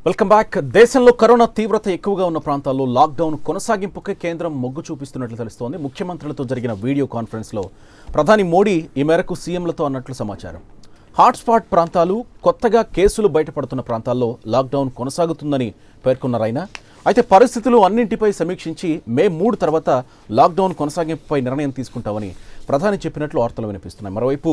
Welcome back. దేశంలో corona తీవ్రత ఎక్కువగా ఉన్న ప్రాంతాల్లో లాక్డౌన్ కొనసాగింపుకే కేంద్రం మొగ్గు చూపిస్తున్నట్లు తెలుస్తోంది. ముఖ్యమంత్రులతో జరిగిన వీడియో కాన్ఫరెన్స్లో ప్రధాని మోడీ ఈ మేరకు సీఎంలతో అన్నట్లు సమాచారం. హాట్స్పాట్ ప్రాంతాలు, కొత్తగా కేసులు బయటపడుతున్న ప్రాంతాల్లో లాక్డౌన్ కొనసాగుతుందని పేర్కొన్నారు ఆయన. అయితే పరిస్థితులు అన్నింటిపై సమీక్షించి మే 3 తర్వాత లాక్డౌన్ కొనసాగింపుపై నిర్ణయం తీసుకుంటామని ప్రధాని చెప్పినట్లు వార్తలు వినిపిస్తున్నాయి. మరోవైపు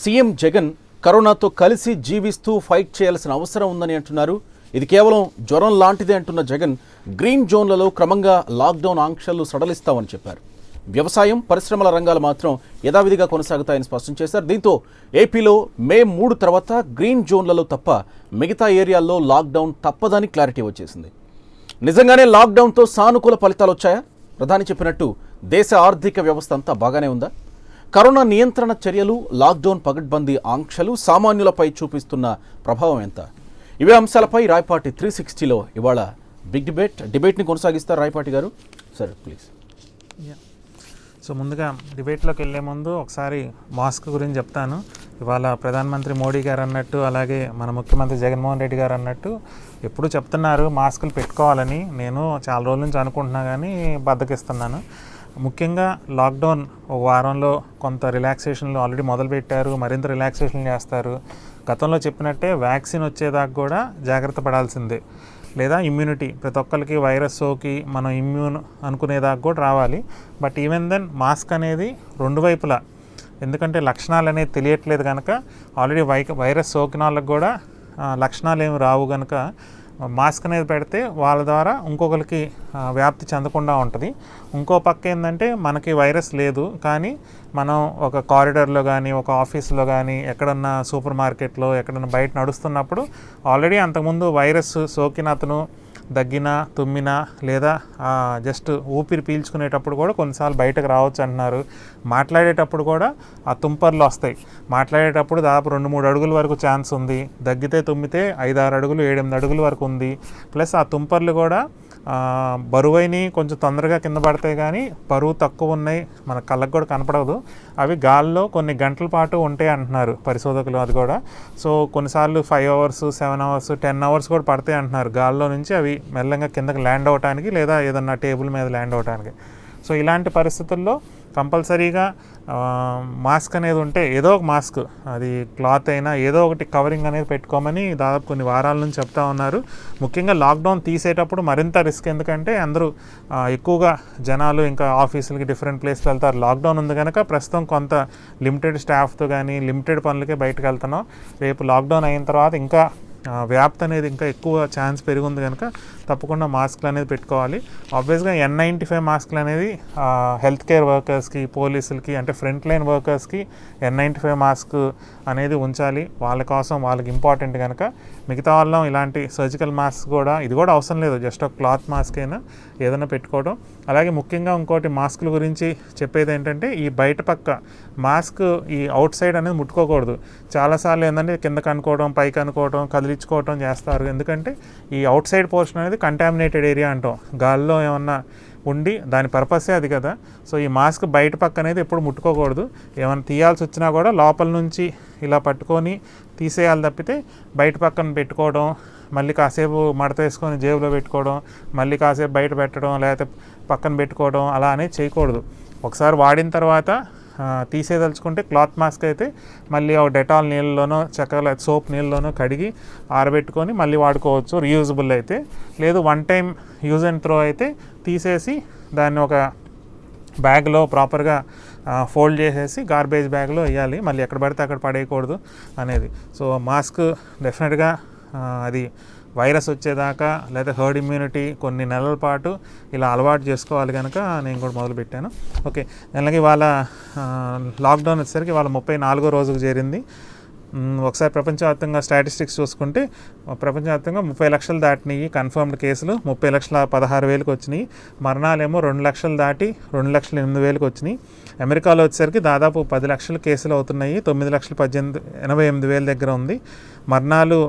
సీఎం జగన్ కరోనాతో కలిసి జీవిస్తూ ఫైట్ చేయాల్సిన అవసరం ఉందని అంటున్నారు. ఇది కేవలం జ్వరం లాంటిదే అంటున్న జగన్ గ్రీన్ జోన్లలో క్రమంగా లాక్డౌన్ ఆంక్షలు సడలిస్తామని చెప్పారు. వ్యవసాయం, పరిశ్రమల రంగాలు మాత్రం యథావిధిగా కొనసాగుతాయని స్పష్టం చేశారు. దీంతో ఏపీలో మే 3 తర్వాత గ్రీన్ జోన్లలో తప్ప మిగతా ఏరియాల్లో లాక్డౌన్ తప్పదని క్లారిటీ వచ్చేసింది. నిజంగానే లాక్డౌన్తో సానుకూల ఫలితాలు వచ్చాయా? ప్రధాని చెప్పినట్టు దేశ ఆర్థిక వ్యవస్థ అంతా బాగానే ఉందా? కరోనా నియంత్రణ చర్యలు, లాక్డౌన్ పగడ్బందీ ఆంక్షలు సామాన్యులపై చూపిస్తున్న ప్రభావం ఎంత? ఇవే అంశాలపై రాయపాటి 360లో ఇవాళ బిగ్ డిబేట్ని కొనసాగిస్తారు రాయపాటి గారు. Sir please. సో ముందుగా డిబేట్లోకి వెళ్ళే ముందు ఒకసారి మాస్క్ గురించి చెప్తాను. ఇవాళ ప్రధానమంత్రి మోడీ గారు అన్నట్టు, అలాగే మన ముఖ్యమంత్రి జగన్మోహన్ రెడ్డి గారు అన్నట్టు ఎప్పుడు చెప్తున్నారు మాస్కులు పెట్టుకోవాలని. నేను చాలా రోజుల నుంచి అనుకుంటున్నా కానీ బద్దకిస్తున్నాను. ముఖ్యంగా లాక్డౌన్ ఒక వారంలో కొంత రిలాక్సేషన్లు ఆల్రెడీ మొదలుపెట్టారు, మరింత రిలాక్సేషన్ చేస్తారు. గతంలో చెప్పినట్టే వ్యాక్సిన్ వచ్చేదాకా కూడా జాగ్రత్త పడాల్సిందే, లేదా ఇమ్యూనిటీ ప్రతి ఒక్కరికి వైరస్ సోకి మనం ఇమ్యూన్ అనుకునేదాకా కూడా రావాలి. బట్ ఈవెన్ దెన్ మాస్క్ అనేది రెండు వైపులా, ఎందుకంటే లక్షణాలు అనేది తెలియట్లేదు కనుక ఆల్రెడీ వైరస్ సోకిన వాళ్ళకి కూడా లక్షణాలు ఏమి రావు కనుక మాస్క్ అనేది పెడితే వాళ్ళ ద్వారా ఇంకొకరికి వ్యాప్తి చెందకుండా ఉంటుంది. ఇంకో పక్క ఏంటంటే మనకి వైరస్ లేదు కానీ మనం ఒక కారిడార్లో కానీ, ఒక ఆఫీస్లో కానీ, ఎక్కడన్నా సూపర్ మార్కెట్లో ఎక్కడన్నా బయట నడుస్తున్నప్పుడు ఆల్రెడీ అంతకుముందు వైరస్ సోకిన అతను దగ్గినా, తుమ్మినా, లేదా జస్ట్ ఊపిరి పీల్చుకునేటప్పుడు కూడా కొన్నిసార్లు బయటకు రావచ్చు అంటున్నారు. మాట్లాడేటప్పుడు కూడా ఆ తుంపర్లు వస్తాయి. మాట్లాడేటప్పుడు దాదాపు 2-3 అడుగుల వరకు ఛాన్స్ ఉంది. దగ్గితే, తుమ్మితే 5-6 అడుగులు, 7-8 అడుగుల వరకు ఉంది. ప్లస్ ఆ తుంపర్లు కూడా బరువైన కొంచెం తొందరగా కింద పడతాయి కానీ బరువు తక్కువ ఉన్నాయి, మన కళ్ళకు కూడా కనపడదు. అవి గాల్లో కొన్ని గంటల పాటు ఉంటాయి అంటున్నారు పరిశోధకులు. అది కూడా సో కొన్నిసార్లు 5 అవర్స్, 7 అవర్స్, 10 అవర్స్ కూడా పడతాయి అంటున్నారు గాల్లో నుంచి అవి మెల్లగా కిందకి ల్యాండ్ అవడానికి, లేదా ఏదన్నా టేబుల్ మీద ల్యాండ్ అవడానికి. సో ఇలాంటి పరిస్థితుల్లో కంపల్సరీగా మాస్క్ అనేది ఉంటే, ఏదో ఒక మాస్క్, అది క్లాత్ అయినా ఏదో ఒకటి కవరింగ్ అనేది పెట్టుకోమని దాదాపు కొన్ని వారాల నుంచి చెప్తా ఉన్నారు. ముఖ్యంగా లాక్డౌన్ తీసేటప్పుడు మరింత రిస్క్, ఎందుకంటే అందరూ ఎక్కువగా జనాలు ఇంకా ఆఫీసులకి డిఫరెంట్ ప్లేస్కి వెళ్తారు. లాక్డౌన్ ఉంది కనుక ప్రస్తుతం కొంత లిమిటెడ్ స్టాఫ్తో కానీ లిమిటెడ్ పనులకే బయటకు వెళ్తున్నాం. రేపు లాక్డౌన్ అయిన తర్వాత ఇంకా వ్యాప్తి అనేది ఇంకా ఎక్కువ ఛాన్స్ పెరిగింది కనుక తప్పకుండా మాస్క్లు అనేది పెట్టుకోవాలి. ఆబ్వియస్గా N95 మాస్క్లు అనేది హెల్త్ కేర్ వర్కర్స్కి, పోలీసులకి, అంటే ఫ్రంట్ లైన్ వర్కర్స్కి N95 మాస్క్ అనేది ఉంచాలి. వాళ్ళ కోసం వాళ్ళకి ఇంపార్టెంట్ కనుక. మిగతా వాళ్ళం ఇలాంటి సర్జికల్ మాస్క్ కూడా, ఇది కూడా అవసరం లేదు, జస్ట్ ఒక క్లాత్ మాస్క్ అయినా ఏదైనా పెట్టుకోవడం. అలాగే ముఖ్యంగా ఇంకోటి మాస్కుల గురించి చెప్పేది ఏంటంటే, ఈ బయట పక్క మాస్క్ ఈ అవుట్ సైడ్ అనేది ముట్టుకోకూడదు. చాలాసార్లు ఏంటంటే కిందకి అనుకోవడం, పైకి అనుకోవడం, కదిలించుకోవడం చేస్తారు. ఎందుకంటే ఈ అవుట్ సైడ్ పోర్షన్ అనేది కంటామినేటెడ్ ఏరియా అంటాం, గాల్లో ఏమన్నా ఉండి దాని పర్పసే అది కదా. సో ఈ మాస్క్ బయట పక్క అనేది ఎప్పుడు ముట్టుకోకూడదు. ఏమైనా తీయాల్సి వచ్చినా కూడా లోపల నుంచి ఇలా పట్టుకొని తీసేయాలి తప్పితే బయట పక్కన పెట్టుకోవడం, మళ్ళీ కాసేపు మడత వేసుకొని జేబులో పెట్టుకోవడం, మళ్ళీ కాసేపు బయట పెట్టడం, లేకపోతే పక్కన పెట్టుకోవడం అలా అనేది చేయకూడదు. ఒకసారి వాడిన తర్వాత తీసేదలుచుకుంటే క్లాత్ మాస్క్ అయితే మళ్ళీ ఒక డెటాల్ నీళ్ళలోనో, చక్కగా సోప్ నీళ్ళలోనో కడిగి ఆరబెట్టుకొని మళ్ళీ వాడుకోవచ్చు, రీయూజబుల్ అయితే. లేదు one time use and throw అయితే తీసేసి దాన్ని ఒక బ్యాగ్లో ప్రాపర్గా ఫోల్డ్ చేసేసి గార్బేజ్ బ్యాగ్లో వేయాలి. మళ్ళీ ఎక్కడ పడితే అక్కడ పడేయకూడదు అనేది. సో మాస్క్ డెఫినెట్గా అది వైరస్ వచ్చేదాకా, లేదా హర్డ్ ఇమ్యూనిటీ కొన్ని నెలల పాటు ఇలా అలవాటు చేసుకోవాలి కనుక నేను కూడా మొదలుపెట్టాను. ఓకే, అలాగే ఇవాళ లాక్డౌన్ వచ్చేసరికి ఇవాళ 34వ రోజుకు చేరింది. ఒకసారి ప్రపంచవ్యాప్తంగా స్టాటిస్టిక్స్ చూసుకుంటే ప్రపంచవ్యాప్తంగా 30 లక్షలు దాటినాయి కన్ఫర్మ్డ్ కేసులు, 30,16,000కి వచ్చినాయి. మరణాలేమో 2 లక్షలు దాటి 2,08,000కి వచ్చినాయి. అమెరికాలో వచ్చేసరికి దాదాపు 10 లక్షల కేసులు అవుతున్నాయి, 9,88,000 దగ్గర ఉంది. మరణాలు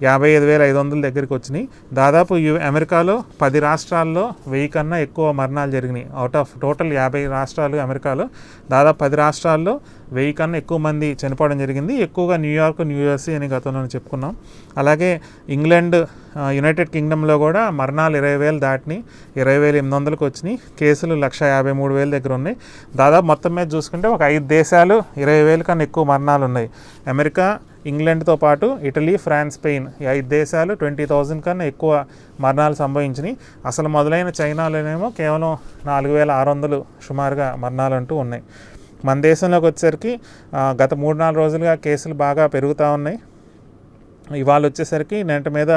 55,500 దగ్గరికి వచ్చినాయి. దాదాపు అమెరికాలో 10 రాష్ట్రాల్లో 1000 కన్నా ఎక్కువ మరణాలు జరిగినాయి. అవుట్ ఆఫ్ టోటల్ 50 రాష్ట్రాలు అమెరికాలో దాదాపు 10 రాష్ట్రాల్లో 1000 కన్నా ఎక్కువ మంది చనిపోవడం జరిగింది. ఎక్కువగా న్యూయార్క్, న్యూజెర్సీ అని గతంలో చెప్పుకున్నాం. అలాగే ఇంగ్లాండ్, యునైటెడ్ కింగ్డమ్లో కూడా మరణాలు 20,000 దాటినాయి. 20,800కి వచ్చినాయి. కేసులు 153,000 దగ్గర ఉన్నాయి. దాదాపు మొత్తం మీద చూసుకుంటే ఒక 5 దేశాలు 20,000 కన్నా ఎక్కువ మరణాలు ఉన్నాయి. అమెరికా, ఇంగ్లాండ్తో పాటు ఇటలీ, ఫ్రాన్స్, స్పెయిన్ ఈ 5 దేశాలు 20,000 కన్నా ఎక్కువ మరణాలు సంభవించినాయి. అసలు మొదలైన చైనాలోనేమో కేవలం 4,600 సుమారుగా మరణాలు అంటూ ఉన్నాయి. మన దేశంలోకి వచ్చేసరికి గత 3-4 రోజులుగా కేసులు బాగా పెరుగుతూ ఉన్నాయి. ఇవాళ వచ్చేసరికి నేటి మీద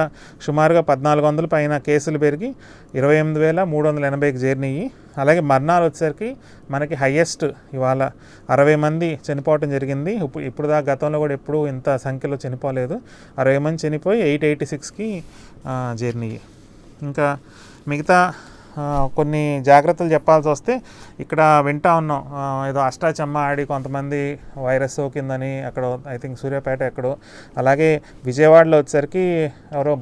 సుమారుగా 1,400 పైన కేసులు పెరిగి 28,380కి చేరినాయి. అలాగే మరణాలు వచ్చేసరికి మనకి హయ్యెస్ట్ ఇవాళ 60 మంది చనిపోవటం జరిగింది. ఇప్పుడు దాకా గతంలో కూడా ఎప్పుడూ ఇంత సంఖ్యలో చనిపోలేదు. 60 మంది చనిపోయి 886కి చేరినాయి. ఇంకా మిగతా కొన్ని జాగ్రత్తలు చెప్పాల్సి వస్తే ఇక్కడ వింటా ఉన్నాం, ఏదో అష్టాచమ్మ ఆడి కొంతమంది వైరస్ సోకిందని అక్కడ ఐ థింక్ సూర్యాపేట ఎక్కడో. అలాగే విజయవాడలో వచ్చేసరికి ఎవరో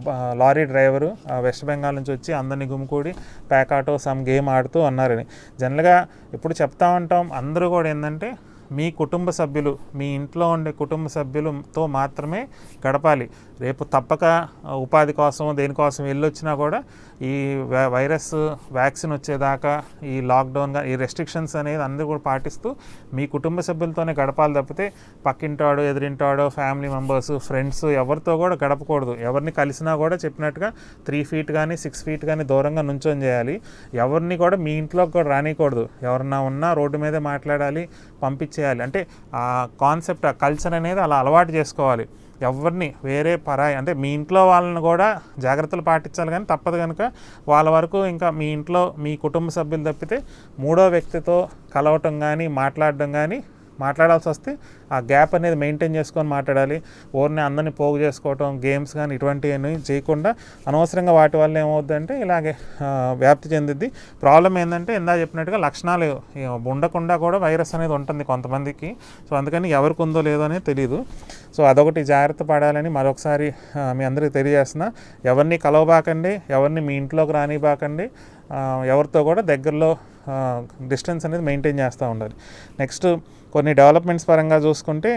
లారీ డ్రైవరు వెస్ట్ బెంగాల్ నుంచి వచ్చి అందరినీ గుమికూడి ప్యాక్ ఆటో సమ్ గేమ్ ఆడుతూ అన్నారని. జనరల్గా ఎప్పుడు చెప్తా ఉంటాం, అందరూ కూడా ఏంటంటే మీ కుటుంబ సభ్యులు, మీ ఇంట్లో ఉండే కుటుంబ సభ్యులతో మాత్రమే గడపాలి. రేపు తప్పక ఉపాధి కోసం దేనికోసం వెళ్ళొచ్చినా కూడా ఈ వైరస్ వ్యాక్సిన్ వచ్చేదాకా ఈ లాక్డౌన్గా ఈ రెస్ట్రిక్షన్స్ అనేది అందరూ కూడా పాటిస్తూ మీ కుటుంబ సభ్యులతోనే గడపాలి తప్పితే పక్కింటాడో, ఎదురింటాడో, ఫ్యామిలీ మెంబర్స్, ఫ్రెండ్స్ ఎవరితో కూడా గడపకూడదు. ఎవరిని కలిసినా కూడా చెప్పినట్టుగా 3 feet కానీ 6 feet కానీ దూరంగా నుంచొని చేయాలి. ఎవరిని కూడా మీ ఇంట్లోకి కూడా రానికూడదు. ఎవరన్నా ఉన్నా రోడ్డు మీదే మాట్లాడాలి, పంపించేయాలి. అంటే ఆ కాన్సెప్ట్, ఆ కల్చర్ అనేది అలా అలవాటు చేసుకోవాలి. ఎవరిని వేరే పరాయి అంటే మీ ఇంట్లో వాళ్ళని కూడా జాగ్రత్తలు పాటించాలి. కానీ తప్పదు కనుక వాళ్ళ వరకు ఇంకా మీ ఇంట్లో మీ కుటుంబ సభ్యులు తప్పితే 3వ వ్యక్తితో కలవటం కానీ మాట్లాడడం కానీ మాట్లాడాల్సి వస్తే ఆ గ్యాప్ అనేది మెయింటైన్ చేసుకొని మాట్లాడాలి. ఓర్ని అందరినీ పోగు చేసుకోవటం, గేమ్స్ కానీ ఇటువంటివన్నీ చేయకుండా అనవసరంగా వాటి వల్ల ఏమవుద్దంటే ఇలాగే వ్యాప్తి చెందిద్ది. ప్రాబ్లం ఏంటంటే ఇందా చెప్పినట్టుగా లక్షణాలు ఉండకుండా కూడా వైరస్ అనేది ఉంటుంది కొంతమందికి. సో అందుకని ఎవరికి ఉందో లేదో అనేది తెలియదు. సో అదొకటి జాగ్రత్త పడాలని మరొకసారి మీ అందరికీ తెలియజేస్తున్నా. ఎవరిని కలవబాకండి, ఎవరిని మీ ఇంట్లోకి రానిబాకండి, ఎవరితో కూడా దగ్గరలో డిస్టెన్స్ అనేది మెయింటైన్ చేస్తూ ఉండాలి. నెక్స్ట్ కొన్ని డెవలప్మెంట్స్ పరంగా చూసుకుంటే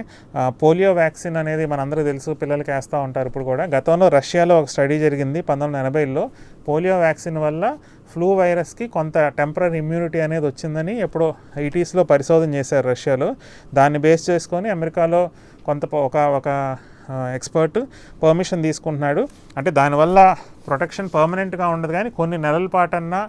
పోలియో వ్యాక్సిన్ అనేది మనందరికీ తెలుసు, పిల్లలకి వేస్తూ ఉంటారు ఇప్పుడు కూడా. గతంలో రష్యాలో ఒక స్టడీ జరిగింది 1980లో. పోలియో వ్యాక్సిన్ వల్ల ఫ్లూ వైరస్కి కొంత టెంపరరీ ఇమ్యూనిటీ అనేది వచ్చిందని ఎప్పుడో 80sలో పరిశోధన చేశారు రష్యాలో. దాన్ని బేస్ చేసుకొని అమెరికాలో ఒక ఎక్స్పర్ట్ పర్మిషన్ తీసుకుంటున్నాడు. అంటే దానివల్ల ప్రొటెక్షన్ పర్మనెంట్గా ఉండదు, కానీ కొన్ని నెలల పాటన్నా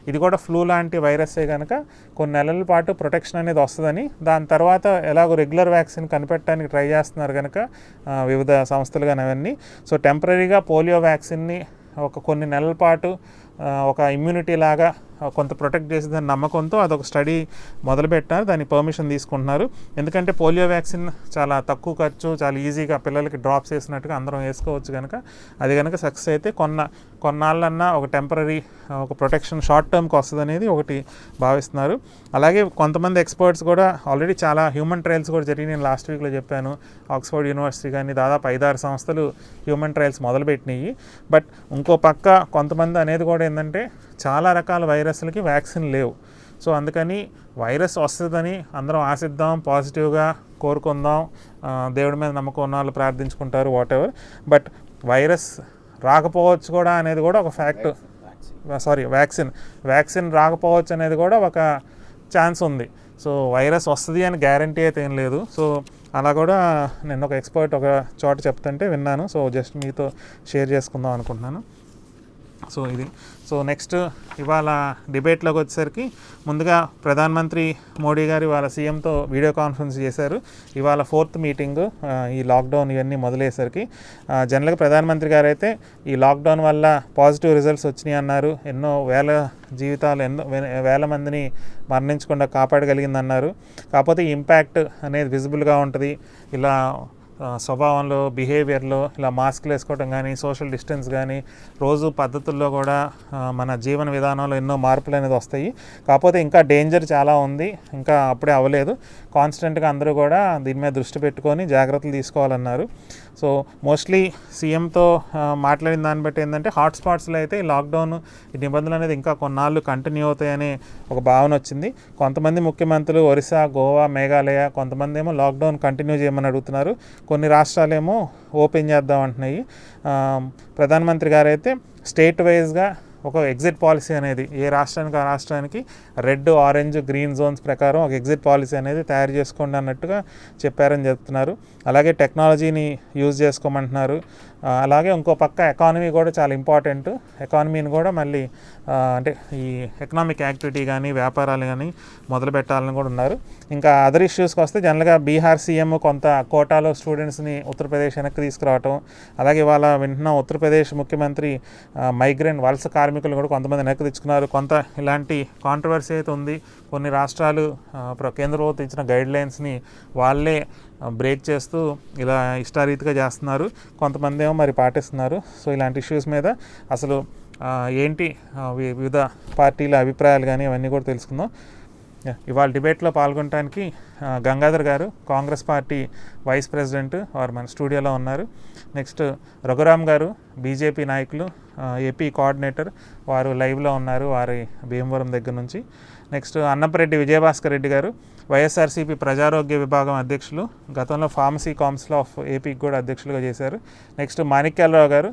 ఇది కూడా ఫ్లూ లాంటి వైరస్సే కనుక కొన్ని నెలల పాటు ప్రొటెక్షన్ అనేది వస్తుందని, దాని తర్వాత ఎలాగో రెగ్యులర్ వ్యాక్సిన్ కనిపెట్టడానికి ట్రై చేస్తున్నారు కనుక వివిధ సంస్థలు కానీ అవన్నీ. సో టెంపరీగా పోలియో వ్యాక్సిన్ని కొన్ని నెలల పాటు ఒక ఇమ్యూనిటీ లాగా కొంత ప్రొటెక్ట్ చేసేదని నమ్మకంతో అదొక స్టడీ మొదలుపెట్టారు. దానికి పర్మిషన్ తీసుకుంటున్నారు. ఎందుకంటే పోలియో వ్యాక్సిన్ చాలా తక్కువ ఖర్చు, చాలా ఈజీగా పిల్లలకి డ్రాప్స్ వేసినట్టుగా అందరం వేసుకోవచ్చు కనుక అది కనుక సక్సెస్ అయితే కొన్నాళ్ళన్నా ఒక టెంపరీ ఒక ప్రొటెక్షన్ షార్ట్ టర్మ్కి వస్తుంది అనేది ఒకటి భావిస్తున్నారు. అలాగే కొంతమంది ఎక్స్పర్ట్స్ కూడా ఆల్రెడీ చాలా హ్యూమన్ ట్రయల్స్ కూడా జరిగి నేను లాస్ట్ వీక్లో చెప్పాను. ఆక్స్ఫర్డ్ యూనివర్సిటీ కానీ దాదాపు 5-6 సంస్థలు హ్యూమన్ ట్రయల్స్ మొదలుపెట్టినాయి. బట్ ఇంకో పక్క కొంతమంది అనేది కూడా ఏంటంటే చాలా రకాల వైరస్లకి వ్యాక్సిన్ లేవు. సో అందుకని వైరస్ వస్తుందని అందరం ఆశిద్దాం, పాజిటివ్గా కోరుకుందాం, దేవుడి మీద నమ్మకం ఉన్న వాళ్ళు ప్రార్థించుకుంటారు, వాటెవర్. బట్ వైరస్ రాకపోవచ్చు కూడా అనేది కూడా ఒక ఫ్యాక్ట్. వ్యాక్సిన్ రాకపోవచ్చు అనేది కూడా ఒక ఛాన్స్ ఉంది. సో వైరస్ వస్తుంది అని గ్యారంటీ అయితే ఏం లేదు. సో అలా కూడా నేను ఒక ఎక్స్పర్ట్ ఒక చోట చెప్తుంటే విన్నాను. సో జస్ట్ మీతో షేర్ చేసుకుందాం అనుకుంటున్నాను. సో ఇది. సో నెక్స్ట్ ఇవాళ డిబేట్లోకి వచ్చేసరికి ముందుగా ప్రధానమంత్రి మోడీ గారు ఇవాళ సీఎంతో వీడియో కాన్ఫరెన్స్ చేశారు. ఇవాళ 4th మీటింగ్ ఈ లాక్డౌన్ ఇవన్నీ మొదలయ్యేసరికి. జనరల్గా ప్రధానమంత్రి గారు అయితే ఈ లాక్డౌన్ వల్ల పాజిటివ్ రిజల్ట్స్ వచ్చినాయి అన్నారు. ఎన్నో వేల మందిని మరణించకుండా కాపాడగలిగిందన్నారు. కాకపోతే ఇంపాక్ట్ అనేది విజిబుల్గా ఉంటుంది. ఇలా స్వభావంలో, బిహేవియర్లో ఇలా మాస్క్లు వేసుకోవడం కానీ, సోషల్ డిస్టెన్స్ కానీ, రోజు పద్ధతుల్లో కూడా మన జీవన విధానంలో ఎన్నో మార్పులు అనేది వస్తాయి. కాకపోతే ఇంకా డేంజర్ చాలా ఉంది, ఇంకా అప్పుడే అవ్వలేదు. కాన్స్టెంట్గా అందరూ కూడా దీని మీద దృష్టి పెట్టుకొని జాగ్రత్తలు తీసుకోవాలన్నారు. సో మోస్ట్లీ సీఎంతో మాట్లాడిన దాన్ని బట్టి ఏంటంటే హాట్స్పాట్స్లో అయితే ఈ లాక్డౌన్, ఈ నిబంధనలు అనేది ఇంకా కొన్నాళ్ళు కంటిన్యూ అవుతాయనే ఒక భావన వచ్చింది. కొంతమంది ముఖ్యమంత్రులు ఒరిస్సా, గోవా, మేఘాలయ, కొంతమంది ఏమో లాక్డౌన్ కంటిన్యూ చేయమని అడుగుతున్నారు. కొన్ని రాష్ట్రాలేమో ఓపెన్ చేద్దాం అంటున్నాయి. ప్రధానమంత్రి గారు అయితే స్టేట్ వైజ్గా ఒక ఎగ్జిట్ పాలసీ అనేది ఏ రాష్ట్రానికి ఆ రాష్ట్రానికి రెడ్, ఆరెంజ్, గ్రీన్ జోన్స్ ప్రకారం ఒక ఎగ్జిట్ పాలసీ అనేది తయారు చేసుకోండి అన్నట్టుగా చెప్పారని చెప్తున్నారు. అలాగే టెక్నాలజీని యూజ్ చేసుకోమంటున్నారు. అలాగే ఇంకో పక్క ఎకానమీ కూడా చాలా ఇంపార్టెంట్. ఎకానమీని కూడా మళ్ళీ అంటే ఈ ఎకనామిక్ యాక్టివిటీ కానీ, వ్యాపారాలు కానీ మొదలు పెట్టాలని కూడా ఉన్నారు. ఇంకా అదర్ ఇష్యూస్కి వస్తే జనరల్గా బీహార్ సీఎం కొంత కోటాలో స్టూడెంట్స్ని ఉత్తరప్రదేశ్ వెనక్కి తీసుకురావటం, అలాగే వాళ్ళ వింటున్న ఉత్తరప్రదేశ్ ముఖ్యమంత్రి మైగ్రెంట్ వలస కార్మికులు కూడా కొంతమంది వెనక్కి తెచ్చుకున్నారు. కొంత ఇలాంటి కాంట్రవర్సీ అయితే ఉంది. కొన్ని రాష్ట్రాలు కేంద్ర ప్రభుత్వం ఇచ్చిన గైడ్లైన్స్ని వాళ్ళే బ్రేక్ చేస్తూ ఇలా ఇష్టారీతిగా చేస్తున్నారు, కొంతమంది ఏమో మరి పాటిస్తున్నారు. సో ఇలాంటి ఇష్యూస్ మీద అసలు ఏంటి వివిధ పార్టీల అభిప్రాయాలు కానీ అవన్నీ కూడా తెలుసుకుందాం. ఇవాళ డిబేట్లో పాల్గొనడానికి గంగాధర్ గారు, కాంగ్రెస్ పార్టీ వైస్ ప్రెసిడెంట్, వారు మన స్టూడియోలో ఉన్నారు. నెక్స్ట్ రఘురామ్ గారు, బీజేపీ నాయకులు, ఏపీ కోఆర్డినేటర్, వారు లైవ్లో ఉన్నారు వారి భీమవరం దగ్గర నుంచి. నెక్స్ట్ అన్నపరెడ్డి విజయభాస్కర్ రెడ్డి గారు, వైఎస్ఆర్సీపీ ప్రజారోగ్య విభాగం అధ్యక్షులు, గతంలో ఫార్మసీ కౌన్సిల్ ఆఫ్ ఏపీకి కూడా అధ్యక్షులుగా చేశారు. నెక్స్ట్ మాణిక్యాలరావు గారు,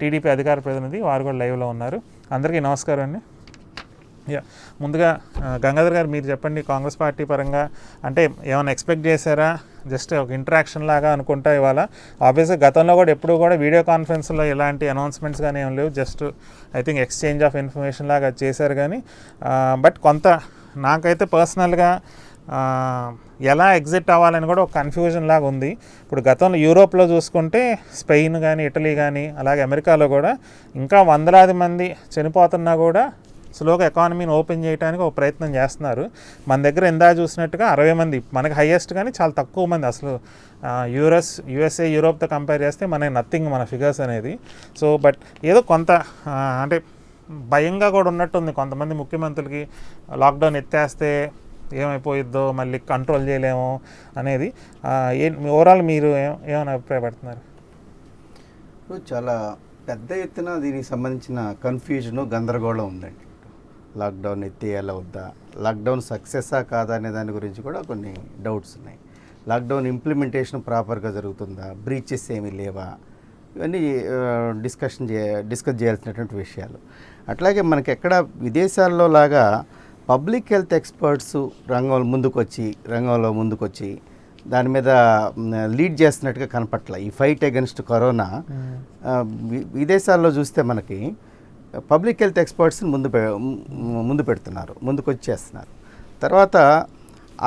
టీడీపీ అధికార ప్రతినిధి, వారు కూడా లైవ్లో ఉన్నారు. అందరికీ నమస్కారం అండి. ముందుగా గంగాధర్ గారు మీరు చెప్పండి, కాంగ్రెస్ పార్టీ పరంగా అంటే ఏమైనా ఎక్స్పెక్ట్ చేశారా? జస్ట్ ఒక ఇంటరాక్షన్ లాగా అనుకుంటా ఇవాళ. ఆబ్వియస్గా గతంలో కూడా ఎప్పుడు కూడా వీడియో కాన్ఫరెన్స్లో ఎలాంటి అనౌన్స్మెంట్స్ కానీ ఏం లేవు, just I think exchange of information లాగా చేశారు. కానీ బట్ కొంత నాకైతే పర్సనల్గా ఎలా ఎగ్జిట్ అవ్వాలని కూడా ఒక కన్ఫ్యూజన్ లాగా ఉంది. ఇప్పుడు గతంలో యూరోప్లో చూసుకుంటే స్పెయిన్ కానీ, ఇటలీ కానీ, అలాగే అమెరికాలో కూడా ఇంకా వందలాది మంది చనిపోతున్నా కూడా స్లోగా ఎకానమీని ఓపెన్ చేయడానికి ఒక ప్రయత్నం చేస్తున్నారు. మన దగ్గర ఎందా చూసినట్టుగా 60 మంది మనకి హైయెస్ట్, కానీ చాలా తక్కువ మంది అసలు యూఎస్ఏ, యూరోప్తో కంపేర్ చేస్తే మనకి నథింగ్ మన ఫిగర్స్ అనేది. సో బట్ ఏదో కొంత అంటే భయంగా కూడా ఉన్నట్టుంది కొంతమంది ముఖ్యమంత్రులకి, లాక్డౌన్ ఎత్తేస్తే ఏమైపోయిద్దో, మళ్ళీ కంట్రోల్ చేయలేము అనేది. ఓవరాల్ మీరు ఏమైనా అభిప్రాయపడుతున్నారు? చాలా పెద్ద ఎత్తున దీనికి సంబంధించిన కన్ఫ్యూజను, గందరగోళం ఉందండి. లాక్డౌన్ ఎత్తేయాలా వద్దా, లాక్డౌన్ సక్సెస్సా కాదా అనే దాని గురించి కూడా కొన్ని డౌట్స్ ఉన్నాయి. లాక్డౌన్ ఇంప్లిమెంటేషన్ ప్రాపర్గా జరుగుతుందా, బ్రీచెస్ ఏమీ లేవా, ఇవన్నీ డిస్కస్ చేయాల్సినటువంటి విషయాలు. అట్లాగే మనకి ఎక్కడ విదేశాల్లో లాగా పబ్లిక్ హెల్త్ ఎక్స్పర్ట్స్ రంగంలో ముందుకొచ్చి దాని మీద లీడ్ చేస్తున్నట్టుగా కనపట్ల. ఈ ఫైట్ అగెన్స్ట్ కరోనా విదేశాల్లో చూస్తే మనకి పబ్లిక్ హెల్త్ ఎక్స్పర్ట్స్ని ముందు పెడుతున్నారు, ముందుకొచ్చేస్తున్నారు. తర్వాత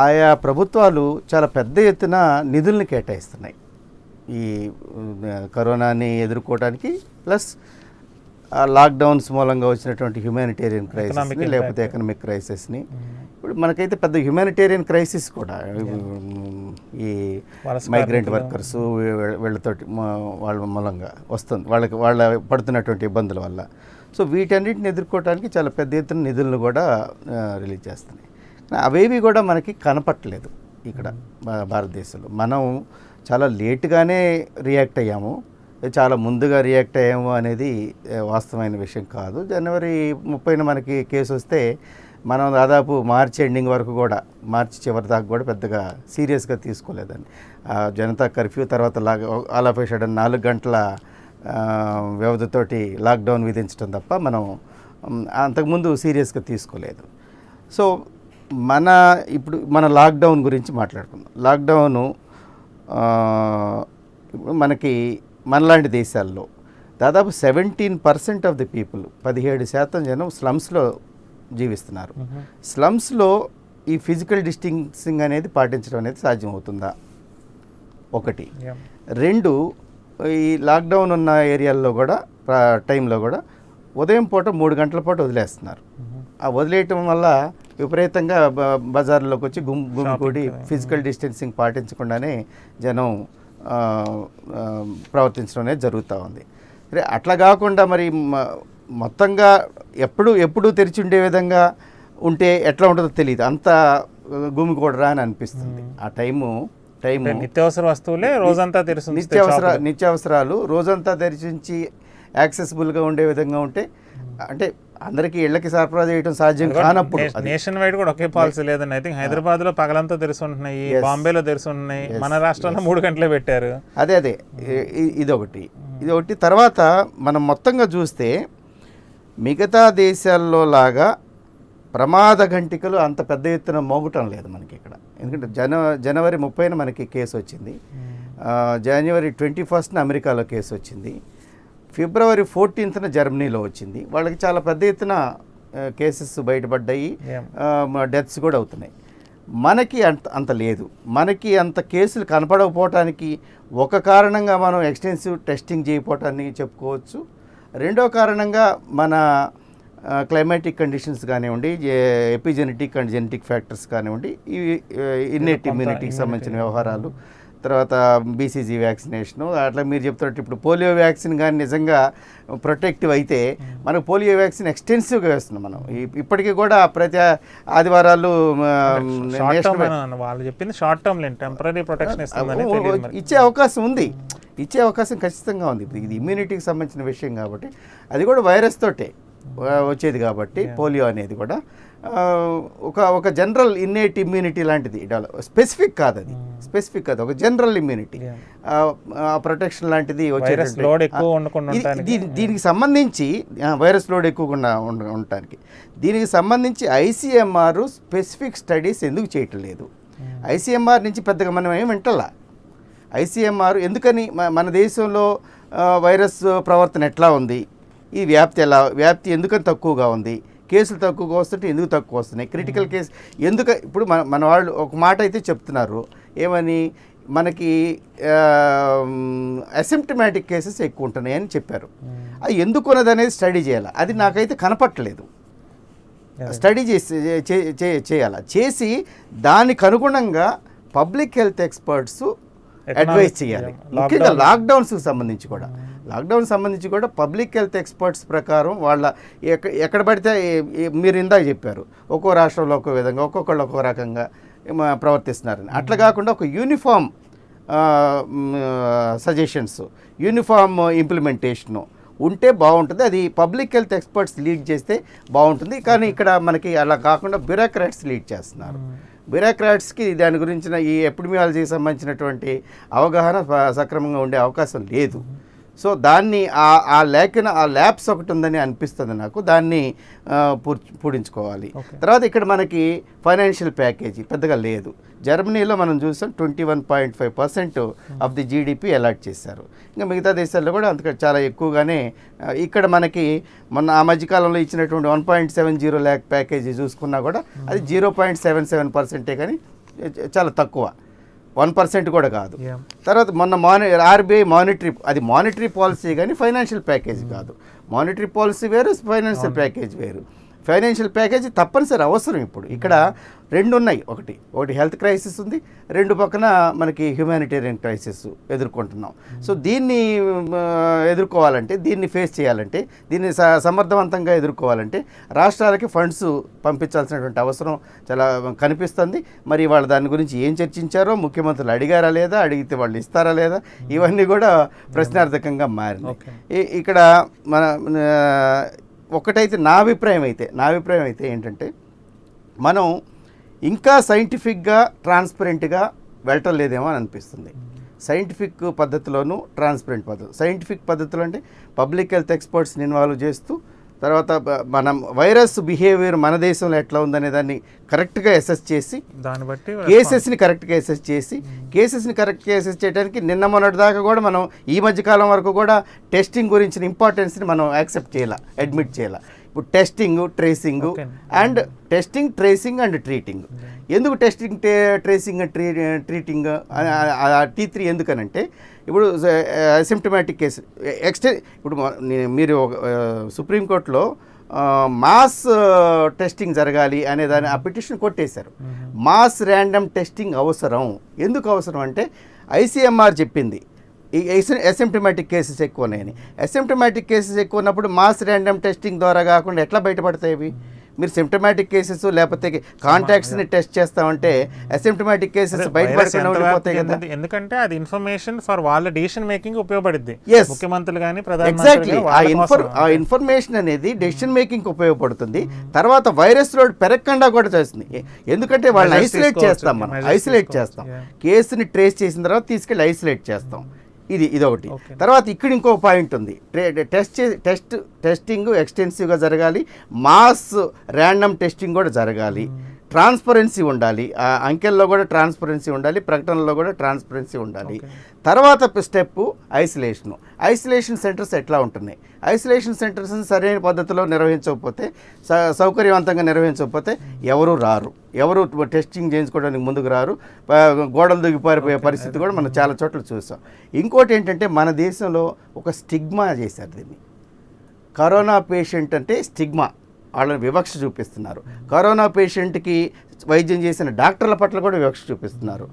ఆయా ప్రభుత్వాలు చాలా పెద్ద ఎత్తున నిధుల్ని కేటాయిస్తున్నాయి ఈ కరోనాని ఎదుర్కోవడానికి, ప్లస్ లాక్డౌన్స్ మూలంగా వచ్చినటువంటి హ్యూమానిటేరియన్ క్రైసిస్ని, లేకపోతే ఎకనామిక్ క్రైసిస్ని. ఇప్పుడు మనకైతే పెద్ద హ్యూమానిటేరియన్ క్రైసిస్ కూడా ఈ మైగ్రెంట్ వర్కర్స్ వీళ్ళతోటి వాళ్ళ మూలంగా వస్తుంది, వాళ్ళ పడుతున్నటువంటి ఇబ్బందుల వల్ల. సో వీటన్నిటిని ఎదుర్కోవడానికి చాలా పెద్ద ఎత్తున నిధులను కూడా రిలీజ్ చేస్తున్నాయి. అవేవి కూడా మనకి కనపట్టలేదు ఇక్కడ భారతదేశంలో. మనం చాలా లేటుగానే రియాక్ట్ అయ్యాము, చాలా ముందుగా రియాక్ట్ అయ్యాము అనేది వాస్తవమైన విషయం కాదు. జనవరి 30న మనకి కేసు వస్తే మనం దాదాపు మార్చి ఎండింగ్ వరకు కూడా, మార్చి చివరి దాకా కూడా పెద్దగా సీరియస్గా తీసుకోలేదండి. జనతా కర్ఫ్యూ తర్వాత ఆల్ ఆఫ్ ఏ సడన్ 4 గంటల వ్యవధితోటి లాక్డౌన్ విధించడం తప్ప మనం అంతకుముందు సీరియస్గా తీసుకోలేదు. సో ఇప్పుడు మన లాక్డౌన్ గురించి మాట్లాడుకుందాం. లాక్డౌను మనకి మనలాంటి దేశాల్లో దాదాపు 17% ఆఫ్ ది పీపుల్, 17% జనం స్లమ్స్లో జీవిస్తున్నారు. స్లమ్స్లో ఈ ఫిజికల్ డిస్టెన్సింగ్ అనేది పాటించడం అనేది సాధ్యమవుతుందా? ఒకటి. 2, ఈ లాక్డౌన్ ఉన్న ఏరియాల్లో కూడా టైంలో కూడా ఉదయం పూట 3 గంటల పాటు వదిలేస్తున్నారు. ఆ వదిలేయటం వల్ల విపరీతంగా బజార్లోకి వచ్చి గుమికూడి ఫిజికల్ డిస్టెన్సింగ్ పాటించకుండానే జనం ప్రవర్తించడం అనేది జరుగుతూ ఉంది. సరే, అట్లా కాకుండా మరి మొత్తంగా ఎప్పుడు తెరిచి ఉండే విధంగా ఉంటే ఎట్లా ఉంటుందో తెలియదు. అంత గుమిగూడరా అని అనిపిస్తుంది. ఆ టైము నిత్యావసర వస్తువులే రోజంతా తెరిచి నిత్యావసరాలు రోజంతా తెరిచి యాక్సెసిబుల్గా ఉండే విధంగా ఉంటే, అంటే అందరికీ ఇళ్ళకి సరఫరా చేయడం సాధ్యం కానప్పుడు నేషన్ వైడ్ కూడా ఒకే పాలసీ లేదండి. ఐ థింక్ హైదరాబాద్ లో పగలంతా తెరిచి ఉంటున్నాయి, బాంబేలో తెరిచి ఉంటున్నాయి, మన రాష్ట్రంలో 3 గంటలే పెట్టారు. అదే ఇదొకటి. తర్వాత మనం మొత్తంగా చూస్తే మిగతా దేశాల్లో లాగా ప్రమాద గంటికలు అంత పెద్ద ఎత్తున మోగటం లేదు మనకి ఇక్కడ. ఎందుకంటే జనవరి 30న మనకి కేసు వచ్చింది, జనవరి 21న అమెరికాలో కేసు వచ్చింది, ఫిబ్రవరి 14న జర్మనీలో వచ్చింది. వాళ్ళకి చాలా పెద్ద ఎత్తున కేసెస్ బయటపడ్డాయి, డెత్స్ కూడా అవుతున్నాయి. మనకి అంత లేదు. మనకి అంత కేసులు కనపడకపోవటానికి ఒక కారణంగా మనం ఎక్స్టెన్సివ్ టెస్టింగ్ చేయకపోవటాన్ని చెప్పుకోవచ్చు. రెండో కారణంగా మన క్లైమాటిక్ కండిషన్స్ కానివ్వండి, ఎపిజెనెటిక్ అండ్ జెనెటిక్ ఫ్యాక్టర్స్ కానివ్వండి, ఇవి ఇన్నెట్ ఇమ్యూనిటీకి సంబంధించిన వ్యవహారాలు, తర్వాత బీసీజీ వ్యాక్సినేషను, అట్లా మీరు చెప్తున్నట్టు ఇప్పుడు పోలియో వ్యాక్సిన్ కానీ నిజంగా ప్రొటెక్టివ్ అయితే మనకు పోలియో వ్యాక్సిన్ ఎక్స్టెన్సివ్గా వేస్తున్నాం మనం. ఇప్పటికీ కూడా ప్రతి ఆదివారాలు వాళ్ళు చెప్పింది షార్ట్ టర్మ్ టెంపరరీ ప్రొటెక్షన్ ఇచ్చే అవకాశం ఉంది, ఇచ్చే అవకాశం ఖచ్చితంగా ఉంది. ఇది ఇమ్యూనిటీకి సంబంధించిన విషయం కాబట్టి, అది కూడా వైరస్ తోటే వచ్చేది కాబట్టి పోలియో అనేది కూడా ఒక జనరల్ ఇన్నేట్ ఇమ్యూనిటీ లాంటిది, స్పెసిఫిక్ కాదు, అది స్పెసిఫిక్ కాదు, ఒక జనరల్ ఇమ్యూనిటీ ప్రొటెక్షన్ లాంటిది వచ్చేది. దీనికి సంబంధించి వైరస్ లోడ్ ఎక్కువగా ఉండటానికి దీనికి సంబంధించి ఐసీఎంఆర్ స్పెసిఫిక్ స్టడీస్ ఎందుకు చేయటం లేదు? ఐసీఎంఆర్ నుంచి పెద్దగా మనం ఏం వింటలా. ఐసీఎంఆర్ ఎందుకని మన దేశంలో వైరస్ ప్రవర్తన ఎట్లా ఉంది, ఈ వ్యాప్తి ఎందుకని తక్కువగా ఉంది, కేసులు తక్కువగా వస్తుంటే ఎందుకు తక్కువ వస్తున్నాయి, క్రిటికల్ కేసు ఎందుకు, ఇప్పుడు మన వాళ్ళు ఒక మాట అయితే చెప్తున్నారు, ఏమని, మనకి అసిమ్టమాటిక్ కేసెస్ ఎక్కువ ఉంటున్నాయి అని చెప్పారు. అది ఎందుకు ఉన్నది అనేది స్టడీ చేయాలి. అది నాకైతే కనపట్టలేదు. స్టడీ చేయాలి, చేసి దానికి అనుగుణంగా పబ్లిక్ హెల్త్ ఎక్స్పర్ట్స్ అడ్వైస్ చేయాలి. ముఖ్యంగా లాక్డౌన్స్కి సంబంధించి కూడా పబ్లిక్ హెల్త్ ఎక్స్పర్ట్స్ ప్రకారం వాళ్ళ ఎక్కడ పడితే మీరు ఇందాక చెప్పారు, ఒక్కో రాష్ట్రంలో ఒక్కో విధంగా ఒక్కొక్కళ్ళు ఒక్కో రకంగా ప్రవర్తిస్తున్నారని. అట్లా కాకుండా ఒక యూనిఫామ్ సజెషన్స్, యూనిఫామ్ ఇంప్లిమెంటేషను ఉంటే బాగుంటుంది. అది పబ్లిక్ హెల్త్ ఎక్స్పర్ట్స్ లీడ్ చేస్తే బాగుంటుంది. కానీ ఇక్కడ మనకి అలా కాకుండా బ్యూరోక్రాట్స్ లీడ్ చేస్తున్నారు. బ్యూరోక్రాట్స్కి దాని గురించిన ఈ ఎపిడమియాలజీకి సంబంధించినటువంటి అవగాహన సక్రమంగా ఉండే అవకాశం లేదు. సో దాన్ని ఆ ల్యాబ్స్ ఒకటి ఉందని అనిపిస్తుంది నాకు. దాన్ని పూడించుకోవాలి. తర్వాత ఇక్కడ మనకి ఫైనాన్షియల్ ప్యాకేజీ పెద్దగా లేదు. జర్మనీలో మనం చూసాం 21.5% ఆఫ్ ది జీడిపి అలాట్ చేశారు. ఇంకా మిగతా దేశాల్లో కూడా అంతకంటే చాలా ఎక్కువగానే. ఇక్కడ మనకి మొన్న ఆ మధ్యకాలంలో ఇచ్చినటువంటి 1.70 lakh ప్యాకేజీ చూసుకున్నా కూడా అది 0.77% కానీ చాలా తక్కువ, 1% కూడా కాదు. తర్వాత మొన్న ఆర్బీఐ మానిటరీ పాలసీ కానీ ఫైనాన్షియల్ ప్యాకేజీ కాదు. మానిటరీ పాలసీ వేరు, ఫైనాన్షియల్ ప్యాకేజ్ వేరు. ఫైనాన్షియల్ ప్యాకేజీ తప్పనిసరి అవసరం. ఇప్పుడు ఇక్కడ రెండు ఉన్నాయి, ఒకటి హెల్త్ క్రైసిస్ ఉంది, రెండు పక్కన మనకి హ్యూమానిటేరియన్ క్రైసిస్ ఎదుర్కొంటున్నాం. సో దీన్ని ఎదుర్కోవాలంటే, దీన్ని ఫేస్ చేయాలంటే, దీన్ని సమర్థవంతంగా ఎదుర్కోవాలంటే రాష్ట్రాలకి ఫండ్స్ పంపించాల్సినటువంటి అవసరం చాలా కనిపిస్తుంది. మరి వాళ్ళు దాని గురించి ఏం చర్చించారో, ముఖ్యమంత్రులు అడిగారా లేదా, అడిగితే వాళ్ళు ఇస్తారా లేదా, ఇవన్నీ కూడా ప్రశ్నార్థకంగా మారింది. ఇక్కడ మన ఒకటైతే నా అభిప్రాయం అయితే ఏంటంటే, మనం ఇంకా సైంటిఫిక్గా ట్రాన్స్పరెంట్గా వెళ్ళటం లేదేమో అని అనిపిస్తుంది. సైంటిఫిక్ పద్ధతిలోనూ ట్రాన్స్పరెంట్ పద్ధతి. సైంటిఫిక్ పద్ధతులు అంటే పబ్లిక్ హెల్త్ ఎక్స్పర్ట్స్ని ఇన్వాల్వ్ చేస్తూ, తర్వాత మనం వైరస్ బిహేవియర్ మన దేశంలో ఎట్లా ఉందనే దాన్ని కరెక్ట్గా అసెస్ చేసి, దాన్ని బట్టి కేసెస్ని కరెక్ట్గా అసెస్ చేయడానికి నిన్న మొన్నటి దాకా కూడా మనం ఈ మధ్యకాలం వరకు కూడా టెస్టింగ్ గురించిన ఇంపార్టెన్స్ని మనం అడ్మిట్ చేయాలి. ఇప్పుడు టెస్టింగ్, ట్రేసింగ్ అండ్ ట్రీటింగ్. ఎందుకు testing, tracing and treating T3 ఎందుకనంటే, ఇప్పుడు అసిమ్టమాటిక్ కేసు ఇప్పుడు మీరు సుప్రీంకోర్టులో మాస్ టెస్టింగ్ జరగాలి అనే దాన్ని ఆ పిటిషన్ కొట్టేశారు. మాస్ ర్యాండమ్ టెస్టింగ్ అవసరం. ఎందుకు అవసరం అంటే, ICMR చెప్పింది ఈ అసిమ్టమాటిక్ కేసెస్ ఎక్కువ ఉన్నాయని. అసిమ్టమాటిక్ కేసెస్ ఎక్కువ ఉన్నప్పుడు మాస్ ర్యాండమ్ టెస్టింగ్ ద్వారా కాకుండా ఎట్లా బయటపడతాయి ఇవి? మీరు సిమ్టమాటిక్ కేసెస్ లేకపోతే కాంటాక్ట్స్ని టెస్ట్ చేస్తామంటే అసిమ్టమాటిక్ కేసెస్ బయటపడకుండా ఉండిపోతాయి కదా. ఎందుకంటే అది ఇన్ఫర్మేషన్ ఫర్ వాళ్ళ డిసిషన్ మేకింగ్ ఉపయోగపడుద్ది. ముఖ్యమంత్రులు కానీ ఎగ్జాక్ట్లీ ఆ ఇన్ఫర్మేషన్ అనేది డెసిషన్ మేకింగ్ ఉపయోగపడుతుంది. తర్వాత వైరస్ లోడ్ పెరగకుండా కూడా చేస్తుంది. ఎందుకంటే వాళ్ళని ఐసోలేట్ చేస్తాం, మనం ఐసోలేట్ చేస్తాం. కేసుని ట్రేస్ చేసిన తర్వాత తీసుకెళ్ళి ఐసోలేట్ చేస్తాం. ఇది ఒకటి. తర్వాత ఇక్కడ ఇంకో పాయింట్ ఉంది. టెస్టింగ్ ఎక్స్టెన్సివ్గా జరగాలి, మాస్ ర్యాండమ్ టెస్టింగ్ కూడా జరగాలి, ట్రాన్స్పరెన్సీ ఉండాలి, ఆ అంకెల్లో కూడా ట్రాన్స్పరెన్సీ ఉండాలి, ప్రకటనలో కూడా ట్రాన్స్పరెన్సీ ఉండాలి. తర్వాత స్టెప్ ఐసోలేషన్ సెంటర్స్ ఎట్లా ఉంటున్నాయి? ఐసోలేషన్ సెంటర్స్ సరైన పద్ధతిలో నిర్వహించకపోతే, సౌకర్యవంతంగా నిర్వహించకపోతే ఎవరు రారు, ఎవరు టెస్టింగ్ చేయించుకోవడానికి ముందుకు రారు, గోడలు దిగిపారిపోయే పరిస్థితి కూడా మనం చాలా చోట్ల చూసాం. ఇంకోటి ఏంటంటే మన దేశంలో ఒక స్టిగ్మా చేశారు దీన్ని. కరోనా పేషెంట్ అంటే స్టిగ్మా, వాళ్ళని వివక్ష చూపిస్తున్నారు. కరోనా పేషెంట్కి వైద్యం చేసిన డాక్టర్ల పట్ల కూడా వివక్ష చూపిస్తున్నారు.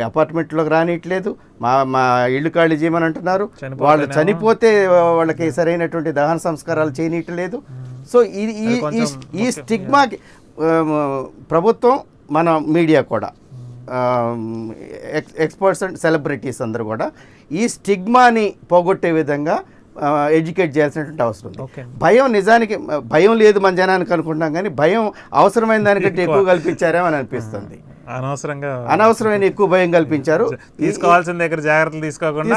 అపార్ట్మెంట్లోకి రానియట్లేదు, మా ఇల్లు ఖాళీ చేయమని అంటున్నారు. వాళ్ళు చనిపోతే వాళ్ళకి సరైనటువంటి దహన సంస్కారాలు చేయనీయట్లేదు. సో ఈ స్టిగ్మాకి ప్రభుత్వం, మన మీడియా కూడా, ఎక్స్పర్ట్స్ అండ్ సెలబ్రిటీస్ అందరూ కూడా ఈ స్టిగ్మాని పోగొట్టే విధంగా ఎడ్యుకేట్ చేయాల్సినటువంటి అవసరం ఉంది. భయం, నిజానికి భయం లేదు మన జనానికి అనుకుంటున్నాం, కానీ భయం అవసరమైన దానికంటే ఎక్కువ కల్పించారేమో అని అనిపిస్తుంది. అనవసరమైన ఎక్కువ భయం కల్పించారు. తీసుకోవాల్సిన దగ్గర జాగ్రత్తలు తీసుకోకుండా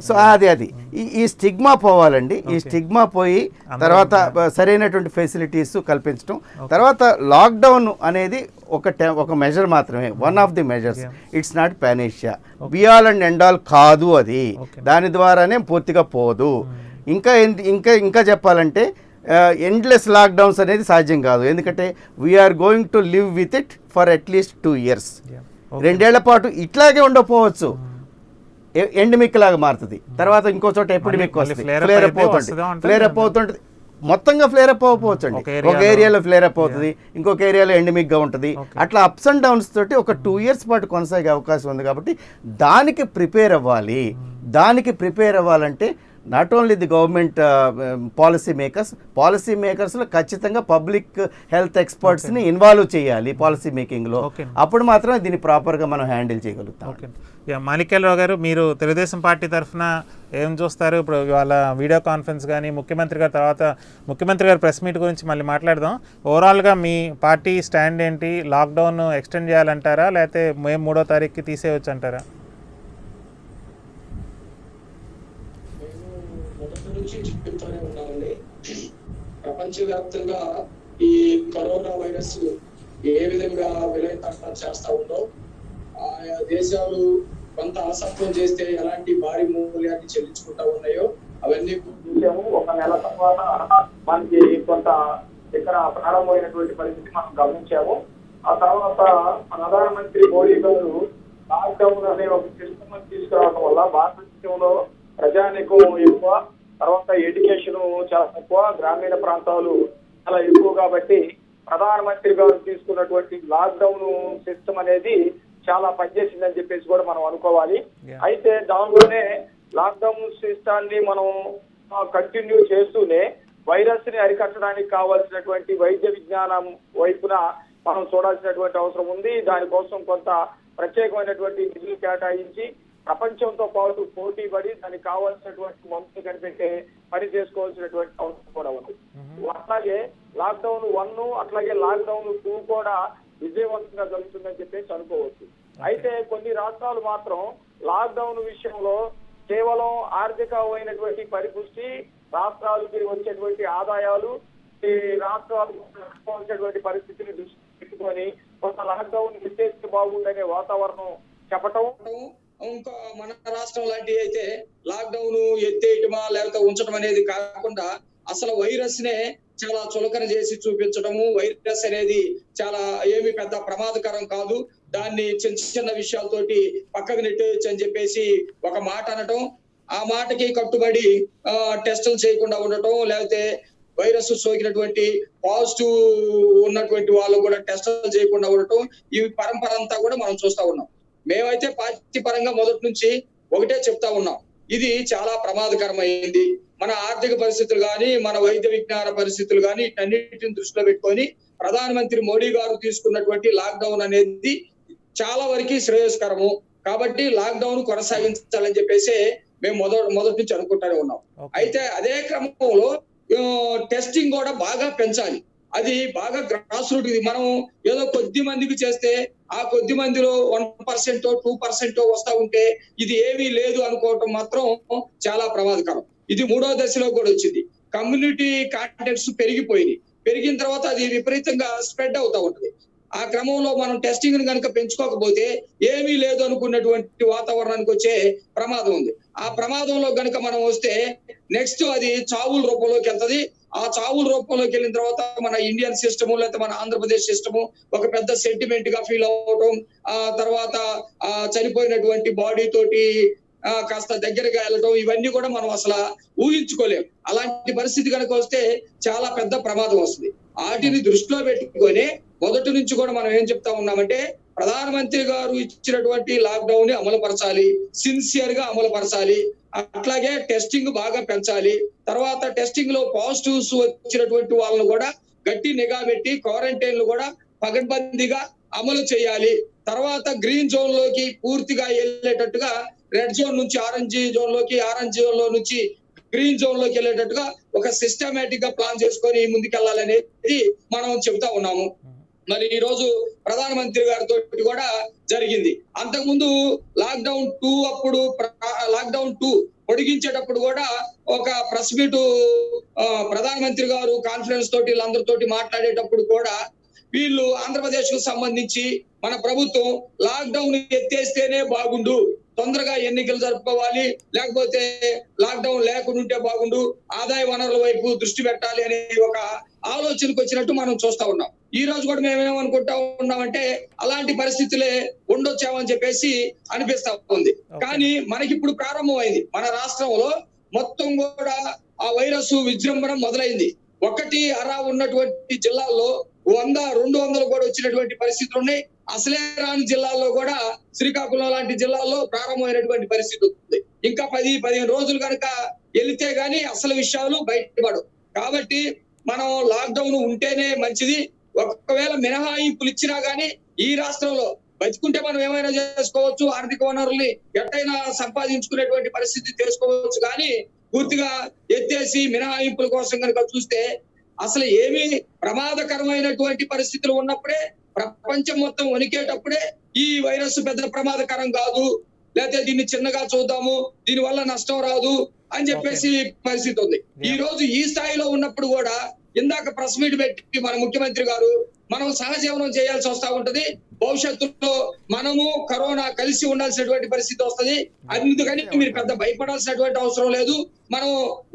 సో అది ఈ స్టిగ్మా పోవాలండి. ఈ స్టిగ్మా పోయి తర్వాత సరైనటువంటి ఫెసిలిటీస్ కల్పించడం. తర్వాత లాక్డౌన్ అనేది ఒక మెజర్ మాత్రమే, one of the measures. It's not panacea, be all and end all కాదు అది. దాని ద్వారానే పూర్తిగా పోదు. ఇంకా చెప్పాలంటే ఎండ్లెస్ లాక్డౌన్స్ అనేది సాధ్యం కాదు. ఎందుకంటే we are going to live with it for at least 2 years. 2 ఏళ్ల పాటు ఇట్లాగే ఉండకపోవచ్చు, ఎండమిక్ లాగా మారుతుంది. తర్వాత ఇంకో చోట ఎపిడమిక్ వస్తుంది, ఫ్లేర్ అప్ అవుతుంటుంది. మొత్తంగా ఫ్లేర్ అప్ అవ్వకపోవచ్చు అండి. ఒక ఏరియాలో ఫ్లేర్ అప్ అవుతుంది, ఇంకొక ఏరియాలో ఎండమిక్గా ఉంటుంది. అట్లా అప్స్ అండ్ డౌన్స్ తోటి ఒక 2 years పాటు కొనసాగే అవకాశం ఉంది. కాబట్టి దానికి ప్రిపేర్ అవ్వాలి. దానికి ప్రిపేర్ అవ్వాలంటే not only the government policy మేకర్స్లో ఖచ్చితంగా పబ్లిక్ హెల్త్ ఎక్స్పర్ట్స్ని ఇన్వాల్వ్ చేయాలి పాలసీ మేకింగ్లో. అప్పుడు మాత్రమే దీన్ని ప్రాపర్గా మనం హ్యాండిల్ చేయగలుగుతాం. మాణిక్యాలరావు గారు, మీరు తెలుగుదేశం పార్టీ తరఫున ఏం చూస్తారు? ఇప్పుడు వాళ్ళ వీడియో కాన్ఫరెన్స్ కానీ ముఖ్యమంత్రి గారు ప్రెస్ మీట్ గురించి మళ్ళీ మాట్లాడదాం. ఓవరాల్గా మీ పార్టీ స్టాండ్ ఏంటి? లాక్డౌన్ ఎక్స్టెండ్ చేయాలంటారా, లేకపోతే మే 3వ తారీఖుకి తీసేయవచ్చు అంటారా? చెప్తూనే ఉన్నామండి. ప్రపంచవ్యాప్తంగా ఈ కరోనా వైరస్ ఏ విధంగా విలయతాండం చేస్తా ఉందో, ఆయా దేశాలు కొంత అసత్వం చేస్తే ఎలాంటి భారీ మూల్యాన్ని చెల్లించుకుంటా ఉన్నాయో అవన్నీ చూసాము. 1 నెల తర్వాత మనకి కొంత ఇక్కడ ప్రారంభమైనటువంటి పరిస్థితి మనం గమనించాము. ఆ తర్వాత ప్రధానమంత్రి మోడీ గారు లాక్డౌన్ అనే ఒక సిస్టమ్ తీసుకురావడం వల్ల భారతదేశంలో ప్రజానికం ఎక్కువ, తర్వాత ఎడ్యుకేషన్ చాలా తక్కువ, గ్రామీణ ప్రాంతాలు చాలా ఎక్కువ. కాబట్టి ప్రధానమంత్రి గారు తీసుకున్నటువంటి లాక్డౌన్ సిస్టమ్ అనేది చాలా పనిచేసిందని చెప్పేసి కూడా మనం అనుకోవాలి. అయితే దానిలోనే లాక్డౌన్ సిస్టాన్ని మనం కంటిన్యూ చేస్తూనే వైరస్ ని అరికట్టడానికి కావాల్సినటువంటి వైద్య విజ్ఞానం వైపున మనం చూడాల్సినటువంటి అవసరం ఉంది. దానికోసం కొంత ప్రత్యేకమైనటువంటి నిధులు కేటాయించి ప్రపంచంతో పాటు పోటీ పడి దానికి కావాల్సినటువంటి మందులు కనిపెట్టే పని చేసుకోవాల్సినటువంటి అవసరం కూడా ఉంది. అట్లాగే లాక్డౌన్ 1 అట్లాగే లాక్డౌన్ 2 కూడా విజయవంతంగా జరుగుతుందని చెప్పేసి అనుకోవచ్చు. అయితే కొన్ని రాష్ట్రాలు మాత్రం లాక్డౌన్ విషయంలో కేవలం ఆర్థికమైనటువంటి పరిపుష్టి, రాష్ట్రాలకి వచ్చేటువంటి ఆదాయాలు, ఈ రాష్ట్రాలకు వచ్చేటువంటి పరిస్థితిని దృష్టి పెట్టుకొని కొంత లాక్డౌన్ ఎత్తేస్తే బాగుందనే వాతావరణం చెప్పటం. ఇంకా మన రాష్ట్రం లాంటివి అయితే లాక్డౌన్ ఎత్తేయటమా లేకపోతే ఉంచడం అనేది కాకుండా అసలు వైరస్ నే చాలా చులకన చేసి చూపించడము, వైరస్ అనేది చాలా ఏమి పెద్ద ప్రమాదకరం కాదు, దాన్ని చిన్న విషయాలతోటి పక్కకు నెట్టేయచ్చు అని చెప్పేసి ఒక మాట అనటం, ఆ మాటకి కట్టుబడి టెస్టులు చేయకుండా ఉండటం, లేకపోతే వైరస్ సోకినటువంటి పాజిటివ్ ఉన్నటువంటి వాళ్ళు కూడా టెస్టులు చేయకుండా ఉండటం, ఈ పరంపర అంతా కూడా మనం చూస్తా ఉన్నాం. మేమైతే పార్టీ పరంగా మొదటి నుంచి ఒకటే చెప్తా ఉన్నాం, ఇది చాలా ప్రమాదకరమైంది. మన ఆర్థిక పరిస్థితులు కానీ, మన వైద్య విజ్ఞాన పరిస్థితులు కానీ అన్నిటిని దృష్టిలో పెట్టుకొని ప్రధానమంత్రి మోడీ గారు తీసుకున్నటువంటి లాక్డౌన్ అనేది చాలా వరకు శ్రేయస్కరము. కాబట్టి లాక్డౌన్ కొనసాగించాలని చెప్పేసి మేము మొదటి నుంచి అనుకుంటూనే ఉన్నాం. అయితే అదే క్రమంలో టెస్టింగ్ కూడా బాగా పెంచాలి. అది బాగా గ్రాస్ రూట్. ఇది మనం ఏదో కొద్ది మందికి చేస్తే ఆ కొద్ది మందిలో 1% 2% వస్తా ఉంటే ఇది ఏమీ లేదు అనుకోవటం మాత్రం చాలా ప్రమాదకరం. ఇది 3వ దశలో కూడా వచ్చింది. కమ్యూనిటీ కాంటాక్ట్స్ పెరిగిన తర్వాత అది విపరీతంగా స్ప్రెడ్ అవుతా ఉంటుంది. ఆ క్రమంలో మనం టెస్టింగ్ కనుక పెంచుకోకపోతే ఏమీ లేదు అనుకున్నటువంటి వాతావరణానికి వచ్చే ప్రమాదం ఉంది. ఆ ప్రమాదంలో గనుక మనం వస్తే నెక్స్ట్ అది చావుల రూపంలోకి వెళ్తది. ఆ చావుల రూపంలోకి వెళ్ళిన తర్వాత మన ఇండియన్ సిస్టము లేకపోతే మన ఆంధ్రప్రదేశ్ సిస్టము ఒక పెద్ద సెంటిమెంట్ గా ఫీల్ అవటం, ఆ తర్వాత చనిపోయినటువంటి బాడీ తోటి కాస్త దగ్గరగా వెళ్ళటం, ఇవన్నీ కూడా మనం అసలు ఊహించుకోలేం. అలాంటి పరిస్థితి కనుక వస్తే చాలా పెద్ద ప్రమాదం వస్తుంది. వాటిని దృష్టిలో పెట్టుకొని మొదటి నుంచి కూడా మనం ఏం చెప్తా ఉన్నామంటే, ప్రధానమంత్రి గారు ఇచ్చినటువంటి లాక్డౌన్ ని అమలుపరచాలి, సిన్సియర్ గా అమలుపరచాలి. అట్లాగే టెస్టింగ్ బాగా పెంచాలి. తర్వాత టెస్టింగ్ లో పాజిటివ్స్ వచ్చినటువంటి వాళ్ళను కూడా గట్టి నిఘా పెట్టి క్వారంటైన్లు కూడా పకడ్బందీగా అమలు చేయాలి. తర్వాత గ్రీన్ జోన్ లోకి పూర్తిగా వెళ్ళేటట్టుగా రెడ్ జోన్ నుంచి ఆరెంజ్ జోన్ లోకి, ఆరెంజ్ జోన్ లో నుంచి గ్రీన్ జోన్ లోకి వెళ్ళేటట్టుగా ఒక సిస్టమేటిక్ గా ప్లాన్ చేసుకొని ముందుకెళ్లాలనేది మనం చెబుతా ఉన్నాము. మరి ఈ రోజు ప్రధానమంత్రి గారితో కూడా జరిగింది. అంతకుముందు లాక్డౌన్ 2 పొడిగించేటప్పుడు కూడా ఒక ప్రెస్ మీట్ ప్రధానమంత్రి గారు కాన్ఫరెన్స్ తోటి వీళ్ళందరితోటి మాట్లాడేటప్పుడు కూడా వీళ్ళు ఆంధ్రప్రదేశ్ కు సంబంధించి మన ప్రభుత్వం లాక్డౌన్ ఎత్తేస్తేనే బాగుండు, తొందరగా ఎన్నికలు జరుపుకోవాలి, లేకపోతే లాక్డౌన్ లేకుండా ఉంటే బాగుండు, ఆదాయ వనరుల వైపు దృష్టి పెట్టాలి అనే ఒక ఆలోచనకు వచ్చినట్టు మనం చూస్తా ఉన్నాం. ఈ రోజు కూడా మేమేమనుకుంటా ఉన్నామంటే అలాంటి పరిస్థితులే ఉండొచ్చామని చెప్పేసి అనిపిస్తా ఉంది. కానీ మనకి ఇప్పుడు ప్రారంభమైంది. మన రాష్ట్రంలో మొత్తం కూడా ఆ వైరస్ విజృంభణ మొదలైంది. ఒకటి అరా ఉన్నటువంటి జిల్లాల్లో 100, 200 కూడా వచ్చినటువంటి పరిస్థితులు ఉన్నాయి. అసలే రాని జిల్లాల్లో కూడా శ్రీకాకుళం లాంటి జిల్లాల్లో ప్రారంభమైనటువంటి పరిస్థితి ఉంది. ఇంకా 10-15 రోజులు కనుక వెళితే గానీ అసలు విషయాలు బయటపడవు. కాబట్టి మనం లాక్డౌన్ ఉంటేనే మంచిది. ఒకవేళ మినహాయింపులు ఇచ్చినా గానీ ఈ రాష్ట్రంలో బతుకుంటే మనం ఏమైనా చేసుకోవచ్చు, ఆర్థిక వనరుల్ని ఎట్టయినా సంపాదించుకునేటువంటి పరిస్థితి చేసుకోవచ్చు. కానీ పూర్తిగా ఎత్తేసి మినహాయింపుల కోసం కనుక చూస్తే అసలు ఏమీ ప్రమాదకరమైనటువంటి పరిస్థితులు ఉన్నప్పుడే, ప్రపంచం మొత్తం వణికేటప్పుడే ఈ వైరస్ పెద్ద ప్రమాదకరం కాదు, లేకపోతే దీన్ని చిన్నగా చూద్దాము, దీని వల్ల నష్టం రాదు అని చెప్పేసి పరిస్థితి ఉంది. ఈ రోజు ఈ స్థాయిలో ఉన్నప్పుడు కూడా ఇందాక ప్రెస్ మీట్ పెట్టి మన ముఖ్యమంత్రి గారు మనం సహజీవనం చేయాల్సి వస్తా ఉంటది. భవిష్యత్తులో మనము కరోనా కలిసి ఉండాల్సినటువంటి పరిస్థితి వస్తది. అందుకని మీరు పెద్ద భయపడాల్సినటువంటి అవసరం లేదు. మనం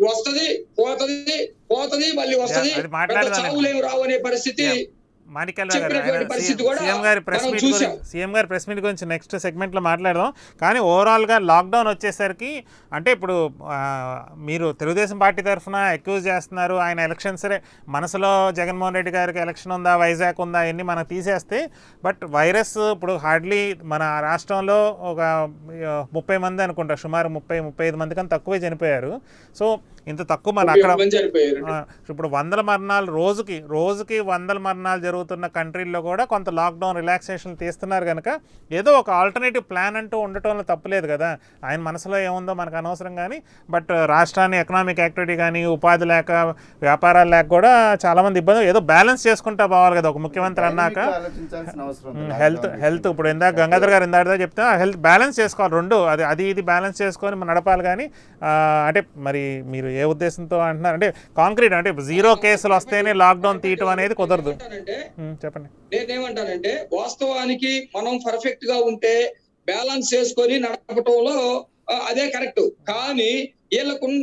వస్తది, పోతది, మళ్ళీ వస్తది, చావులేవు రావు అనే పరిస్థితి సీఎం గారి ప్రెస్ మీట్ గురించి నెక్స్ట్ సెగ్మెంట్లో మాట్లాడదాం. కానీ ఓవరాల్గా లాక్డౌన్ వచ్చేసరికి అంటే ఇప్పుడు మీరు తెలుగుదేశం పార్టీ తరఫున అక్యూజ్ చేస్తున్నారు, ఆయన ఎలక్షన్స్ మనసులో జగన్మోహన్ రెడ్డి గారికి ఎలక్షన్ ఉందా, వైజాగ్ ఉందా, అవన్నీ మనకు తీసేస్తే, బట్ వైరస్ ఇప్పుడు హార్డ్లీ మన రాష్ట్రంలో ఒక 30 మంది అనుకుంటా, సుమారు 30-35 మంది కన్నా తక్కువే చనిపోయారు. సో ఇంత తక్కువ మన అక్కడ ఇప్పుడు 100 మరణాలు రోజుకి 100 మరణాలు జరుగుతున్న కంట్రీల్లో కూడా కొంత లాక్డౌన్ రిలాక్సేషన్ తీస్తున్నారు కనుక ఏదో ఒక ఆల్టర్నేటివ్ ప్లాన్ అంటూ ఉండటంలో తప్పులేదు కదా. ఆయన మనసులో ఏముందో మనకు అనవసరం. కానీ బట్ రాష్ట్రాన్ని ఎకనామిక్ యాక్టివిటీ కానీ, ఉపాధి లేక, వ్యాపారాలు లేక కూడా చాలామంది ఇబ్బంది, ఏదో బ్యాలెన్స్ చేసుకుంటా పోవాలి కదా ఒక ముఖ్యమంత్రి అన్నాక. హెల్త్ ఇప్పుడు ఇందాక గంగాధర్ గారు ఇందాక చెప్తే హెల్త్ బ్యాలెన్స్ చేసుకోవాలి, రెండు అది ఇది బ్యాలెన్స్ చేసుకొని మనం నడపాలి. కానీ అంటే మరి మీరు ఏ ఉద్దేశంతో అంటున్నారు అంటే కాంక్రీట్ అంటే 0 కేసులు వస్తేనే లాక్డౌన్ తీయటం అనేది కుదరదు. చెప్పండి. నేనేమంటానంటే వాస్తవానికి మనం పర్ఫెక్ట్ గా ఉంటే బ్యాలెన్స్ చేసుకొని నడపటంలో అదే కరెక్ట్. కానీ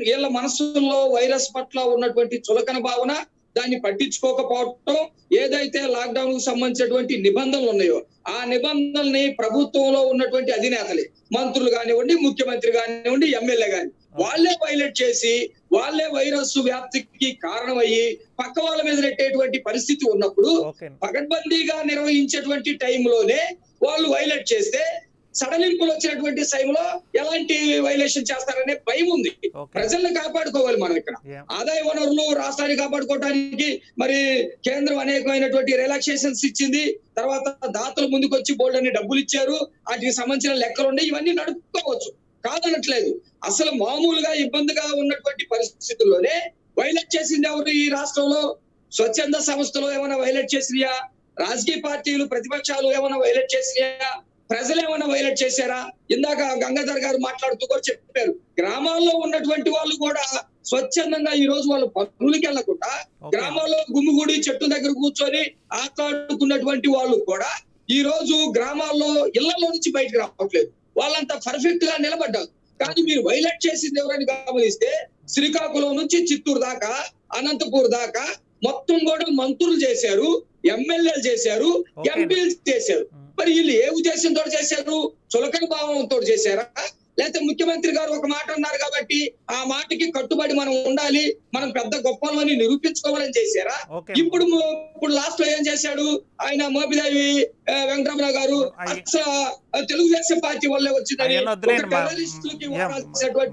వీళ్ళ మనసుల్లో వైరస్ పట్ల ఉన్నటువంటి చులకన భావన, దాన్ని పట్టించుకోకపోవటం, ఏదైతే లాక్డౌన్ కు సంబంధించినటువంటి నిబంధనలు ఉన్నాయో ఆ నిబంధనల్ని ప్రభుత్వంలో ఉన్నటువంటి అధినేతలే, మంత్రులు కానివ్వండి, ముఖ్యమంత్రి కానివ్వండి, ఎమ్మెల్యే కాని వాళ్ళే వైలేట్ చేసి వాళ్ళే వైరస్ వ్యాప్తికి కారణమయ్యి పక్క వాళ్ళ మీద నెట్టేటువంటి పరిస్థితి ఉన్నప్పుడు పకడ్బందీగా నిర్వహించేటువంటి టైంలోనే వాళ్ళు వైలేట్ చేస్తే సడలింపులు వచ్చినటువంటి టైంలో ఎలాంటి వైలేషన్ చేస్తారనే భయం ఉంది. ప్రజల్ని కాపాడుకోవాలి మనం ఇక్కడ. ఆదాయ వనరులు రాష్ట్రాన్ని కాపాడుకోవడానికి మరి కేంద్రం అనేకమైనటువంటి రిలాక్సేషన్స్ ఇచ్చింది. తర్వాత దాతలు ముందుకు వచ్చి బోల్డ్ అని డబ్బులు ఇచ్చారు. వాటికి సంబంధించిన లెక్కలు ఉన్నాయి. ఇవన్నీ నడుపుకోవచ్చు, కాదనట్లేదు. అసలు మామూలుగా ఇబ్బందిగా ఉన్నటువంటి పరిస్థితుల్లోనే వైలేట్ చేసింది ఎవరు ఈ రాష్ట్రంలో? స్వచ్ఛంద సంస్థలు ఏమైనా వైలేట్ చేసినాయా? రాజకీయ పార్టీలు ప్రతిపక్షాలు ఏమైనా వైలేట్ చేసినాయా? ప్రజలు ఏమైనా వైలేట్ చేశారా? ఇందాక గంగాధర్ గారు మాట్లాడుతూ కూడా చెప్పారు, గ్రామాల్లో ఉన్నటువంటి వాళ్ళు కూడా స్వచ్ఛందంగా ఈ రోజు వాళ్ళు పనులకి వెళ్లకుండా గ్రామాల్లో గుమ్మిగూడి చెట్టు దగ్గర కూర్చొని ఆట్లాడుకున్నటువంటి వాళ్ళు కూడా ఈ రోజు గ్రామాల్లో ఇళ్లలో నుంచి బయటకు రావట్లేదు. వాళ్ళంతా పర్ఫెక్ట్ గా నిలబడ్డారు. కానీ మీరు వైలేట్ చేసింది ఎవరని గమనిస్తే శ్రీకాకుళం నుంచి చిత్తూరు దాకా, అనంతపూర్ దాకా మొత్తం కూడా మంత్రులు చేశారు, ఎమ్మెల్యేలు చేశారు, ఎంపీలు చేశారు. మరి వీళ్ళు ఏ ఉద్దేశంతో చేశారు? చులకన భావంతో చేశారా? లేకపోతే ముఖ్యమంత్రి గారు ఒక మాట అన్నారు కాబట్టి ఆ మాటకి కట్టుబడి మనం ఉండాలి, మనం పెద్ద గొప్పలని నిరూపించుకోవాలని చేశారా? ఇప్పుడు లాస్ట్ లో ఏం చేశాడు ఆయన? మోపిదేవి వెంకటరమణ గారు తెలుగుదేశం పార్టీ వల్లే వచ్చిందని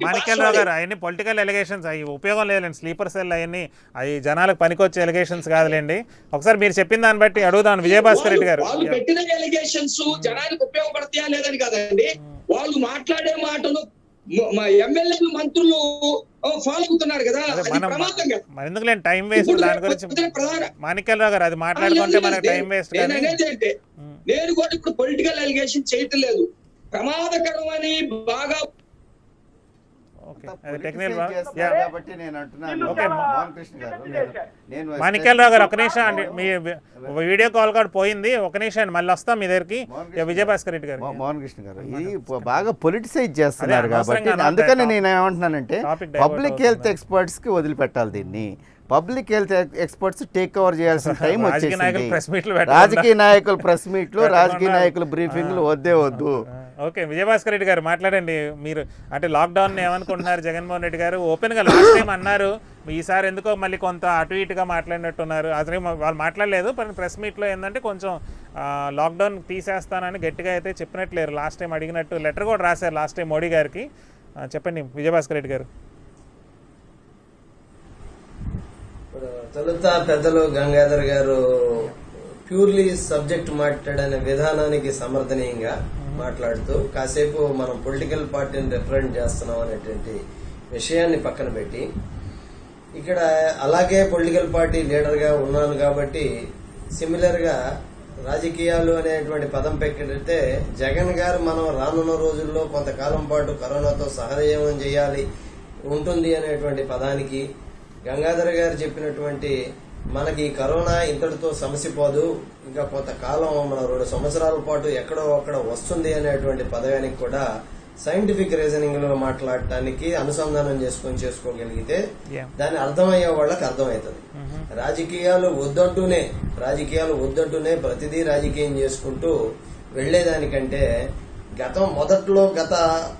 మాణిక్యాలరావు గారు అవన్నీ పొలిటికల్ ఎలిగేషన్స్, అవి ఉపయోగం లేదండి. స్లీపర్ సెల్ అవన్నీ అవి జనాలకు పనికొచ్చే ఎలిగేషన్స్ కాదులేండి. ఒకసారి మీరు చెప్పిన దాన్ని బట్టి అడుగుదాం విజయభాస్కర్ రెడ్డి గారు. వాళ్ళు పెట్టిన ఎలిగేషన్స్ జనానికి ఉపయోగపడతాయా లేదని కాదండి, వాళ్ళు మాట్లాడే మాటలు ఎమ్మెల్యేలు మంత్రులు ఫాలో అవుతున్నారు కదా, మరి ఎందుకు టైం వేస్ట్ దాని గురించి. మాణిక్యాలరావు గారు అది మాట్లాడుకుంటే మనకి టైం వేస్ట్. అంటే నేను కూడా ఇప్పుడు పొలిటికల్ అలిగేషన్ చేయటం లేదు, ప్రమాదకరం అని బాగా మాణిక్యాలరావు గారు ఒక నిమిషం అండి, మీ వీడియో కాల్ కూడా పోయింది, ఒక నిమిషం అండి, మళ్ళీ వస్తాం మీ దగ్గరికి. విజయభాస్కర్ రెడ్డి గారు, మోహన్ కృష్ణ గారు, ఇది బాగా పొలిటిసైజ్ చేస్తున్నారు కాబట్టి అందుకని నేను ఏమంటున్నానంటే పబ్లిక్ హెల్త్ ఎక్స్పర్ట్స్ కి వదిలిపెట్టాలి దీన్ని. Public health experts take over చేయాల్సిన టైం వచ్చేసింది. రాజకీయ నాయకులు ప్రెస్ మీట్లు, రాజకీయ నాయకులు బ్రీఫింగ్లు వద్దు. ఓకే, విజయభాస్కర్ రెడ్డి గారు మాట్లాడండి. మీరు అంటే లాక్డౌన్ ఏమనుకుంటున్నారు? జగన్మోహన్ రెడ్డి గారు ఓపెన్ గా లాస్ట్ టైం అన్నారు, ఈసారి ఎందుకో మళ్ళీ కొంత అటు ఇటుగా మాట్లాడినట్టున్నారు. అసలు వాళ్ళు మాట్లాడలేదు, ప్రెస్ మీట్లో ఏంటంటే కొంచెం లాక్డౌన్ తీసేస్తానని గట్టిగా అయితే చెప్పినట్లేరు. లాస్ట్ టైం అడిగినట్టు లెటర్ కూడా రాశారు లాస్ట్ టైం మోడీ గారికి. చెప్పండి విజయభాస్కర్ రెడ్డి గారు. తొలుత పెద్దలు గంగాధర్ గారు ప్యూర్లీ సబ్జెక్ట్ మాట్లాడనే విధానానికి సమర్థనీయంగా మాట్లాడుతూ కాసేపు మనం పొలిటికల్ పార్టీని రిప్రజెంట్ చేస్తున్నాం అనేటువంటి విషయాన్ని పక్కన పెట్టి, ఇక్కడ అలాగే పొలిటికల్ పార్టీ లీడర్ గా ఉన్నాను కాబట్టి సిమిలర్ గా రాజకీయాలు అనేటువంటి పదం పెడితే జగన్ గారు మనం రానున్న రోజుల్లో కొంతకాలం పాటు కరోనాతో సహజీవనం చేయాలి ఉంటుంది అనేటువంటి పదానికి, గంగాధర్ గారు చెప్పినటువంటి మనకి కరోనా ఇంతటితో సమసిపోదు, ఇంకా కొంతకాలం మన 2 సంవత్సరాల పాటు ఎక్కడో అక్కడ వస్తుంది అనేటువంటి పదవానికి కూడా సైంటిఫిక్ రీజనింగ్ లో మాట్లాడటానికి అనుసంధానం చేసుకోగలిగితే దాని అర్థమయ్యే వాళ్ళకి అర్థమవుతుంది. రాజకీయాలు వద్దంటూనే ప్రతిదీ రాజకీయం చేసుకుంటూ వెళ్లేదానికంటే మొదట్లో గత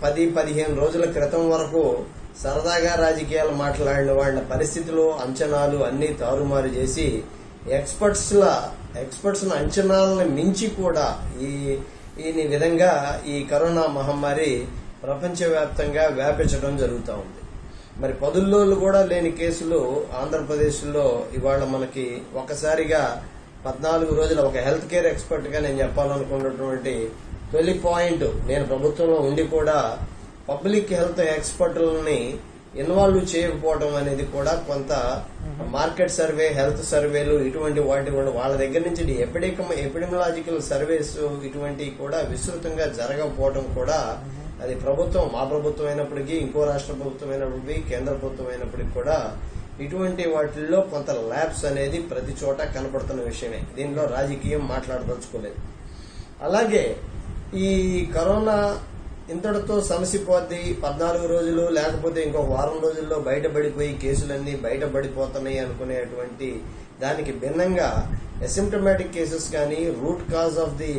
10-15 రోజుల క్రితం వరకు సరదాగా రాజకీయాలు మాట్లాడిన వాళ్ళ పరిస్థితులు, అంచనాలు అన్ని తారుమారు చేసి ఎక్స్పర్ట్స్ అంచనాలను మించి కూడా ఈ విధంగా ఈ కరోనా మహమ్మారి ప్రపంచవ్యాప్తంగా వ్యాపించడం జరుగుతూ ఉంది. మరి 10 కూడా లేని కేసులు ఆంధ్రప్రదేశ్ లో ఇవాళ మనకి ఒకసారిగా 14 రోజుల ఒక హెల్త్ కేర్ ఎక్స్పర్ట్ గా నేను చెప్పాలనుకున్నటువంటి తొలి పాయింట్, నేను ప్రభుత్వంలో ఉండి కూడా పబ్లిక్ హెల్త్ ఎక్స్పర్ట్లని ఇన్వాల్వ్ చేయకపోవడం అనేది కూడా కొంత మార్కెట్ సర్వే, హెల్త్ సర్వేలు ఇటువంటి వాటి వాళ్ళ దగ్గర నుంచి ఎపిడమిలాజికల్ సర్వేస్ ఇటువంటివి కూడా విస్తృతంగా జరగకపోవడం కూడా, అది ప్రభుత్వం, మా ప్రభుత్వం అయినప్పటికీ, ఇంకో రాష్ట్ర ప్రభుత్వం అయినప్పటికీ, కేంద్ర ప్రభుత్వం అయినప్పటికీ కూడా ఇటువంటి వాటిల్లో కొంత ల్యాబ్స్ అనేది ప్రతి చోట కనపడుతున్న విషయమే. దీనిలో రాజకీయం మాట్లాడదలుచుకోలేదు. అలాగే ఈ కరోనా ఇంతటితో సమసిపోద్ది, 14 రోజులు లేకపోతే ఇంకో వారం రోజుల్లో బయటపడిపోయి కేసులన్నీ బయటపడిపోతున్నాయి అనుకునేటువంటి దానికి భిన్నంగా అసిమ్టమాటిక్ కేసెస్ కానీ, root cause of the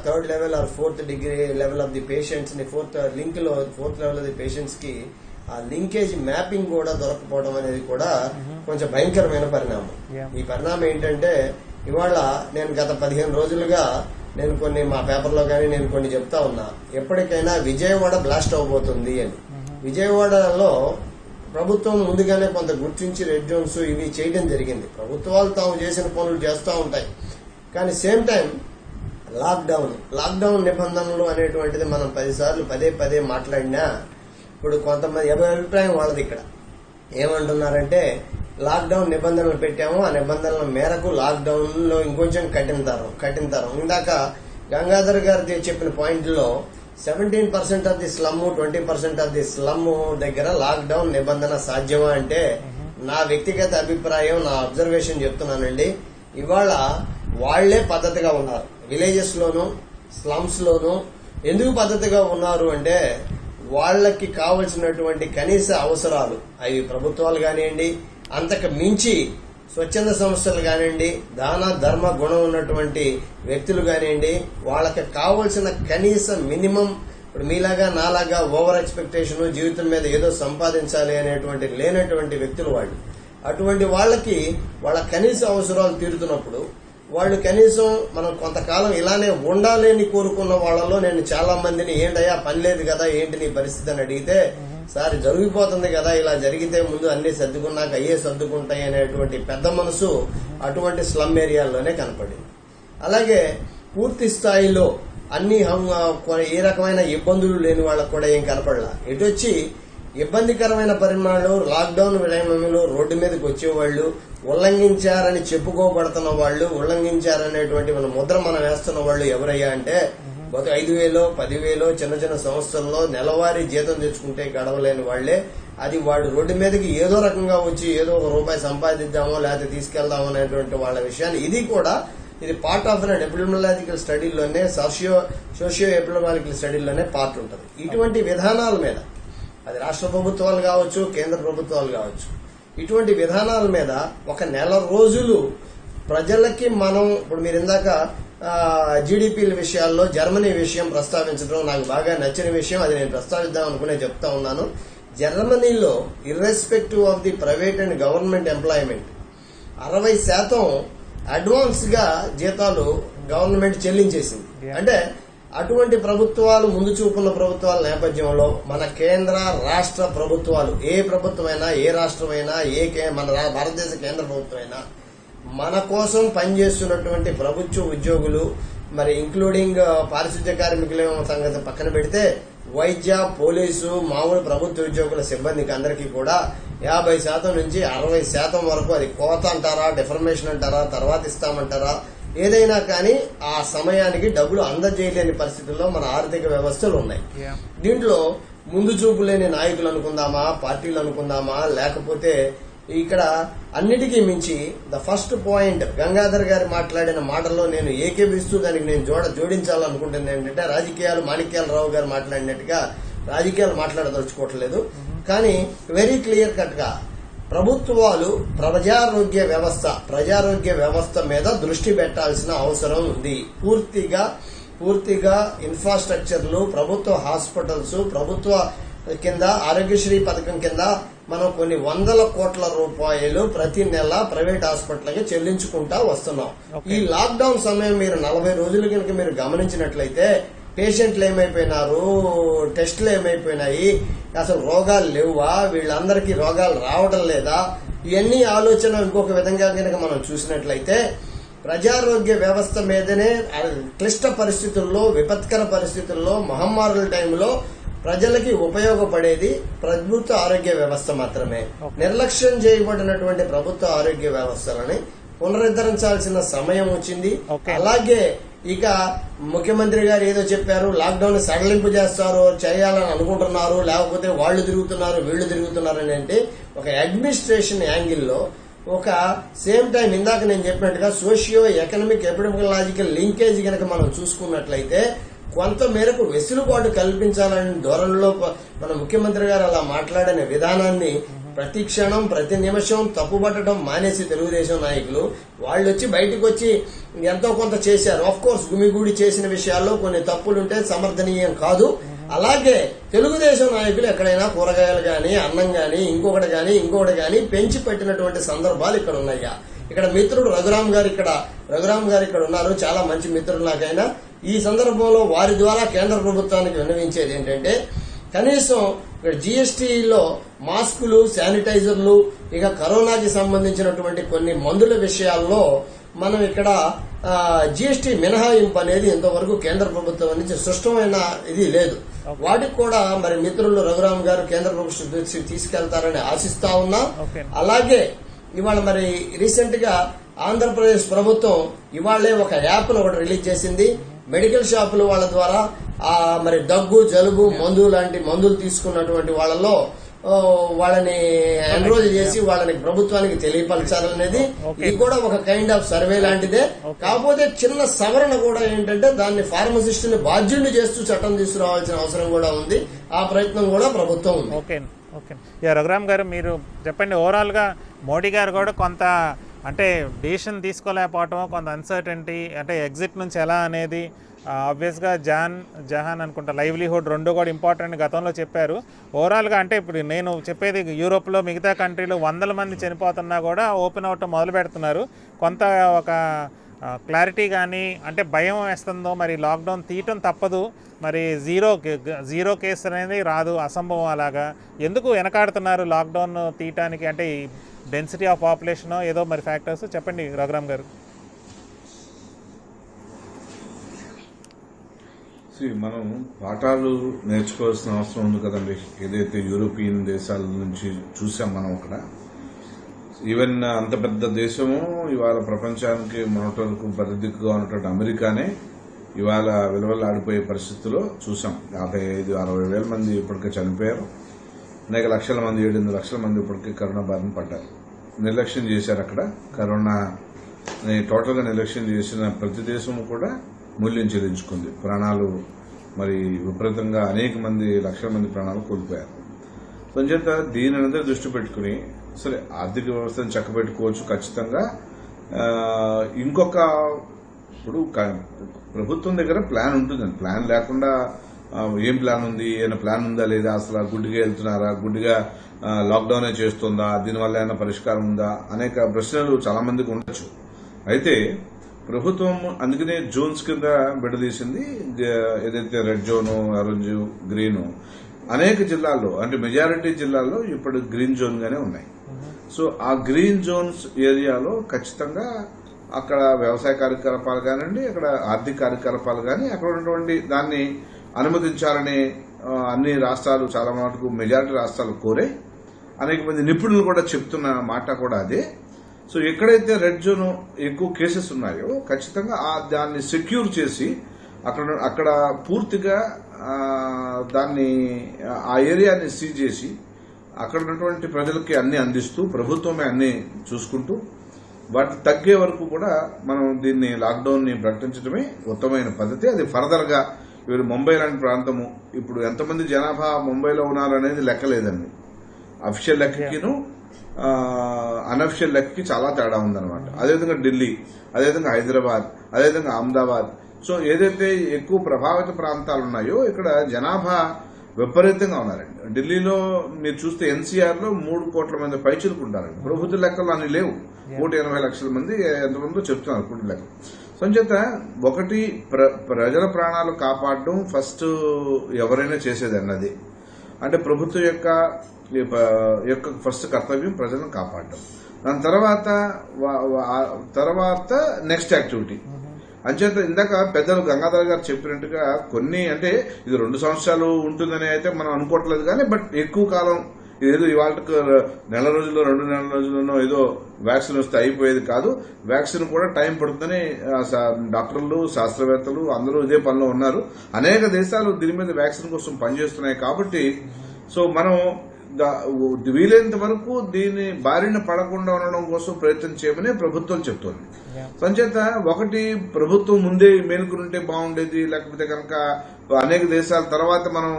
third level or fourth degree level of the patients ని fourth level of the patients కి ఆ లింకేజ్ మ్యాపింగ్ కూడా దొరకపోవడం అనేది కూడా కొంచెం భయంకరమైన పరిణామం. ఈ పరిణామం ఏంటంటే ఇవాళ నేను గత 15 రోజులుగా నేను కొన్ని మా పేపర్లో కానీ నేను కొన్ని చెప్తా ఉన్నా, ఎప్పటికైనా విజయవాడ బ్లాస్ట్ అవబోతుంది అని. విజయవాడలో ప్రభుత్వం ముందుగానే కొంత గుర్తించి రెడ్ జోన్స్ ఇవి చేయడం జరిగింది. ప్రభుత్వాలు తాము చేసిన పనులు చేస్తూ ఉంటాయి, కానీ సేమ్ టైం లాక్డౌన్ నిబంధనలు అనేటువంటిది మనం 10 సార్లు పదే మాట్లాడినా ఇప్పుడు కొంతమంది అభిప్రాయం వాళ్ళది ఇక్కడ ఏమంటున్నారంటే లాక్డౌన్ నిబంధనలు పెట్టాము, ఆ నిబంధనల మేరకు లాక్డౌన్ లో ఇంకొంచెం కఠినతరం. ఇందాక గంగాధర్ గారి చెప్పిన పాయింట్ లో 17% of the slum 20% of the slum దగ్గర లాక్డౌన్ నిబంధన సాధ్యమా అంటే నా వ్యక్తిగత అభిప్రాయం, నా అబ్జర్వేషన్ చెప్తున్నానండి. ఇవాళ వాళ్లే పద్ధతిగా ఉన్నారు. విలేజెస్ లోను స్లమ్స్ లోను ఎందుకు పద్ధతిగా ఉన్నారు అంటే వాళ్లకి కావలసినటువంటి కనీస అవసరాలు అవి ప్రభుత్వాలు కానివ్వండి, అంతకు మించి స్వచ్ఛంద సంస్థలు కానివ్వండి, దాన ధర్మ గుణం ఉన్నటువంటి వ్యక్తులు కానివ్వండి, వాళ్ళకి కావలసిన కనీస మినిమం. ఇప్పుడు మీలాగా నాలాగా ఓవర్ ఎక్స్పెక్టేషన్ జీవితం మీద ఏదో సంపాదించాలి అనేటువంటి లేనటువంటి వ్యక్తులు వాళ్ళు. అటువంటి వాళ్ళకి వాళ్ళ కనీస అవసరాలు తీరుతున్నప్పుడు వాళ్ళు కనీసం మనం కొంతకాలం ఇలానే ఉండాలని కోరుకున్న వాళ్ళలో నేను చాలా మందిని ఏంటయ్యా పని లేదు కదా ఏంటి నీ పరిస్థితి అని అడిగితే, సార్ జరిగిపోతుంది కదా, ఇలా జరిగితే ముందు అన్ని సర్దుకున్నాక అయ్యే సర్దుకుంటాయి అనేటువంటి పెద్ద మనసు అటువంటి స్లమ్ ఏరియాల్లోనే కనపడింది. అలాగే పూర్తి స్థాయిలో అన్ని ఏ రకమైన ఇబ్బందులు లేని వాళ్ళకు కూడా ఏం కనపడలా. ఎటొచ్చి ఇబ్బందికరమైన పరిమాణాలు లాక్డౌన్ విరామంలో రోడ్డు మీదకి వచ్చేవాళ్లు, ఉల్లంఘించారని చెప్పుకోబడుతున్న వాళ్ళు, ఉల్లంఘించారనేటువంటి ముద్ర మనం వేస్తున్న వాళ్ళు ఎవరయ్యా అంటే 5,000 10,000 చిన్న సంస్థల్లో నెలవారీ జీతం తెచ్చుకుంటే గడవలేని వాళ్లే. అది వాడు రోడ్డు మీదకి ఏదో రకంగా వచ్చి ఏదో ₹1 సంపాదిద్దామో లేకపోతే తీసుకెళ్దామో అనేటువంటి వాళ్ళ విషయాన్ని ఇది పార్ట్ ఆఫ్ ఎపిడెమియాలజికల్ స్టడీలోనే సోషియో ఎపిడెమియాలజికల్ స్టడీలోనే పార్ట్ ఉంటుంది. ఇటువంటి విధానాల మీద అది రాష్ట్ర ప్రభుత్వాలు కావచ్చు, కేంద్ర ప్రభుత్వాలు కావచ్చు, ఇటువంటి విధానాల మీద ఒక నెల రోజులు ప్రజలకి మనం ఇప్పుడు మీరు ఇందాక జీడీపీల విషయాల్లో జర్మనీ విషయం ప్రస్తావించడం నాకు బాగా నచ్చిన విషయం. అది నేను ప్రస్తావిద్దాం అనుకునే చెప్తా ఉన్నాను. జర్మనీలో irrespective of the private and government employment 60% advance గా జీతాలు గవర్నమెంట్ చెల్లించేసింది. అంటే అటువంటి ప్రభుత్వాలు ముందు చూపున్న ప్రభుత్వాల నేపథ్యంలో మన కేంద్ర రాష్ట్ర ప్రభుత్వాలు ఏ ప్రభుత్వమైనా ఏ రాష్ట్రమైనా మన భారతదేశ కేంద్ర ప్రభుత్వమైనా మన కోసం పనిచేస్తున్నటువంటి ప్రభుత్వ ఉద్యోగులు మరి ఇంక్లూడింగ్ పారిశుద్ధ్య కార్మికుల సంగతి పక్కన పెడితే వైద్య పోలీసు మామూలు ప్రభుత్వ ఉద్యోగుల సిబ్బందికి అందరికీ కూడా 50% నుంచి 60% వరకు అది కోత అంటారా డిఫర్మేషన్ అంటారా తర్వాత ఇస్తామంటారా ఏదైనా కానీ ఆ సమయానికి డబ్బులు అందజేయలేని పరిస్థితుల్లో మన ఆర్థిక వ్యవస్థలు ఉన్నాయి. దీంట్లో ముందు చూపు లేని నాయకులు అనుకుందామా, పార్టీలు అనుకుందామా, లేకపోతే ఇక్కడ అన్నిటికీ మించి ద ఫస్ట్ పాయింట్ గంగాధర్ గారు మాట్లాడిన మాటల్లో నేను ఏకీభిస్తూ దానికి నేను జోడించాలనుకుంటుంది ఏంటంటే రాజకీయాలు మాణిక్యాలరావు గారు మాట్లాడినట్టుగా రాజకీయాలు మాట్లాడదలుచుకోవట్లేదు, కానీ వెరీ క్లియర్ కట్ గా ప్రభుత్వాలు ప్రజారోగ్య వ్యవస్థ మీద దృష్టి పెట్టాల్సిన అవసరం ఉంది. పూర్తిగా ఇన్ఫ్రాస్ట్రక్చర్లు, ప్రభుత్వ హాస్పిటల్స్, ప్రభుత్వ కింద ఆరోగ్యశ్రీ పథకం కింద మనం కొన్ని ₹100 కోట్ల ప్రతి నెల ప్రైవేట్ హాస్పిటల్కి చెల్లించుకుంటా వస్తున్నాం. ఈ లాక్డౌన్ సమయం మీరు 40 రోజులు కనుక మీరు గమనించినట్లయితే పేషెంట్లు ఏమైపోయినారు, టెస్టులు ఏమైపోయినాయి, అసలు రోగాలు లేవా, వీళ్ళందరికీ రోగాలు రావడం లేదా, ఇవన్నీ ఆలోచన ఇంకొక విధంగా కనుక మనం చూసినట్లయితే ప్రజారోగ్య వ్యవస్థ మీదనే క్లిష్ట పరిస్థితుల్లో, విపత్కర పరిస్థితుల్లో, మహమ్మారుల టైంలో ప్రజలకి ఉపయోగపడేది ప్రభుత్వ ఆరోగ్య వ్యవస్థ మాత్రమే. నిర్లక్ష్యం చేయబడినటువంటి ప్రభుత్వ ఆరోగ్య వ్యవస్థలని పునరుద్ధరించాల్సిన సమయం వచ్చింది. అలాగే ఇక ముఖ్యమంత్రి గారు ఏదో చెప్పారు, లాక్డౌన్ సడలింపు చేయాలని అనుకుంటున్నారు, లేకపోతే వాళ్ళు తిరుగుతున్నారు వీళ్లు తిరుగుతున్నారు అని అంటే ఒక అడ్మినిస్ట్రేషన్ యాంగిల్లో ఒక సేమ్ టైం ఇందాక నేను చెప్పినట్టుగా సోషియో ఎకనామిక్ ఎపిడెమియాలజికల్ లింకేజ్ కనుక మనం చూసుకున్నట్లయితే కొంత మేరకు వెసులుబాటు కల్పించాలనే ధోరణిలో మన ముఖ్యమంత్రి గారు అలా మాట్లాడిన విధానాన్ని ప్రతి క్షణం ప్రతి నిమిషం తప్పుపట్టడం మానేసి తెలుగుదేశం నాయకులు వాళ్ళు వచ్చి బయటకు వచ్చి ఎంతో కొంత చేశారు. ఆఫ్ కోర్స్ గుమిగూడి చేసిన విషయాల్లో కొన్ని తప్పులుంటే సమర్థనీయం కాదు. అలాగే తెలుగుదేశం నాయకులు ఎక్కడైనా కూరగాయలు గాని అన్నం గాని ఇంకొకటి గాని పెంచి పెట్టినటువంటి సందర్భాలు ఇక్కడ ఉన్నాయా? ఇక్కడ మిత్రుడు రఘురామ్ గారు ఇక్కడ ఉన్నారు, చాలా మంచి మిత్రుడు నాకైనా. ఈ సందర్భంలో వారి ద్వారా కేంద్ర ప్రభుత్వానికి విన్నవించేది ఏంటంటే కనీసం ఇక్కడ జీఎస్టీలో మాస్కులు, శానిటైజర్లు, ఇక కరోనాకి సంబంధించినటువంటి కొన్ని మందుల విషయాల్లో మనం ఇక్కడ జీఎస్టీ మినహాయింపు అనేది ఇంతవరకు కేంద్ర ప్రభుత్వం నుంచి స్పష్టమైన ఇది లేదు. వాటికి కూడా మరి మిత్రులు రఘురామ్ గారు కేంద్ర ప్రభుత్వం దృష్టికి తీసుకెళ్తారని ఆశిస్తా ఉన్నా. అలాగే ఇవాళ మరి రీసెంట్ గా ఆంధ్రప్రదేశ్ ప్రభుత్వం ఇవాళ్లే ఒక యాప్ ను ఒకటి రిలీజ్ చేసింది. మెడికల్ షాపుల వాళ్ళ ద్వారా మరి దగ్గు, జలుబు మందు లాంటి మందులు తీసుకున్నటువంటి వాళ్ళలో వాళ్ళని ఎన్రోల్ చేసి వాళ్ళని ప్రభుత్వానికి తెలియపరచాలనేది ఇది కూడా ఒక కైండ్ ఆఫ్ సర్వే లాంటిదే. కాకపోతే చిన్న సవరణ కూడా ఏంటంటే దాన్ని ఫార్మసిస్ట్ ని బాధ్యుడిని చేస్తూ చట్టం తీసుకురావాల్సిన అవసరం కూడా ఉంది. ఆ ప్రయత్నం కూడా ప్రభుత్వం ఉంది. ఓకే. రఘురామ్ గారు మీరు చెప్పండి, ఓవరాల్ గా మోడీ గారు కూడా కొంత అంటే డిసిషన్ తీసుకోలేకపోవటం, కొంత అన్సర్టెనిటీ, అంటే ఎగ్జిట్ నుంచి ఎలా అనేది ఆబ్వియస్గా జహాన్ అనుకుంటా లైవ్లీహుడ్ రెండు కూడా ఇంపార్టెంట్ గతంలో చెప్పారు. ఓవరాల్గా అంటే ఇప్పుడు నేను చెప్పేది యూరోప్లో మిగతా కంట్రీలో 100 మంది చనిపోతున్నా కూడా ఓపెన్ అవటం మొదలు పెడుతున్నారు. కొంత ఒక క్లారిటీ కానీ అంటే భయం వేస్తుందో మరి లాక్డౌన్ తీయటం తప్పదు, మరి జీరో కేసు అనేది రాదు, అసంభవం. అలాగా ఎందుకు వెనకాడుతున్నారు లాక్డౌన్ తీయటానికి? అంటే డెన్సిటీ ఆఫ్ పాపులేషన్ ఏదో మరి ఫ్యాక్టర్స్ చెప్పండి రఘురామ్ గారు. మనం పాఠాలు నేర్చుకోవాల్సిన అవసరం ఉంది కదండి. ఏదైతే యూరోపియన్ దేశాల నుంచి చూసాం మనం అక్కడ, ఈవెన్ అంత పెద్ద దేశము ఇవాళ ప్రపంచానికి మొన్నటివరకు బతిదిక్కుగా ఉన్నటువంటి అమెరికానే ఇవాళ విలువలాడిపోయే పరిస్థితిలో చూసాం. 55-60 వేల మంది ఇప్పటికే చనిపోయారు. అనేక లక్షల మంది, 7-8 లక్షల మంది ఇప్పటికే కరోనా బారిన పడ్డారు. నిర్లక్ష్యం చేశారు అక్కడ. కరోనా టోటల్గా నిర్లక్ష్యం చేసిన ప్రతి దేశము కూడా మూల్యం చెల్లించుకుంది. ప్రాణాలు మరి విపరీతంగా అనేక మంది, లక్షల మంది ప్రాణాలు కోల్పోయారు. సంచేత దీని అందరూ దృష్టి పెట్టుకుని సరే ఆర్థిక వ్యవస్థను చక్కబెట్టుకోవచ్చు ఖచ్చితంగా. ఇంకొక ఇప్పుడు ప్రభుత్వం దగ్గర ప్లాన్ ఉంటుందండి. ప్లాన్ లేకుండా ఏం ప్లాన్ ఉంది, ఏమైనా ప్లాన్ ఉందా లేదా, అసలు గుడ్డిగా వెళ్తున్నారా, గుడ్డిగా లాక్డౌనే చేస్తుందా, దీనివల్ల ఏమైనా పరిష్కారం ఉందా, అనేక ప్రశ్నలు చాలా మందికి ఉండొచ్చు. అయితే ప్రభుత్వం అందుకనే జోన్స్ కింద విడదీసింది. ఏదైతే రెడ్ జోను, ఆరెంజ్, గ్రీను అనేక జిల్లాల్లో అంటే మెజారిటీ జిల్లాల్లో ఇప్పుడు గ్రీన్ జోన్ గానే ఉన్నాయి. సో ఆ గ్రీన్ జోన్స్ ఏరియాలో ఖచ్చితంగా అక్కడ వ్యవసాయ కార్యకలాపాలు కానివ్వండి, అక్కడ ఆర్థిక కార్యకలాపాలు కానీ అక్కడ ఉన్నటువంటి దాన్ని అనుమతించాలని అన్ని రాష్ట్రాలు, చాలా మటుకు మెజారిటీ రాష్ట్రాలు కోరే, అనేక మంది నిపుణులు కూడా చెప్తున్న మాట కూడా అదే. సో ఎక్కడైతే రెడ్ జోన్ ఎక్కువ కేసెస్ ఉన్నాయో ఖచ్చితంగా దాన్ని సెక్యూర్ చేసి అక్కడ పూర్తిగా దాన్ని ఆ ఏరియాని సీజ్ చేసి అక్కడ ఉన్నటువంటి ప్రజలకి అన్ని అందిస్తూ ప్రభుత్వమే అన్ని చూసుకుంటూ వాటి తగ్గే వరకు కూడా మనం దీన్ని లాక్డౌన్ ని ప్రకటించడమే ఉత్తమమైన పద్ధతి. అది ఫర్దర్ గా వీరు ముంబై లాంటి ప్రాంతము ఇప్పుడు ఎంతమంది జనాభా ముంబైలో ఉన్నారనేది లెక్కలేదండి. అఫీషియల్ లెక్కకిను అనఫిషియల్ లెక్కకి చాలా తేడా ఉందన్నమాట. అదేవిధంగా ఢిల్లీ, అదేవిధంగా హైదరాబాద్, అదేవిధంగా అహ్మదాబాద్. సో ఏదైతే ఎక్కువ ప్రభావిత ప్రాంతాలు ఉన్నాయో ఇక్కడ జనాభా విపరీతంగా ఉన్నారండి. ఢిల్లీలో మీరు చూస్తే ఎన్సీఆర్ లో 3 కోట్ల మంది పైచిలుకుంటారండి. ప్రభుత్వ లెక్కలు అన్ని లేవు. 180 మంది ఎంతమందో చెప్తున్నారు కుటుంబ లెక్కలు. సంచేత ఒకటి ప్రజల ప్రాణాలు కాపాడడం ఫస్ట్ ఎవరైనా చేసేది అన్నది. అంటే ప్రభుత్వం యొక్క ఫస్ట్ కర్తవ్యం ప్రజలను కాపాడడం. దాని తర్వాత నెక్స్ట్ యాక్టివిటీ. అంచేత ఇందాక పెద్దలు గంగాధర్ గారు చెప్పినట్టుగా కొన్ని అంటే ఇది 2 సంవత్సరాలు ఉంటుందని అయితే మనం అనుకోవట్లేదు కానీ బట్ ఎక్కువ కాలం ఏదో ఇవాళ నెల రోజుల్లో 2 నెలల రోజుల్లోనో ఏదో వ్యాక్సిన్ వస్తే అయిపోయేది కాదు. వ్యాక్సిన్ కూడా టైం పడుతుందని డాక్టర్లు, శాస్త్రవేత్తలు అందరూ ఇదే పనిలో ఉన్నారు. అనేక దేశాలు దీని మీద వ్యాక్సిన్ కోసం పనిచేస్తున్నాయి కాబట్టి సో మనం వీలైనంత వరకు దీని బారిన పడకుండా ఉండడం కోసం ప్రయత్నం చేయమని ప్రభుత్వం చెప్తోంది. సంచేత ఒకటి ప్రభుత్వం ముందే మేలుకుంటే బాగుండేది, లేకపోతే కనుక అనేక దేశాల తర్వాత మనం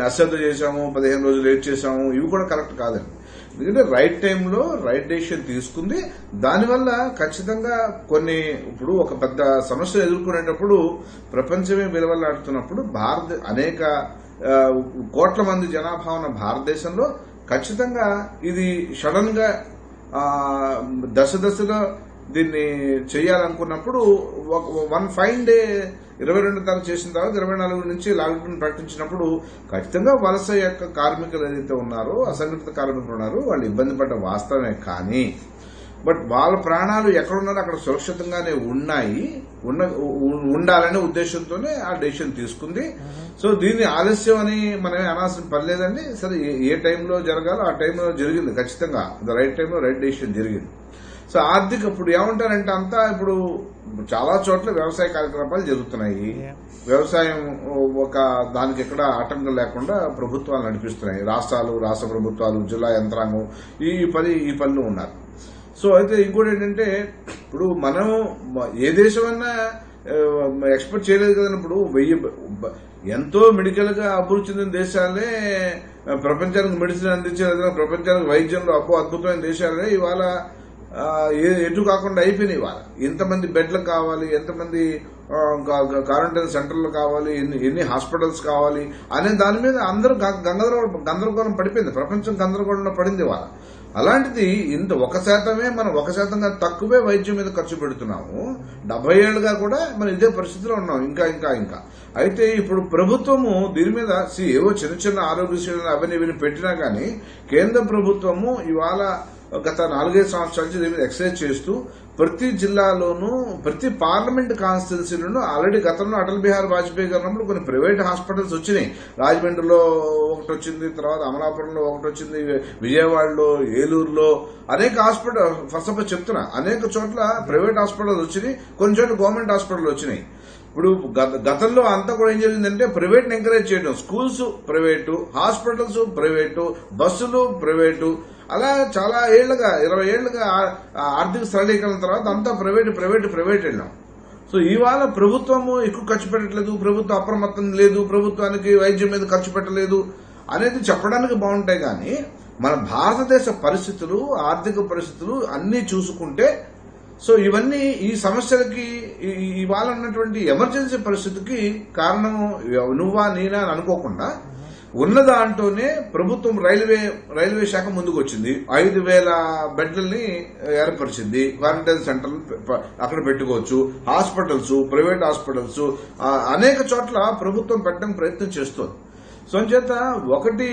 అశ్రద్ధ చేశాము, 15 రోజులు లేట్ చేశాము, ఇవి కూడా కరెక్ట్ కాదండి. ఎందుకంటే రైట్ టైంలో రైట్ డెసిషన్ తీసుకుంది. దానివల్ల ఖచ్చితంగా కొన్ని ఇప్పుడు ఒక పెద్ద సమస్యను ఎదుర్కొనేటప్పుడు ప్రపంచమే విలువలాడుతున్నప్పుడు అనేక కోట్ల మంది జనాభా ఉన్న భారతదేశంలో ఖచ్చితంగా ఇది సడన్ గా దశలో దీన్ని చేయాలనుకున్నప్పుడు 1 ఫైన్ డే 22 తారీఖు చేసిన తర్వాత 24 నుంచి లాక్డౌన్ ప్రకటించినప్పుడు ఖచ్చితంగా వలస యొక్క కార్మికులు ఏదైతే ఉన్నారో, అసంఘటిత కార్మికులు ఉన్నారో వాళ్ళు ఇబ్బంది పడ్డ వాస్తవమే. కానీ బట్ వాళ్ళ ప్రాణాలు ఎక్కడున్నారో అక్కడ సురక్షితంగానే ఉండాలనే ఉద్దేశంతోనే ఆ డెసిషన్ తీసుకుంది. సో దీన్ని ఆలస్యం అని మనమే అనాల్సిన పని లేదండి. సరే, ఏ టైంలో జరగాలో ఆ టైంలో జరిగింది. ఖచ్చితంగా రైట్ టైంలో రైట్ డెసిషన్ జరిగింది. సో ఇప్పుడు ఏమంటారంటే అంతా ఇప్పుడు చాలా చోట్ల వ్యవసాయ కార్యకలాపాలు జరుగుతున్నాయి. వ్యవసాయం దానికి ఎక్కడ ఆటంకం లేకుండా ప్రభుత్వాలు నడిపిస్తున్నాయి. రాష్ట్ర ప్రభుత్వాలు, జిల్లా యంత్రాంగం ఈ పనులు ఉన్నారు. సో అయితే ఇంకోటి ఏంటంటే ఇప్పుడు మనం ఏ దేశమన్నా ఎక్స్పెక్ట్ చేయలేదు కదన్నప్పుడు ఎంతో మెడికల్ గా అభివృద్ధి చెందిన దేశాలే ప్రపంచానికి మెడిసిన్ అందించే, ప్రపంచానికి వైద్యంలో అద్భుతమైన దేశాలే ఇవాళ ఎటు కాకుండా అయిపోయినాయి. ఇవాళ ఎంతమంది బెడ్లు కావాలి, ఎంతమంది క్వారంటైన్ సెంటర్లు కావాలి, ఎన్ని హాస్పిటల్స్ కావాలి అనే దాని మీద అందరూ గందరగోళం పడిపోయింది. ప్రపంచం గందరగోళంలో పడింది ఇవాళ. అలాంటిది 1% మనం 1% తక్కువే వైద్యం మీద ఖర్చు పెడుతున్నాము. 70 ఏళ్లుగా కూడా మనం ఇదే పరిస్థితిలో ఉన్నాం. ఇంకా అయితే ఇప్పుడు ప్రభుత్వము దీని మీద ఏవో చిన్న ఆరోగ్యశ్రీలను అవన్నీ పెట్టినా కానీ కేంద్ర ప్రభుత్వము ఇవాళ గత 4-5 సంవత్సరాల నుంచి దీని మీద ఎక్సైజ్ చేస్తూ ప్రతి జిల్లాలోనూ ప్రతి పార్లమెంట్ కాన్స్టిట్యున్సీలోనూ ఆల్రెడీ గతంలో అటల్ బిహారీ వాజ్పేయి గారు కొన్ని ప్రైవేట్ హాస్పిటల్స్ వచ్చినాయి. రాజమండ్రిలో ఒకటి వచ్చింది, తర్వాత అమలాపురంలో ఒకటి వచ్చింది, విజయవాడలో, ఏలూరులో అనేక హాస్పిటల్ ఫస్ట్ చెప్తున్నా అనేక చోట్ల ప్రైవేట్ హాస్పిటల్స్ వచ్చినాయి, కొన్ని చోట్ల గవర్నమెంట్ హాస్పిటల్ వచ్చినాయి. ఇప్పుడు గతంలో అంతా కూడా ఏం జరిగిందంటే ప్రైవేట్ ఎంకరేజ్ చేయడం, స్కూల్స్ ప్రైవేటు, హాస్పిటల్స్ ప్రైవేటు, బస్సులు ప్రైవేటు, అలా చాలా 20 ఏళ్లుగా ఆర్థిక సరళీకరణ తర్వాత అంతా ప్రైవేట్ వెళ్ళాం. సో ఇవాళ ప్రభుత్వము ఎక్కువ ఖర్చు పెట్టట్లేదు, ప్రభుత్వం అప్రమత్తం లేదు, ప్రభుత్వానికి వైద్యం మీద ఖర్చు పెట్టలేదు అనేది చెప్పడానికి బాగుంటాయి. కానీ మన భారతదేశ పరిస్థితులు, ఆర్థిక పరిస్థితులు అన్నీ చూసుకుంటే సో ఇవన్నీ ఈ సమస్యలకి ఇవాళ ఉన్నటువంటి ఎమర్జెన్సీ పరిస్థితికి కారణము నువ్వా నేనా అని అనుకోకుండా ఉన్న దాంట్లోనే ప్రభుత్వం రైల్వే శాఖ ముందుకు వచ్చింది. 5,000 బెడ్లని ఏర్పరిచింది. క్వారంటైన్ సెంటర్లు అక్కడ పెట్టుకోవచ్చు. హాస్పిటల్స్, ప్రైవేట్ హాస్పిటల్స్ అనేక చోట్ల ప్రభుత్వం పెట్టడానికి ప్రయత్నం చేస్తోంది. సో అంచేత ఒకటి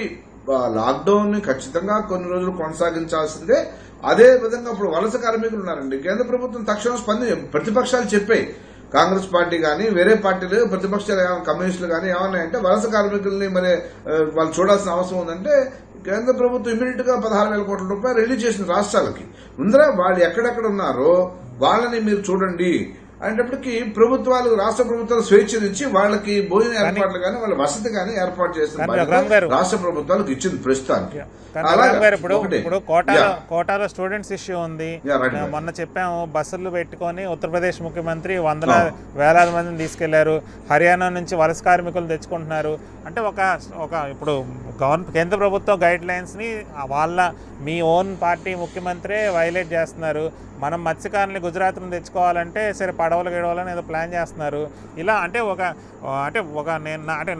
లాక్డౌన్ ని ఖచ్చితంగా కొన్ని రోజులు కొనసాగించాల్సిందే. అదే విధంగా ఇప్పుడు వలస కార్మికులు ఉన్నారండి. కేంద్ర ప్రభుత్వం తక్షణం ప్రతిపక్షాలు చెప్పాయి, కాంగ్రెస్ పార్టీ కానీ వేరే పార్టీలు ప్రతిపక్షాలు కమ్యూనిస్టులు కానీ ఏమన్నాయంటే వలస కార్మికుల్ని మరి వాళ్ళు చూడాల్సిన అవసరం ఉందంటే కేంద్ర ప్రభుత్వం ఇమీడియట్ గా 16,000 కోట్ల రూపాయలు రిలీజ్ చేసిన రాష్ట్రాలకి. ముందర వాళ్ళు ఎక్కడెక్కడ ఉన్నారో వాళ్ళని మీరు చూడండి అనేటప్పటికీ రాష్ట్ర ప్రభుత్వాలు స్వేచ్ఛనిచ్చి వాళ్ళకి భోజన ఏర్పాట్లు కానీ వాళ్ళ వసతి కానీ ఏర్పాటు చేసిన రాష్ట్ర ప్రభుత్వాలకు ఇచ్చింది ప్రస్తుతానికి. ఇప్పుడు కోటాలో స్టూడెంట్స్ ఇష్యూ ఉంది. మొన్న చెప్పాము, బస్సులు పెట్టుకొని ఉత్తరప్రదేశ్ ముఖ్యమంత్రి వేలాది మందిని తీసుకెళ్లారు. హర్యానా నుంచి వలస కార్మికులు తెచ్చుకుంటున్నారు. అంటే ఇప్పుడు కేంద్ర ప్రభుత్వం గైడ్ లైన్స్ ని మీ ఓన్ పార్టీ ముఖ్యమంత్రి వైలేట్ చేస్తున్నారు. మనం మత్స్యకారుల్ని గుజరాత్ నుంచి తెచ్చుకోవాలంటే సరే పడవలు గడవలని ఏదో ప్లాన్ చేస్తున్నారు. ఇలా అంటే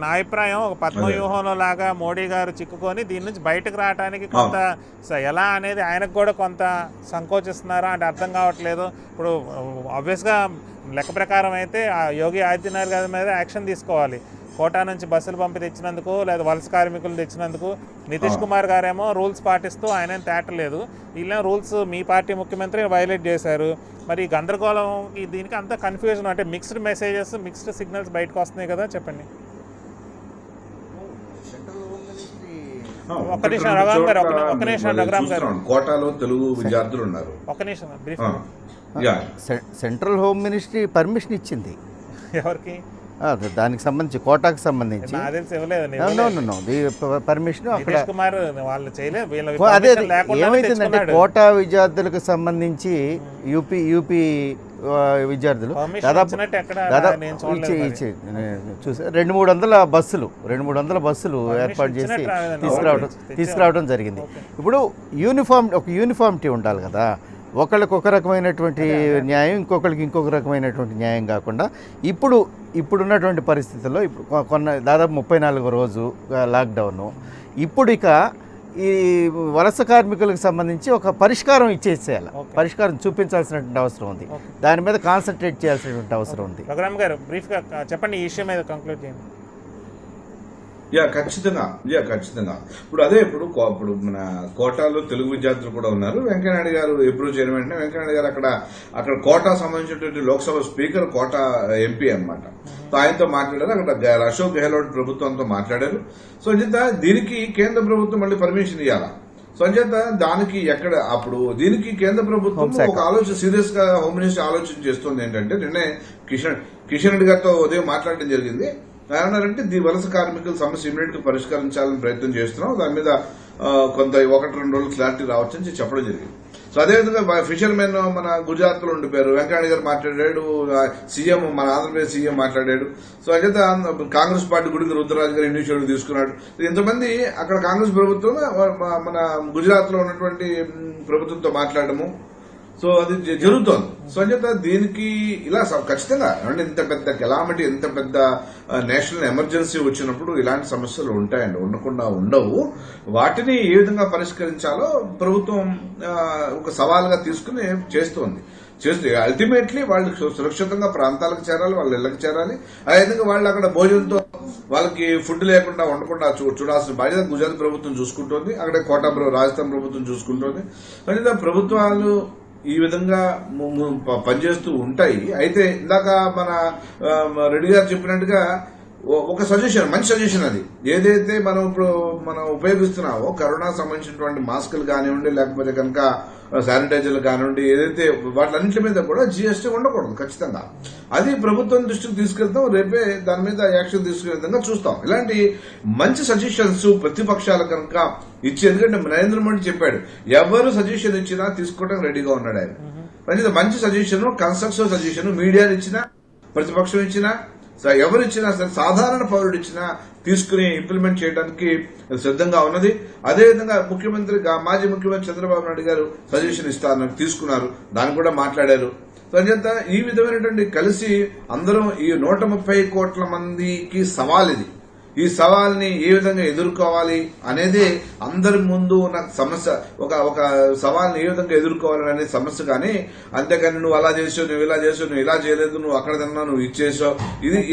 నా అభిప్రాయం ఒక పద్మవ్యూహంలో లాగా మోడీ గారు చిక్కుకొని దీని నుంచి బయటకు రావడానికి కొంత ఎలా అనేది ఆయనకు కూడా కొంత సంకోచిస్తున్నారా అంటే అర్థం కావట్లేదు. ఇప్పుడు ఆబ్వియస్గా లెక్క ప్రకారం అయితే యోగి ఆదిత్యనాథ్ గారి మీద యాక్షన్ తీసుకోవాలి. కోటా నుంచి బస్సులు పంపి తెచ్చినందుకు లేదా వలస కార్మికులు తెచ్చినందుకు. నితీష్ కుమార్ గారేమో రూల్స్ పాటిస్తూ ఆయన తేటలేదు. వీళ్ళేమో రూల్స్ మీ పార్టీ ముఖ్యమంత్రి వైలేట్ చేశారు. మరి గందరగోళం దీనికి అంత కన్ఫ్యూజన్, అంటే మిక్స్డ్ మెసేజెస్, మిక్స్డ్ సిగ్నల్స్ బయటకు వస్తున్నాయి కదా, చెప్పండి. ఒక్క నిమిషం రఘురామ్ గారు, కోటాలో తెలుగు విద్యార్థులు ఉన్నారు. ఒక్క నిమిషం brief. Central home ministry permission ఇచ్చింది. ఎవరికి? దానికి సంబంధించి కోటాకు సంబంధించి నాకు తెలిసి ఇవ్వలేదు. పర్మిషన్ అక్కడ నితీష్ కుమార్ వాళ్ళు చేయలేదు, వీళ్ళ అదే permission లేకుండానే ఏమైతుందంటే తెచ్చుకున్నాడు. కోటా విద్యార్థులకు సంబంధించి యూపీ విద్యార్థులు Permission దాదాపు ఇచ్చినట్టు ఎక్కడ నేను చూడలేదు మరి. చూసా 200-300 బస్సులు ఏర్పాటు చేసి ఇచ్చినట్టు రాలేదండి. తీసుకురావడం జరిగింది. ఇప్పుడు ఒక యూనిఫామిటీ ఉండాలి కదా, ఒకళ్ళకి ఒక రకమైనటువంటి న్యాయం, ఇంకొకరికి ఇంకొక రకమైనటువంటి న్యాయం కాకుండా ఇప్పుడున్నటువంటి పరిస్థితుల్లో ఇప్పుడు దాదాపు 34వ రోజు లాక్డౌను. ఇప్పుడు ఇక ఈ వలస కార్మికులకు సంబంధించి ఒక పరిష్కారం ఇచ్చేసేయాలి, పరిష్కారం చూపించాల్సినటువంటి అవసరం ఉంది, దాని మీద కాన్సన్ట్రేట్ చేయాల్సినటువంటి అవసరం ఉంది. రఘురామ్ గారు బ్రీఫ్గా చెప్పండి, ఈ విషయం మీద కంక్లూడ్ చేయండి. ఖచ్చితంగా. ఇప్పుడు మన కోటాలో తెలుగు విద్యార్థులు కూడా ఉన్నారు. వెంకయ్యనాయుడు గారు ఎప్పుడు చేయడం వెంటనే వెంకయ్యనాయుడు గారు అక్కడ కోటా సంబంధించినటువంటి లోక్సభ స్పీకర్, కోటా ఎంపీ అన్నమాట. సో ఆయనతో మాట్లాడారు, అక్కడ అశోక్ గెహ్లోట్ ప్రభుత్వంతో మాట్లాడారు. సో అంచేత దీనికి కేంద్ర ప్రభుత్వం మళ్ళీ పర్మిషన్ ఇవ్వాలా. సో అంచేత దానికి దీనికి కేంద్ర ప్రభుత్వం ఒక ఆలోచన సీరియస్ గా హోమ్ మినిస్టర్ ఆలోచన చేస్తుంది. ఏంటంటే నిన్నే కిషన్ రెడ్డి గారితో ఉదయం మాట్లాడడం జరిగింది. ఏమన్నారంటే వలస కార్మికుల సమస్య ఇమీడియట్ గా పరిష్కరించాలని ప్రయత్నం చేస్తున్నాం, దాని మీద కొంత 1-2 రోజులు క్లారిటీ రావచ్చని చెప్పడం జరిగింది. సో అదేవిధంగా ఫిషర్మెన్ మన గుజరాత్ లో ఉండిపోయారు, వెంకయ్య గారు మాట్లాడాడు, సీఎం మన ఆంధ్రప్రదేశ్ సీఎం మాట్లాడాడు. సో అయితే కాంగ్రెస్ పార్టీ గుడికి రుద్రరాజు గారు ఇనిషియేటివ్ తీసుకున్నాడు. ఇంతమంది అక్కడ కాంగ్రెస్ ప్రభుత్వం మన గుజరాత్ లో ఉన్నటువంటి ప్రభుత్వంతో మాట్లాడము, సో అది జరుగుతోంది. సో అంచేత దీనికి ఇలా ఖచ్చితంగా ఇంత పెద్ద కెలామిటీ, ఎంత పెద్ద నేషనల్ ఎమర్జెన్సీ వచ్చినప్పుడు ఇలాంటి సమస్యలు ఉంటాయండి, ఉండకుండా ఉండవు. వాటిని ఏ విధంగా పరిష్కరించాలో ప్రభుత్వం ఒక సవాల్గా తీసుకుని చేస్తోంది. అల్టిమేట్లీ వాళ్ళు సురక్షితంగా ప్రాంతాలకు చేరాలి, వాళ్ళ ఇళ్లకు చేరాలి. అదేవిధంగా వాళ్ళు అక్కడ భోజనంతో వాళ్ళకి ఫుడ్ లేకుండా ఉండకుండా చూడాల్సిన బాధ్యత గుజరాత్ ప్రభుత్వం చూసుకుంటోంది, అక్కడ కోటా రాజస్థాన్ ప్రభుత్వం చూసుకుంటోంది. అంటే ప్రభుత్వాలు ఈ విధంగా పనిచేస్తూ ఉంటాయి. అయితే ఇందాక మన రెడ్డి గారు చెప్పినట్టుగా ఒక సజెషన్, మంచి సజెషన్ అది. ఏదైతే మనం ఉపయోగిస్తున్నామో కరోనా సంబంధించినటువంటి మాస్కులు కానివ్వండి, లేకపోతే కనుక శానిటైజర్లు కానివ్వండి, ఏదైతే వాటిలన్నింటి మీద కూడా జీఎస్టీ ఉండకూడదు ఖచ్చితంగా. అది ప్రభుత్వం దృష్టికి తీసుకెళ్తాం, రేపే దాని మీద యాక్షన్ తీసుకునే విధంగా చూస్తాం. ఇలాంటి మంచి సజెషన్స్ ప్రతిపక్షాలు కనుక ఇచ్చి, ఎందుకంటే నరేంద్ర మోడీ చెప్పాడు, ఎవరు సజెషన్ ఇచ్చినా తీసుకోవడానికి రెడీగా ఉన్నాడు ఆయన. మంచి సజెషన్, కన్స్ట్రక్టివ్ సజెషన్ మీడియా ఇచ్చినా, ప్రతిపక్షం ఇచ్చినా, ఎవరు ఇచ్చినా సరే, సాధారణ పౌరుడు ఇచ్చినా తీసుకుని ఇంప్లిమెంట్ చేయడానికి సిద్ధంగా ఉన్నది. అదేవిధంగా మాజీ ముఖ్యమంత్రి చంద్రబాబు నాయుడు గారు సజెషన్ ఇస్తారని తీసుకున్నారు, దాన్ని కూడా మాట్లాడారు. అంచేత ఈ విధమైనటువంటి కలిసి అందరం ఈ 130 కోట్ల మందికి సవాల్ ఇది. ఈ సవాల్ని ఏ విధంగా ఎదుర్కోవాలి అనేది అందరి ముందు ఉన్న సమస్య. ఒక సవాల్ని ఏ విధంగా ఎదుర్కోవాలి అనే సమస్య. కానీ అంతేకాని నువ్వు అలా చేసావు, నువ్వు ఇలా చేసావు, నువ్వు ఇలా చేయలేదు, నువ్వు అక్కడ తిన్నా, నువ్వు ఇచ్చేసావు,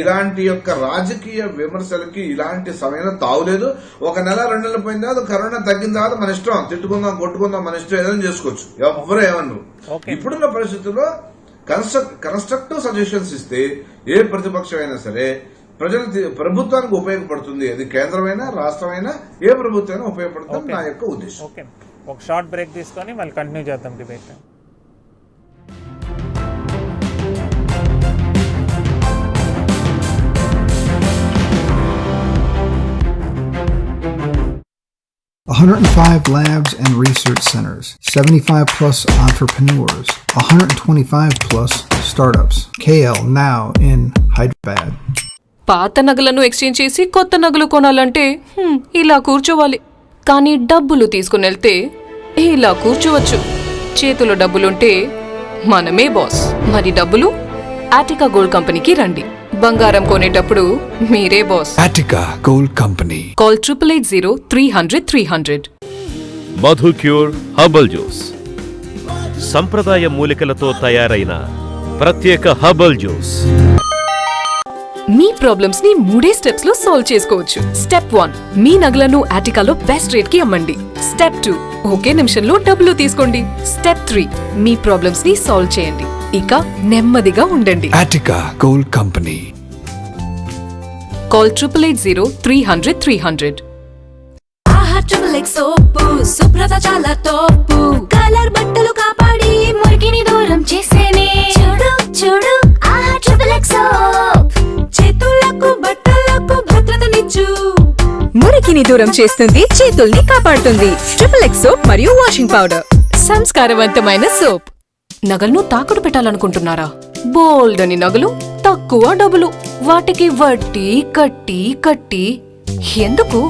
ఇలాంటి యొక్క రాజకీయ విమర్శలకి ఇలాంటి సమయం తావులేదు. 1 నెల 2 నెలలు పోయిన తర్వాత కరోనా తగ్గిన తర్వాత మన ఇష్టం, తిట్టుకుందాం, కొట్టుకుందాం, మన ఇష్టం ఏదైనా చేసుకోవచ్చు, ఎవరు ఏమన్నారు. ఇప్పుడున్న పరిస్థితుల్లో కన్స్ట్రక్టివ్ సజెషన్స్ ఇస్తే ఏ ప్రతిపక్షం అయినా సరే ప్రభుత్వానికి ఉపయోగపడుతుంది. అది కేంద్రమైనా రాష్ట్రమైనా ఏ ప్రభుత్వమైనా ఉపయోగపడుతుంది నా యొక్క ఉద్దేశం. ఓకే, ఒక షార్ట్ బ్రేక్ తీసుకొని మళ్ళీ కంటిన్యూ చేద్దాం debate. $105 labs and research centers, 75 plus entrepreneurs, 125 plus startups. KL now in Hyderabad. పాత నగలను ఎక్స్చేంజ్ చేసి కొత్త నగలు కొనాలంటే ఇలా కూర్చోవాలి, కానీ డబ్బులు తీసుకుని వెళ్తే ఇలా కూర్చోవచ్చు. చేతిలో డబ్బులుంటే మనమే బాస్. మరి డబ్బులు ఆటికా గోల్డ్ కంపెనీకి రండి. బంగారం కొనేటప్పుడు మీరే boss. Attica Gold Company. Call 8880-300-300. Madhucure herbal juice, సంప్రదాయ మూలికలతో తయారైన ప్రత్యేక హర్బల్ జ్యూస్. మీ ప్రాబ్లమ్స్ ని 3 స్టెప్స్ లో సాల్వ్ చేసుకోవచ్చు. స్టెప్ 1, మీ నగలను ఆటికాలో బెస్ట్ రేట్ కి అమ్మండి. స్టెప్ 2, ఒకే నిమిషంలో డబ్బులు తీసుకోండి. స్టెప్ 3, మీ ప్రాబ్లమ్స్ ని సాల్వ్ చేయండి, ఇక నెమ్మదిగా ఉండండి. Attica Gold Company. కాల్ 8880-300-300. సోపు శుభ్రత చాలా తోపు, కలర్ బట్టలు కాపాడి మురికిని దూరం చేసేనే. చూడు చూడు ఆహా ట్రిపుల్ ఎక్స్ సోప్, చేతుల్లో మురికిని దూరం చేస్తుంది, చేతుల్ని కాపాడుతుంది. XXX సోప్ మరియు వాషింగ్ పౌడర్, సంస్కారవంతమైన సోప్. నగలను తాకట్టు పెట్టాలనుకుంటున్నారా? బోల్డ్ అని నగలు, తక్కువ డబ్బులు, వాటికి వడ్డీ కట్టి కట్టి ఎందుకు?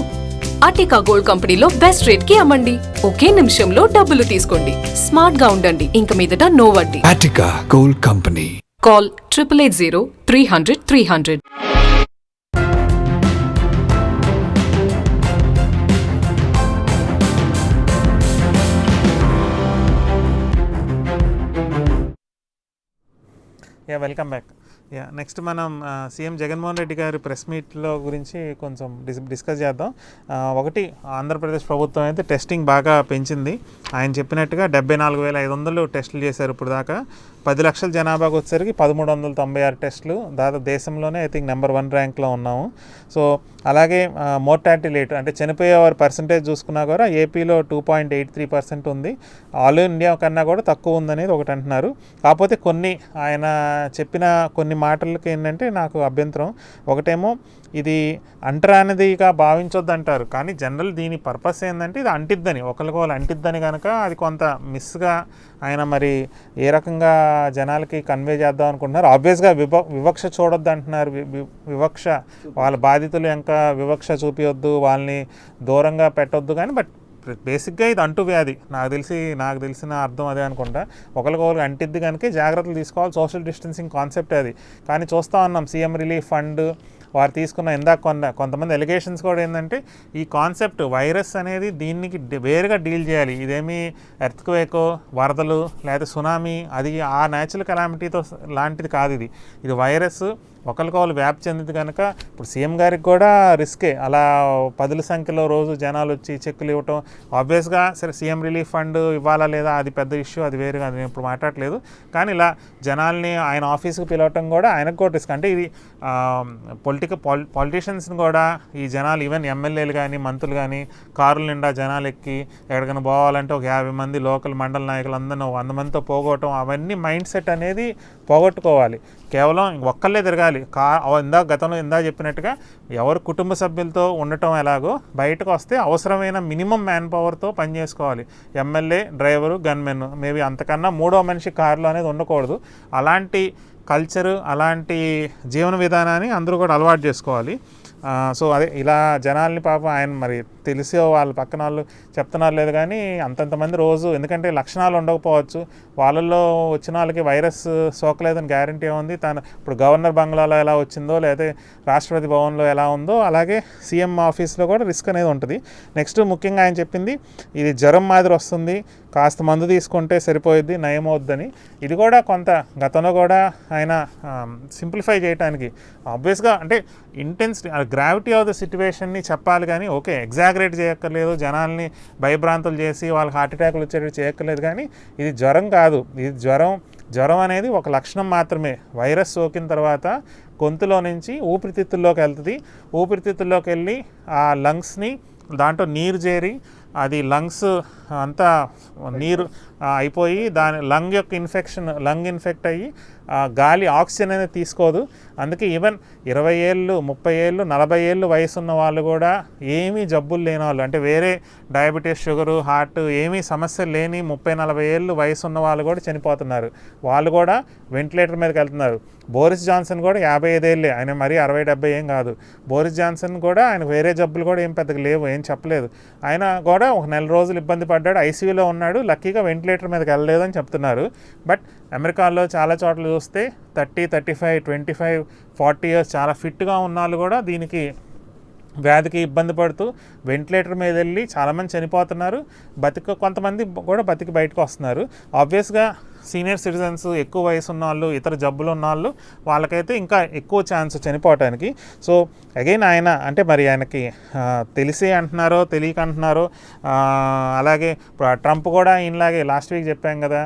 ఆర్టికా గోల్డ్ కంపెనీలో బెస్ట్ రేట్ కి అమ్మండి. ఒకే నిమిషంలో డబ్బులు తీసుకోండి. స్మార్ట్ గా ఉండండి. ఇంక మీదట నో వడ్డీ. Attica Gold Company. Call 8880-300-300. Welcome back. Next మనం సీఎం జగన్మోహన్ రెడ్డి గారి ప్రెస్ మీట్లో గురించి కొంచెం డిస్కస్ చేద్దాం. ఒకటి, ఆంధ్రప్రదేశ్ ప్రభుత్వం అయితే టెస్టింగ్ బాగా పెంచింది. ఆయన చెప్పినట్టుగా 74,500 టెస్టులు చేశారు ఇప్పుడు దాకా. 10 లక్షల జనాభాకు వచ్చేసరికి 1396 టెస్టులు. దాదాపు దేశంలోనే ఐ థింక్ నెంబర్ 1 ర్యాంక్లో ఉన్నాము. సో అలాగే మోర్టాలిటీ రేట్ అంటే చనిపోయే వారి పర్సంటేజ్ చూసుకున్నా కూడా ఏపీలో 2.83% ఉంది. ఆల్ ఇండియా కన్నా కూడా తక్కువ ఉందనేది ఒకటి అంటున్నారు. కాకపోతే కొన్ని ఆయన చెప్పిన కొన్ని మాటలకి ఏంటంటే నాకు అభ్యంతరం. ఒకటేమో ఇది అంటరానిదిగా భావించొద్దు అంటారు, కానీ జనరల్ దీని పర్పస్ ఏంటంటే ఇది అంటిద్దని, ఒకరికొకరు అంటిద్దని కనుక అది కొంత మిస్గా ఆయన మరి ఏ రకంగా జనాలకి కన్వే చేద్దాం అనుకుంటున్నారు. ఆబ్వియస్గా వివక్ష చూడొద్దు అంటున్నారు. వివక్ష, వాళ్ళ బాధితులు ఇంకా వివక్ష చూపించొద్దు, వాళ్ళని దూరంగా పెట్టొద్దు, కానీ బట్ బేసిక్గా ఇది అంటువ్యాధి. నాకు తెలిసిన అర్థం అదే అనుకుంటా. ఒకరికొకరికి అంటిద్ది కనుక జాగ్రత్తలు తీసుకోవాలి. సోషల్ డిస్టెన్సింగ్ కాన్సెప్ట్ అది. కానీ చూస్తూ ఉన్నాం సీఎం రిలీఫ్ ఫండ్ వారు తీసుకున్న కొంతమంది ఎలిగేషన్స్ కూడా ఏంటంటే ఈ కాన్సెప్ట్ వైరస్ అనేది దీనికి వేరుగా డీల్ చేయాలి. ఇదేమి ఎర్త్క్వేకో, వరదలు లేదా సునామీ, అది ఆ న్యాచురల్ కెలామిటీతో లాంటిది కాదు. ఇది వైరస్ ఒకరికొకరు వ్యాప్తి చెందింది కనుక ఇప్పుడు సీఎం గారికి కూడా రిస్కే. అలా 10ల సంఖ్యలో రోజు జనాలు వచ్చి చెక్కులు ఇవ్వటం ఆబ్వియస్గా సరే సీఎం రిలీఫ్ ఫండ్ ఇవ్వాలా లేదా అది పెద్ద ఇష్యూ, అది వేరుగా నేను ఇప్పుడు మాట్లాడలేదు. కానీ ఇలా జనాల్ని ఆయన ఆఫీస్కి పిలవటం కూడా ఆయనకు కూడా రిస్క్. అంటే ఇది పొలిటీషియన్స్ని కూడా ఈ జనాలు ఈవెన్ ఎమ్మెల్యేలు కానీ మంత్రులు కానీ కారుల నిండా జనాలు ఎక్కి ఎక్కడికైనా పోవాలంటే ఒక 50 మంది లోకల్ మండల నాయకులు అందరినీ 100 మందితో పోగొట్టడం, అవన్నీ మైండ్ సెట్ అనేది పోగొట్టుకోవాలి. కేవలం ఒక్కళ్ళే తిరగాలి. గతంలో చెప్పినట్టుగా ఎవరు కుటుంబ సభ్యులతో ఉండటం ఎలాగో బయటకు వస్తే అవసరమైన మినిమం మ్యాన్ పవర్తో పనిచేసుకోవాలి. ఎమ్మెల్యే, డ్రైవరు, గన్మెన్, మేబీ అంతకన్నా మూడో మనిషి కారులో అనేది ఉండకూడదు. అలాంటి కల్చరు, అలాంటి జీవన విధానాన్ని అందరూ కూడా అలవాటు చేసుకోవాలి. సో అదే ఇలా జనాల్ని పాపం ఆయన మరి తెలిసి వాళ్ళ పక్కన వాళ్ళు చెప్తున్నారు లేదు, కానీ అంతంతమంది రోజు, ఎందుకంటే లక్షణాలు ఉండకపోవచ్చు, వాళ్ళల్లో వచ్చిన వాళ్ళకి వైరస్ సోకలేదని గ్యారంటీ ఏముంది? ఇప్పుడు గవర్నర్ బంగ్లాలో ఎలా వచ్చిందో లేదా రాష్ట్రపతి భవన్లో ఎలా ఉందో అలాగే సీఎం ఆఫీస్లో కూడా రిస్క్ అనేది ఉంటుంది. నెక్స్ట్ ముఖ్యంగా ఆయన చెప్పింది ఇది జ్వరం మాదిరి వస్తుంది, కాస్త మందు తీసుకుంటే సరిపోయిద్ది, నయమవుద్దని. ఇది కూడా కొంత గతంలో కూడా ఆయన సింప్లిఫై చేయడానికి ఆబ్వియస్గా అంటే గ్రావిటీ ఆఫ్ ద సిచ్యువేషన్ని చెప్పాలి, కానీ ఓకే ఎగ్జాగరేట్ చేయక్కర్లేదు, జనాల్ని భయభ్రాంతులు చేసి వాళ్ళకి హార్ట్ అటాక్లు వచ్చేటట్టు చేయక్కర్లేదు. కానీ ఇది జ్వరం కాదు. ఇది జ్వరం అనేది ఒక లక్షణం మాత్రమే. వైరస్ సోకిన తర్వాత గొంతులో నుంచి ఊపిరితిత్తుల్లోకి వెళ్తుంది. ఊపిరితిత్తుల్లోకి వెళ్ళి ఆ లంగ్స్ని దాంట్లో నీరు చేరి అది లంగ్స్ అంతా నీరు అయిపోయి దాని లంగ్ ఇన్ఫెక్ట్ అయ్యి గాలి ఆక్సిజన్ అనేది తీసుకోదు. అందుకే ఈవెన్ 20 ఏళ్ళు, 30 ఏళ్ళు, 40 ఏళ్ళు వయసు ఉన్న వాళ్ళు కూడా ఏమీ జబ్బులు లేని వాళ్ళు, అంటే వేరే డయాబెటీస్, షుగరు, హార్ట్ ఏమీ సమస్యలు లేని 30-40 ఏళ్ళు వయసు ఉన్న వాళ్ళు కూడా చనిపోతున్నారు. వాళ్ళు కూడా వెంటిలేటర్ మీదకి వెళ్తున్నారు. బోరిస్ జాన్సన్ కూడా 55 ఏళ్ళే, ఆయన మరీ 60-70 ఏం కాదు. బోరిస్ జాన్సన్ కూడా ఆయన వేరే జబ్బులు కూడా ఏం పెద్దగా లేవు, ఏం చెప్పలేదు. ఆయన కూడా ఒక 4 రోజులు ఇబ్బంది పడ్డాడు, ఐసీయూలో ఉన్నాడు, లక్కీగా వెంటిలేటర్ మీదకి వెళ్ళలేదు అని చెప్తున్నారు. బట్ అమెరికాలో చాలా చోట్ల చూస్తే 30, 35, 25, 40 ఇయర్స్ చాలా ఫిట్గా ఉన్న వాళ్ళు కూడా దీనికి వ్యాధికి ఇబ్బంది పడుతూ వెంటిలేటర్ మీద వెళ్ళి చాలామంది చనిపోతున్నారు. కొంతమంది కూడా బతికి బయటకు వస్తున్నారు. ఆబ్వియస్గా సీనియర్ సిటిజన్స్, ఎక్కువ వయసు ఉన్న వాళ్ళు, ఇతర జబ్బులు ఉన్న వాళ్ళు, వాళ్ళకైతే ఇంకా ఎక్కువ ఛాన్స్ చనిపోవటానికి. సో అగైన్ ఆయన అంటే మరి ఆయనకి తెలిసి అంటున్నారో తెలియక అంటున్నారో. అలాగే ట్రంప్ కూడా ఈయనలాగే లాస్ట్ వీక్ చెప్పాం కదా,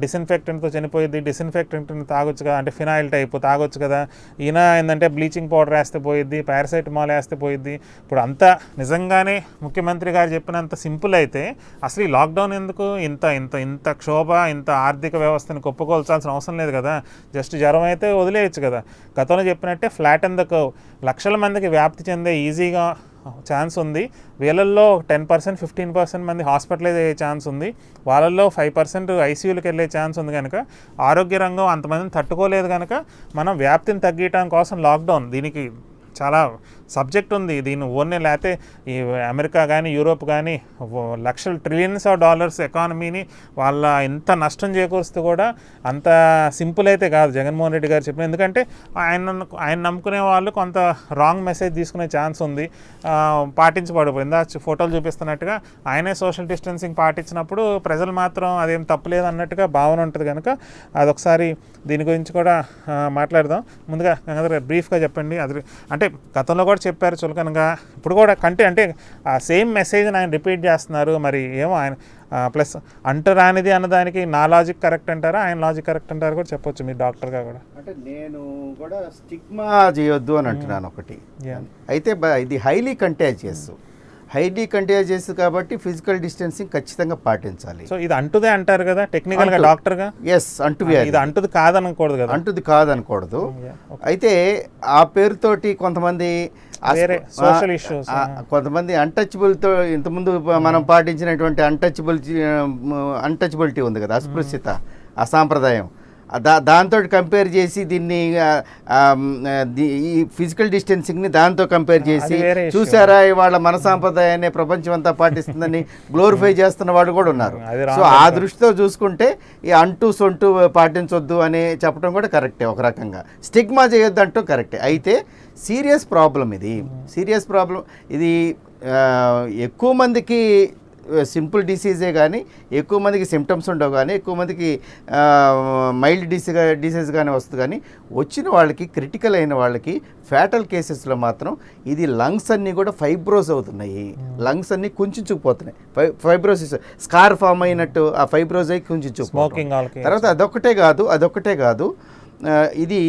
డిస్ఇన్ఫెక్టెంట్తో చనిపోయింది, డిస్ఇన్ఫెక్టెంట్ని తాగొచ్చు కదా, అంటే ఫినాయిల్ టైప్ తాగొచ్చు కదా. ఈయన ఏంటంటే బ్లీచింగ్ పౌడర్ వేస్తే పోయిద్ది, పారాసెటమాల్ వేస్తే పోయిద్ది. ఇప్పుడు అంతా నిజంగానే ముఖ్యమంత్రి గారు చెప్పినంత సింపుల్ అయితే అసలు ఈ లాక్డౌన్ ఎందుకు? ఇంత క్షోభ, ఇంత ఆర్థిక వ్యవస్థను కొప్పుకోల్చాల్సిన అవసరం లేదు కదా. జస్ట్ జ్వరం అయితే వదిలేయచ్చు కదా. గతంలో చెప్పినట్టే ఫ్లాట్ అండ్ ద కర్వ్, లక్షల మందికి వ్యాప్తి చెందే ఈజీగా ఛాన్స్ ఉంది. వీళ్ళల్లో 10% 15% మంది హాస్పిటలైజ్ అయ్యే ఛాన్స్ ఉంది. వాళ్ళల్లో 5% ఐసీయూలకు వెళ్ళే ఛాన్స్ ఉంది. కనుక ఆరోగ్య రంగం అంతమందిని తట్టుకోలేదు. కనుక మనం వ్యాప్తిని తగ్గించడం కోసం లాక్డౌన్, దీనికి చాలా సబ్జెక్ట్ ఉంది. దీన్ని ఓన్లీ లేకపోతే ఈ అమెరికా కానీ యూరోప్ కానీ లక్షల ట్రిలియన్స్ ఆఫ్ డాలర్స్ ఎకానమీని వాళ్ళ ఎంత నష్టం చేకూరుస్తూ కూడా అంత సింపుల్ అయితే కాదు జగన్మోహన్ రెడ్డి గారు చెప్పిన. ఎందుకంటే ఆయన నమ్ముకునే వాళ్ళు కొంత రాంగ్ మెసేజ్ తీసుకునే ఛాన్స్ ఉంది. పాటించబడిపోయిందా ఫోటోలు చూపిస్తున్నట్టుగా ఆయనే సోషల్ డిస్టెన్సింగ్ పాటించినప్పుడు ప్రజలు మాత్రం అదేం తప్పలేదు అన్నట్టుగా భావన ఉంటుంది. కనుక అదొకసారి దీని గురించి కూడా మాట్లాడదాం. ముందుగా గంగాధర్ గారు బ్రీఫ్గా చెప్పండి. అది అంటే గతంలో కూడా చెప్పారు చులకనగా, ఇప్పుడు కూడా అంటే ఆ సేమ్ మెసేజ్ని ఆయన రిపీట్ చేస్తున్నారు. మరి ఏమో ఆయన ప్లస్ అంటరానిది అన్నదానికి నా లాజిక్ కరెక్ట్ అంటారా, ఆయన లాజిక్ కరెక్ట్ అంటారా కూడా చెప్పొచ్చు మీరు డాక్టర్గా కూడా. అంటే నేను కూడా స్టిగ్మా చేయొద్దు అని అంటున్నాను ఒకటి. అయితే ఇది హైలీ కంటేజియస్ కాబట్టి ఫిజికల్ డిస్టెన్సింగ్ ఖచ్చితంగా పాటించాలి. సో ఇది అంటుదే అంటారు కదా టెక్నికల్గా డాక్టర్గా. ఎస్, ఇది అంటుది కాదనకూడదు కదా, అంటుది కాదనకూడదు. అయితే ఆ పేరుతోటి కొంతమంది సోషల్ ఇష్యూస్, కొంతమంది అన్టచబుల్తో ఇంతకుముందు మనం పాటించినటువంటి అన్టచబిలిటీ ఉంది కదా, అస్పృశ్యత, అసాంప్రదాయం, దాంతో కంపేర్ చేసి దీన్ని ఈ ఫిజికల్ డిస్టెన్సింగ్ని దాంతో కంపేర్ చేసి చూసారా ఇవాళ మన సాంప్రదాయాన్ని ప్రపంచం అంతా పాటిస్తుందని గ్లోరిఫై చేస్తున్న వాళ్ళు కూడా ఉన్నారు. సో ఆ దృష్టితో చూసుకుంటే ఈ అంటూ సొంటూ పాటించొద్దు అని చెప్పడం కూడా కరెక్టే, ఒక రకంగా స్టిగ్మా చేయొద్దు అంటూ కరెక్టే. అయితే సీరియస్ ప్రాబ్లం ఇది ఎక్కువ మందికి సింపుల్ డిసీజే కానీ, ఎక్కువ మందికి సిమ్టమ్స్ ఉండవు కానీ, ఎక్కువ మందికి మైల్డ్ డిసీజ్ కానీ వస్తుంది. కానీ వచ్చిన వాళ్ళకి, క్రిటికల్ అయిన వాళ్ళకి, ఫ్యాటల్ కేసెస్లో మాత్రం ఇది లంగ్స్ అన్నీ కూడా ఫైబ్రోస్ అవుతున్నాయి, లంగ్స్ అన్నీ కుంచుకుపోతున్నాయి. ఫైబ్రోసిస్ స్కార్ ఫామ్ అయినట్టు ఆ ఫైబ్రోస్ అయి కుంచుకుపోతుంది. తర్వాత అదొక్కటే కాదు ఇది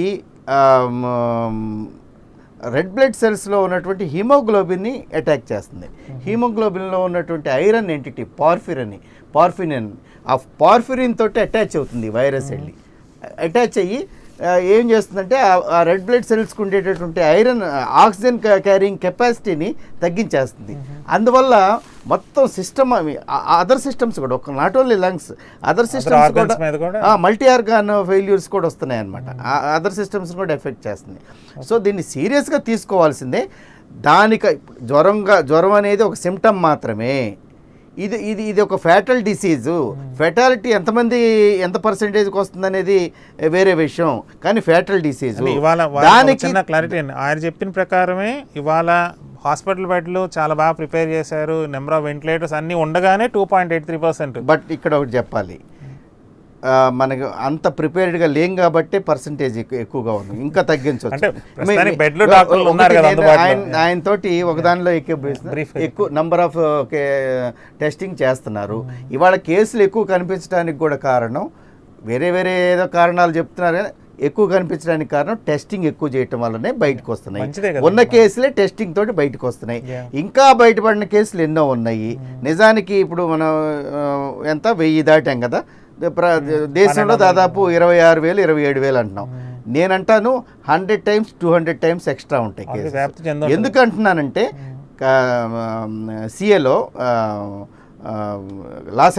రెడ్ బ్లడ్ సెల్స్లో ఉన్నటువంటి హిమోగ్లోబిన్ని అటాక్ చేస్తుంది. హిమోగ్లోబిన్లో ఉన్నటువంటి ఐరన్ ఎంటిటీ పార్ఫిరిన్ ఆ పార్ఫిరిన్ తోటి అటాచ్ అవుతుంది వైరస్ వెళ్ళి. అటాచ్ అయ్యి ఏం చేస్తుందంటే ఆ రెడ్ బ్లడ్ సెల్స్కి ఉండేటటువంటి ఆక్సిజన్ క్యారింగ్ కెపాసిటీని తగ్గించేస్తుంది. అందువల్ల మొత్తం సిస్టమ్, అదర్ సిస్టమ్స్ కూడా, not only lungs, other systems కూడా మల్టీ ఆర్గాన్ ఫెయిల్యూర్స్ కూడా వస్తున్నాయి అన్నమాట. అదర్ సిస్టమ్స్ కూడా ఎఫెక్ట్ చేస్తుంది. సో దీన్ని సీరియస్గా తీసుకోవాల్సిందే. జ్వరం అనేది ఒక సిమ్టమ్ మాత్రమే. ఇది ఒక ఫ్యాటల్ డిసీజు. ఫెటాలిటీ ఎంత పర్సెంటేజ్కి వస్తుంది అనేది వేరే విషయం, కానీ ఫ్యాటల్ డిసీజు. దానికి క్లారిటీ అండి, ఆయన చెప్పిన ప్రకారమే ఇవాళ హాస్పిటల్ బెడ్లు చాలా బాగా ప్రిపేర్ చేశారు, నెంబర్ ఆఫ్ వెంటిలేటర్స్ అన్నీ ఉండగానే 2.83%. బట్ ఇక్కడ ఒకటి చెప్పాలి, మనకు అంత ప్రిపేర్డ్గా లేం కాబట్టి పర్సంటేజ్ ఎక్కువగా ఉంది, ఇంకా తగ్గించవచ్చు. ఆయన తోటి ఒకదానిలో ఎక్కువ నంబర్ ఆఫ్ టెస్టింగ్ చేస్తున్నారు. ఇవాళ కేసులు ఎక్కువ కనిపించడానికి కూడా కారణం వేరే ఏదో కారణాలు చెప్తున్నారు, కానీ ఎక్కువ కనిపించడానికి కారణం టెస్టింగ్ ఎక్కువ చేయటం వల్లనే బయటకు వస్తున్నాయి. ఉన్న కేసులే టెస్టింగ్ తోటి బయటకు వస్తున్నాయి. ఇంకా బయటపడిన కేసులు ఎన్నో ఉన్నాయి. నిజానికి ఇప్పుడు మనం 1000 దాటాం కదా, దేశంలో దాదాపు 26,000 27,000 అంటున్నాం. నేనంటాను 100 times 200 times ఎక్స్ట్రా ఉంటాయి కేసులు. ఎందుకు అంటున్నానంటే సిఏలో, లాస్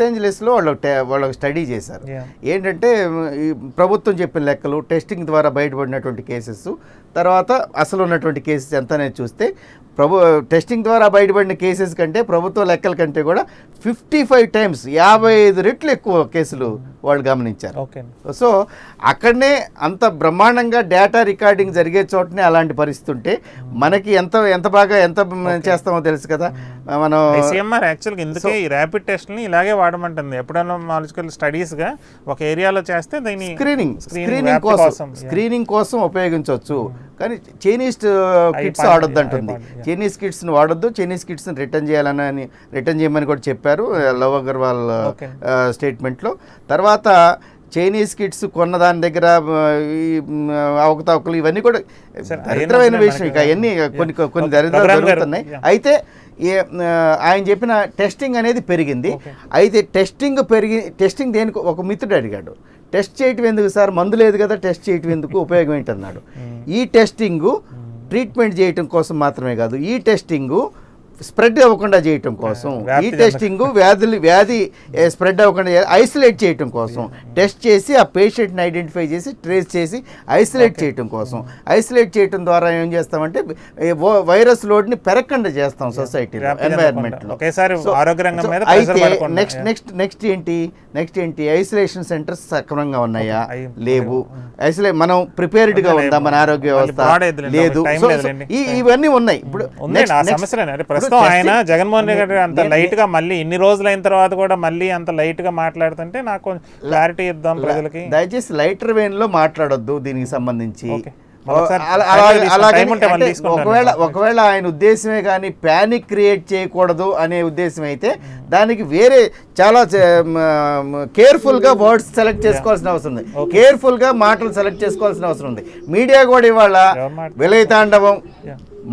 ఏంజలెస్లో వాళ్ళు స్టడీ చేశారు. ఏంటంటే ఈ ప్రభుత్వం చెప్పిన లెక్కలు, టెస్టింగ్ ద్వారా బయటపడినటువంటి కేసెస్, తర్వాత అసలు ఉన్నటువంటి కేసెస్ ఎంత అనేది చూస్తే టెస్టింగ్ ద్వారా బయటపడిన కేసెస్ కంటే ప్రభుత్వ లెక్కల కంటే కూడా 55 times 55 రెట్లు ఎక్కువ కేసులు వాళ్ళు గమనించారు. సో అక్కడనే అంత బ్రహ్మాండంగా డేటా రికార్డింగ్ జరిగే చోటనే అలాంటి పరిస్థితి ఉంటే మనకి ఎంత బాగా చేస్తామో తెలుసు కదా. మనం ఐసీఎంఆర్ యాక్చువల్గా ఎందుకే ఈ ర్యాపిడ్ టెస్ట్ని ఇలాగే వాడమంటుంది. ఎప్పుడైనా మాలిజికల్ స్టడీస్గా ఒక ఏరియాలో చేస్తే దీన్ని స్క్రీనింగ్ కోసం ఉపయోగించవచ్చు. కానీ చైనీస్ కిట్స్ వాడొద్దు అంటుంది. చైనీస్ కిట్స్ని వాడొద్దు, చైనీస్ కిట్స్ని రిటర్న్ చేయమని కూడా చెప్పారు లవ్ అగర్వాల్ స్టేట్మెంట్లో. తర్వాత చైనీస్ కిట్స్ కొన్న దాని దగ్గర ఈ అవకతవకలు ఇవన్నీ కూడా దరిద్రమైన విషయం. ఇక అవన్నీ కొన్ని దరిద్రాలు జరుగుతున్నాయి. అయితే ఆయన చెప్పిన టెస్టింగ్ అనేది పెరిగింది. అయితే టెస్టింగ్ దేనికి ఒక మిత్రుడు అడిగాడు, టెస్ట్ చేయటం ఎందుకు సార్, మందు లేదు కదా టెస్ట్ చేయటం ఎందుకు, ఉపయోగం ఏంటన్నాడు. ఈ టెస్టింగ్ ట్రీట్మెంట్ చేయటం కోసం మాత్రమే కాదు, ఈ టెస్టింగు స్ప్రెడ్ అవ్వకుండా చేయటం కోసం, ఈ టెస్టింగ్ వ్యాధి స్ప్రెడ్ అవ్వకుండా ఐసోలేట్ చేయటం కోసం, టెస్ట్ చేసి ఆ పేషెంట్ని ఐడెంటిఫై చేసి ట్రేస్ చేసి ఐసోలేట్ చేయటం కోసం. ఐసోలేట్ చేయటం ద్వారా ఏం చేస్తామంటే వైరస్ లోడ్ని పెరగకుండా చేస్తాం సొసైటీలో, ఎన్వైరన్మెంట్లో. అయితే నెక్స్ట్ ఏంటి ఐసోలేషన్ సెంటర్స్ సక్రమంగా ఉన్నాయా లేవు, మనం ప్రిపేర్డ్గా ఉందా మన ఆరోగ్య వ్యవస్థ లేదు, ఇవన్నీ ఉన్నాయి. ఇప్పుడు ఆయన జగన్మోహన్ రెడ్డి గారు అంత లైట్ గా మళ్ళీ ఇన్ని రోజులు అయిన తర్వాత కూడా మళ్ళీ అంత లైట్ గా మాట్లాడుతుంటే నాకు క్లారిటీ ఇద్దాం ప్రజలకి. దయచేసి లైటర్ వేన్ లో మాట్లాడొద్దు దీనికి సంబంధించి. ఒకవేళ ఆయన ఉద్దేశమే కానీ ప్యానిక్ క్రియేట్ చేయకూడదు అనే ఉద్దేశం అయితే దానికి వేరే చాలా కేర్ఫుల్గా వర్డ్స్ సెలెక్ట్ చేసుకోవాల్సిన అవసరం ఉంది, కేర్ఫుల్గా మాటలు సెలెక్ట్ చేసుకోవాల్సిన అవసరం ఉంది. మీడియా కూడా ఇవాళ విలయతాండవం,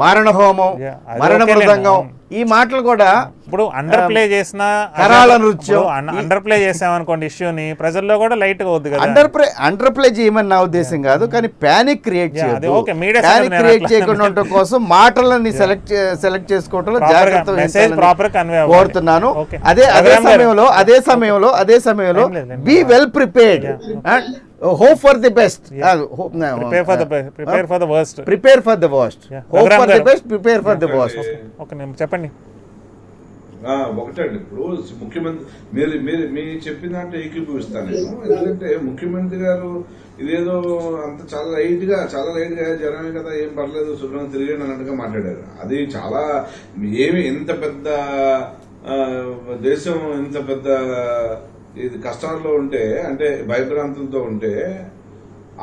మారణ హోమం, మరణ మృదంగం, ఈ మాటలు కూడా ఇప్పుడు అండర్ ప్లే చేసిన అండర్ ప్లే చేసామనుకోండి ఇష్యూని ప్రజల్లో కూడా లైట్ గా అవుద్ది కదా. అండర్ ప్లే చేయమని నా ఉద్దేశం కాదు, కానీ ప్యానిక్ క్రియేట్ చేయకుండా ఉండటం కోసం మాటలని సెలెక్ట్ చేసుకోవటంలో జాగ్రత్త కోరుతున్నాను. అదే సమయంలో be well prepared, hope for the best, prepare for the worst, hope for the best, prepare for the worst. Okay చెప్పండి. ఒకటండి, ఇప్పుడు ముఖ్యమంత్రి మీరు చెప్పిన దాంట్లో ఏకీభవిస్తాను నేను. ఎందుకంటే ముఖ్యమంత్రి గారు ఇదేదో అంత చాలా లైట్ గా జనమే కదా, ఏం పర్లేదు, శుభ్రంగా తిరిగాడు అన్నట్టుగా మాట్లాడారు. అది చాలా ఏమి ఇంత పెద్ద దేశం ఇంత పెద్ద ఇది కష్టాల్లో ఉంటే, అంటే భయభ్రాంతులతో ఉంటే,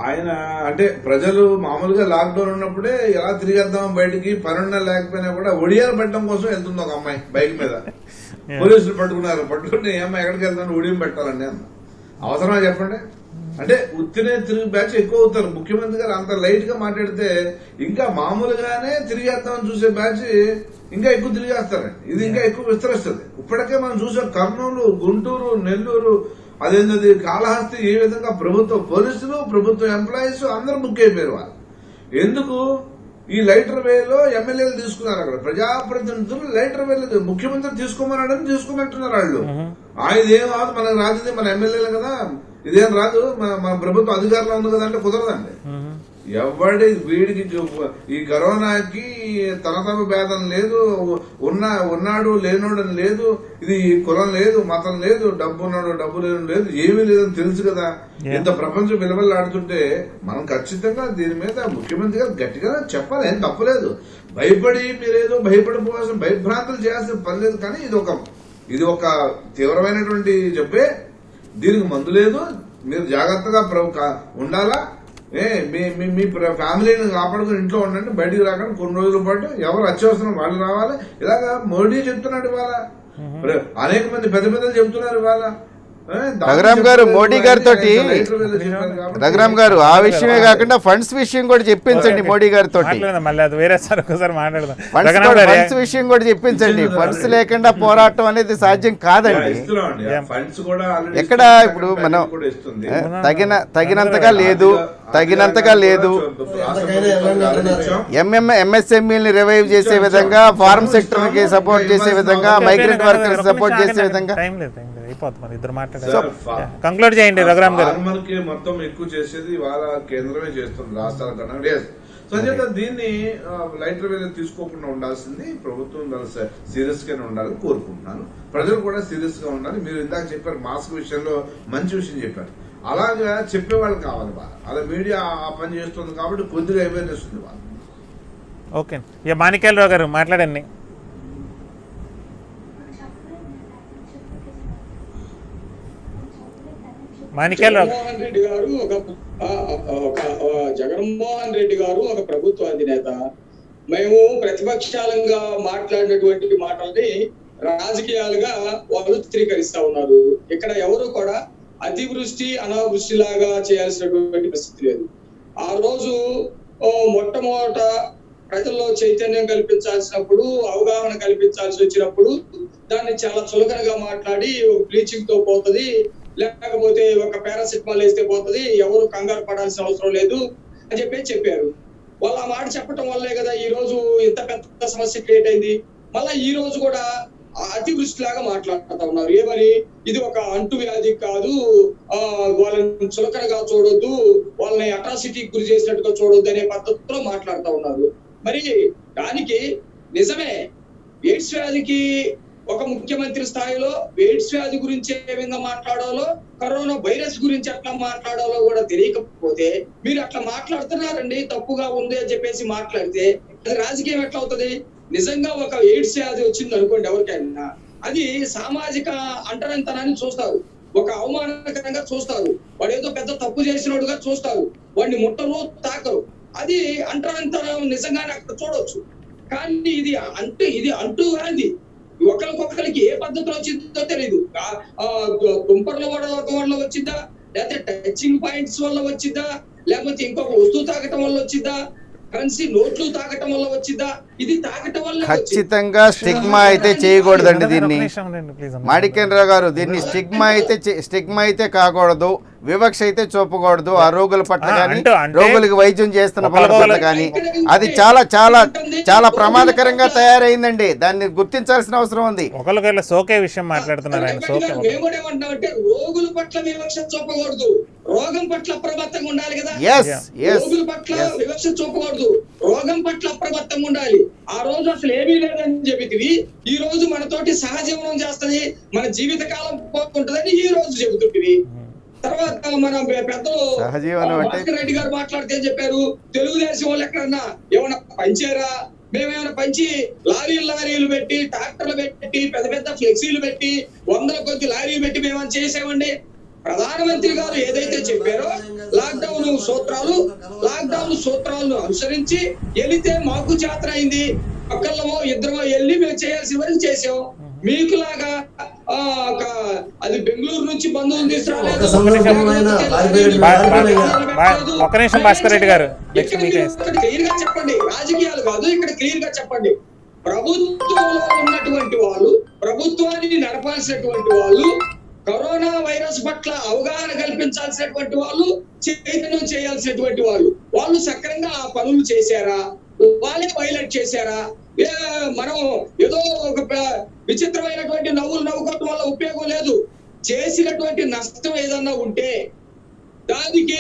ఆయన అంటే ప్రజలు మామూలుగా లాక్డౌన్ ఉన్నప్పుడే ఎలా తిరిగేద్దాం బయటికి, పనున్నా లేకపోయినా కూడా ఒడియాలు పెట్టడం కోసం వెళ్తుంది ఒక అమ్మాయి బైక్ మీద. పోలీసులు పట్టుకుని ఏమ్మా ఎక్కడికి వెళ్తాను, ఒడియం పెట్టాలండి అన్న. అవసరమా చెప్పండి? అంటే ఉత్తినే తిరిగి బ్యాచ్ ఎక్కువ అవుతారు. ముఖ్యమంత్రి గారు అంత లైట్ గా మాట్లాడితే ఇంకా మామూలుగానే తిరిగేద్దామని చూసే బ్యాచ్ ఇంకా ఎక్కువ తిరిగేస్తారండి. ఇది ఇంకా ఎక్కువ విస్తరిస్తుంది. ఇప్పటికే మనం చూసాం కర్నూలు, గుంటూరు, నెల్లూరు, అదేంటది కాళహస్తి, ఏ విధంగా ప్రభుత్వ పోలీసులు, ప్రభుత్వ ఎంప్లాయీస్ అందరూ బుక్ అయిపోయారు. వాళ్ళు ఎందుకు ఈ లైటర్ వేలో ఎమ్మెల్యేలు తీసుకున్నారు. అక్కడ ప్రజాప్రతినిధులు లైటర్ వేలు ముఖ్యమంత్రి తీసుకోమన్నాడని తీసుకోమంటున్నారు వాళ్ళు. ఇదేం రాదు, మనకు రాదు, మన ఎమ్మెల్యేలు కదా, ఇదేం రాదు, మన ప్రభుత్వం అధికారంలో ఉంది కదా అంటే కుదరదండి. వీడికి ఈ కరోనాకి తనతమ భేదం లేదు, ఉన్నాడు లేనోడు అని లేదు, ఇది కులం లేదు, మతం లేదు, డబ్బు ఉన్నాడు డబ్బు లేదు, ఏమీ లేదని తెలుసు కదా. ఇంత ప్రపంచం విలువలాడుతుంటే మనం ఖచ్చితంగా దీని మీద ముఖ్యమంత్రి గారు గట్టిగా చెప్పాలి, ఏం తప్పలేదు. భయపడి మీరేదో భయపడిపోవాల్సిన భయభ్రాంతులు చేయాల్సిన పని లేదు. కానీ ఇది ఒక తీవ్రమైనటువంటి జబ్బే, దీనికి మందు లేదు. మీరు జాగ్రత్తగా ఉండాలా, మీ ఫ్యామిలీని కాపాడుకుని ఇంట్లో ఉండండి, బయటికి రాకండి కొన్ని రోజుల పాటు. ఎవరు అత్యవసరం వాళ్ళు రావాలి. ఇలాగా మోడీ చెప్తున్నాడు ఇవాళ, అనేక మంది పెద్దలు చెప్తున్నారు ఇవాళ. రఘురామ్ గారు మోడీ గారితో, రఘురామ్ గారు ఆ విషయమే కాకుండా ఫండ్స్ విషయం కూడా చెప్పించండి మోడీ గారితో. ఫండ్స్ విషయం కూడా చెప్పించండి. ఫండ్స్ లేకుండా పోరాటం అనేది సాధ్యం కాదండి. ఎక్కడ ఇప్పుడు మనం తగినంతగా లేదు ఎంఎస్ఎంఈని రివైవ్ చేసే విధంగా, ఫార్మ్ సెక్టర్ కి సపోర్ట్ చేసే విధంగా, మైగ్రెంట్ వర్కర్స్ సపోర్ట్ చేసే విధంగా. కంక్లూడ్ చేయండి రఘురామ్ గారు. ఫార్మర్కి మొత్తం ఎక్కువ చేసేది ఇవాళ కేంద్రమే చేస్తుంది, రాష్ట్రాల కన్నా. సో దీన్ని లైటర్ వేలు తీసుకోకుండా ఉండాల్సింది ప్రభుత్వం సీరియస్ గానే ఉండాలని కోరుకుంటున్నాను. ప్రజలు కూడా సీరియస్ గా ఉండాలి. మీరు ఇందాక చెప్పారు మాస్క్ విషయంలో మంచి విషయం చెప్పారు. అలాగా చెప్పేవాళ్ళు కావాలి బాగా. అలా మీడియా ఆ పని చేస్తుంది కాబట్టి కొద్దిగా అవేర్నెస్ ఉంది వాళ్ళు. ఓకే, మాణిక్యాలరావు గారు మాట్లాడండి. జగన్మోహన్ రెడ్డి గారు ఒక ప్రభుత్వ అధినేత. మేము ప్రతిపక్షాలంగా మాట్లాడినటువంటి మాటల్ని రాజకీయాలుగా వాళ్ళు చిత్రీకరిస్తా ఉన్నారు. ఇక్కడ ఎవరు కూడా అతివృష్టి అనావృష్టి లాగా చేయాల్సినటువంటి పరిస్థితి లేదు. ఆ రోజు మొట్టమొదట ప్రజల్లో చైతన్యం కల్పించాల్సినప్పుడు, అవగాహన కల్పించాల్సి వచ్చినప్పుడు దాన్ని చాలా చులకనగా మాట్లాడి బ్లీచింగ్ తో పోతుంది, లేకపోతే ఒక పారాసిటమాల్ వేస్తే పోతుంది, ఎవరు కంగారు పడాల్సిన అవసరం లేదు అని చెప్పారు. వాళ్ళు ఆ మాట చెప్పడం వల్లే కదా ఈ రోజు ఇంత పెద్ద సమస్య క్రియేట్ అయింది. మళ్ళీ ఈ రోజు కూడా అతివృష్టిలాగా మాట్లాడుతూ ఉన్నారు. ఏమని, ఇది ఒక అంటు వ్యాధి కాదు, వాళ్ళని చులకనగా చూడొద్దు, వాళ్ళని అట్రాసిటీకి గురి చేసినట్టుగా చూడొద్దు అనే పద్ధతిలో మాట్లాడుతూ ఉన్నారు. మరి దానికి నిజమే, ఎయిడ్స్ వ్యాధికి ఒక ముఖ్యమంత్రి స్థాయిలో ఎయిడ్స్ వ్యాధి గురించి ఏ విధంగా మాట్లాడాలో, కరోనా వైరస్ గురించి ఎట్లా మాట్లాడాలో కూడా తెలియకపోతే మీరు అట్లా మాట్లాడుతున్నారండి, తప్పుగా ఉంది అని చెప్పేసి మాట్లాడితే అది రాజకీయం ఎట్లా అవుతుంది? నిజంగా ఒక ఎయిడ్స్ వ్యాధి వచ్చింది అనుకోండి ఎవరికైనా, అది సామాజిక అంటరంతనాన్ని చూస్తారు, ఒక అవమానకరంగా చూస్తారు, వాడు ఏదో పెద్ద తప్పు చేసినోడుగా చూస్తారు, వాడిని ముట్టరు తాకరు, అది అంటరంతరం నిజంగానే అక్కడ చూడొచ్చు. కానీ ఇది అంటూ వ్యాధి, ఒకరికొకరికి ఏ పద్ధతిలో వచ్చిందో తెలియదు. తుంపర్ల వల్ల వచ్చిందా, లేకపోతే టచింగ్ పాయింట్స్ వల్ల వచ్చిందా, లేకపోతే ఇంకొక వస్తువు తాగటం వల్ల వచ్చిందా, కరెన్సీ నోట్లు తాగటం వల్ల వచ్చిందా, ఇది తాగటం వల్ల ఖచ్చితంగా స్టిగ్మా అయితే చేయకూడదండి దీన్ని. మాణిక్యేశ్వరరావు గారు, దీన్ని స్టిగ్మా అయితే కాకూడదు, వివక్ష అయితే చూపకూడదు. ఆ రోగుల పట్ల కానీ రోగులకు వైద్యం చేస్తున్న పట్ల కానీ అది చాలా చాలా చాలా ప్రమాదకరంగా తయారైందండి. దాన్ని గుర్తించాల్సిన అవసరం ఉంది. ఒకళ్ళ సోకే విషయం మాట్లాడుతున్నారు ఆయన. ఏమంటామంటే రోగుల పట్ల వివక్ష చూపకూడదు, రోగం పట్ల అప్రమత్తంగా ఉండాలి కదా. రోగుల పట్ల వివక్ష చూపకూడదు, రోగం పట్ల అప్రమత్తంగా ఉండాలి. ఆ రోజు అసలు ఏమీ లేదని చెప్పితివి, ఈ రోజు మనతోటి సహజీవనం చేస్తది, మన జీవిత కాలం పోతుంటదని ఈ రోజు చెబుతుంటివి. తర్వాత మన పెద్దలు భాస్కర్ రెడ్డి గారు మాట్లాడితే చెప్పారు, తెలుగుదేశం వాళ్ళు ఎక్కడన్నా ఏమన్నా పంచారా, మేమేమైనా పంచి లారీలు పెట్టి, ట్రాక్టర్లు పెట్టి, పెద్ద పెద్ద ఫ్లెక్సీలు పెట్టి, 100 కొద్ది లారీలు పెట్టి మేమని చేసామండి? ప్రధానమంత్రి గారు ఏదైతే చెప్పారో లాక్డౌన్ సూత్రాలను అనుసరించి వెళితే మాకు చేతన అయింది, ఒక్కళ్ళమో ఇద్దరమో వెళ్ళి మేము చేయాల్సిన వరకు చేసాం. మీకులాగా అది బెంగళూరు నుంచి బంధువులు తీసుకురాలేదు. క్లియర్ గా చెప్పండి, రాజకీయాలు కాదు, ఇక్కడ క్లియర్ గా చెప్పండి. ప్రభుత్వంలో ఉన్నటువంటి వాళ్ళు, ప్రభుత్వాన్ని నడపాల్సినటువంటి వాళ్ళు, కరోనా వైరస్ పట్ల అవగాహన కల్పించాల్సినటువంటి వాళ్ళు, చైతన్యం చేయాల్సినటువంటి వాళ్ళు సక్రంగా ఆ పనులు చేశారా? వాళ్ళే వైలేట్ చేశారా? మనం ఏదో ఒక విచిత్రమైనటువంటి నవ్వుకోవడం వల్ల ఉపయోగం లేదు. చేసినటువంటి నష్టం ఏదన్నా ఉంటే దానికి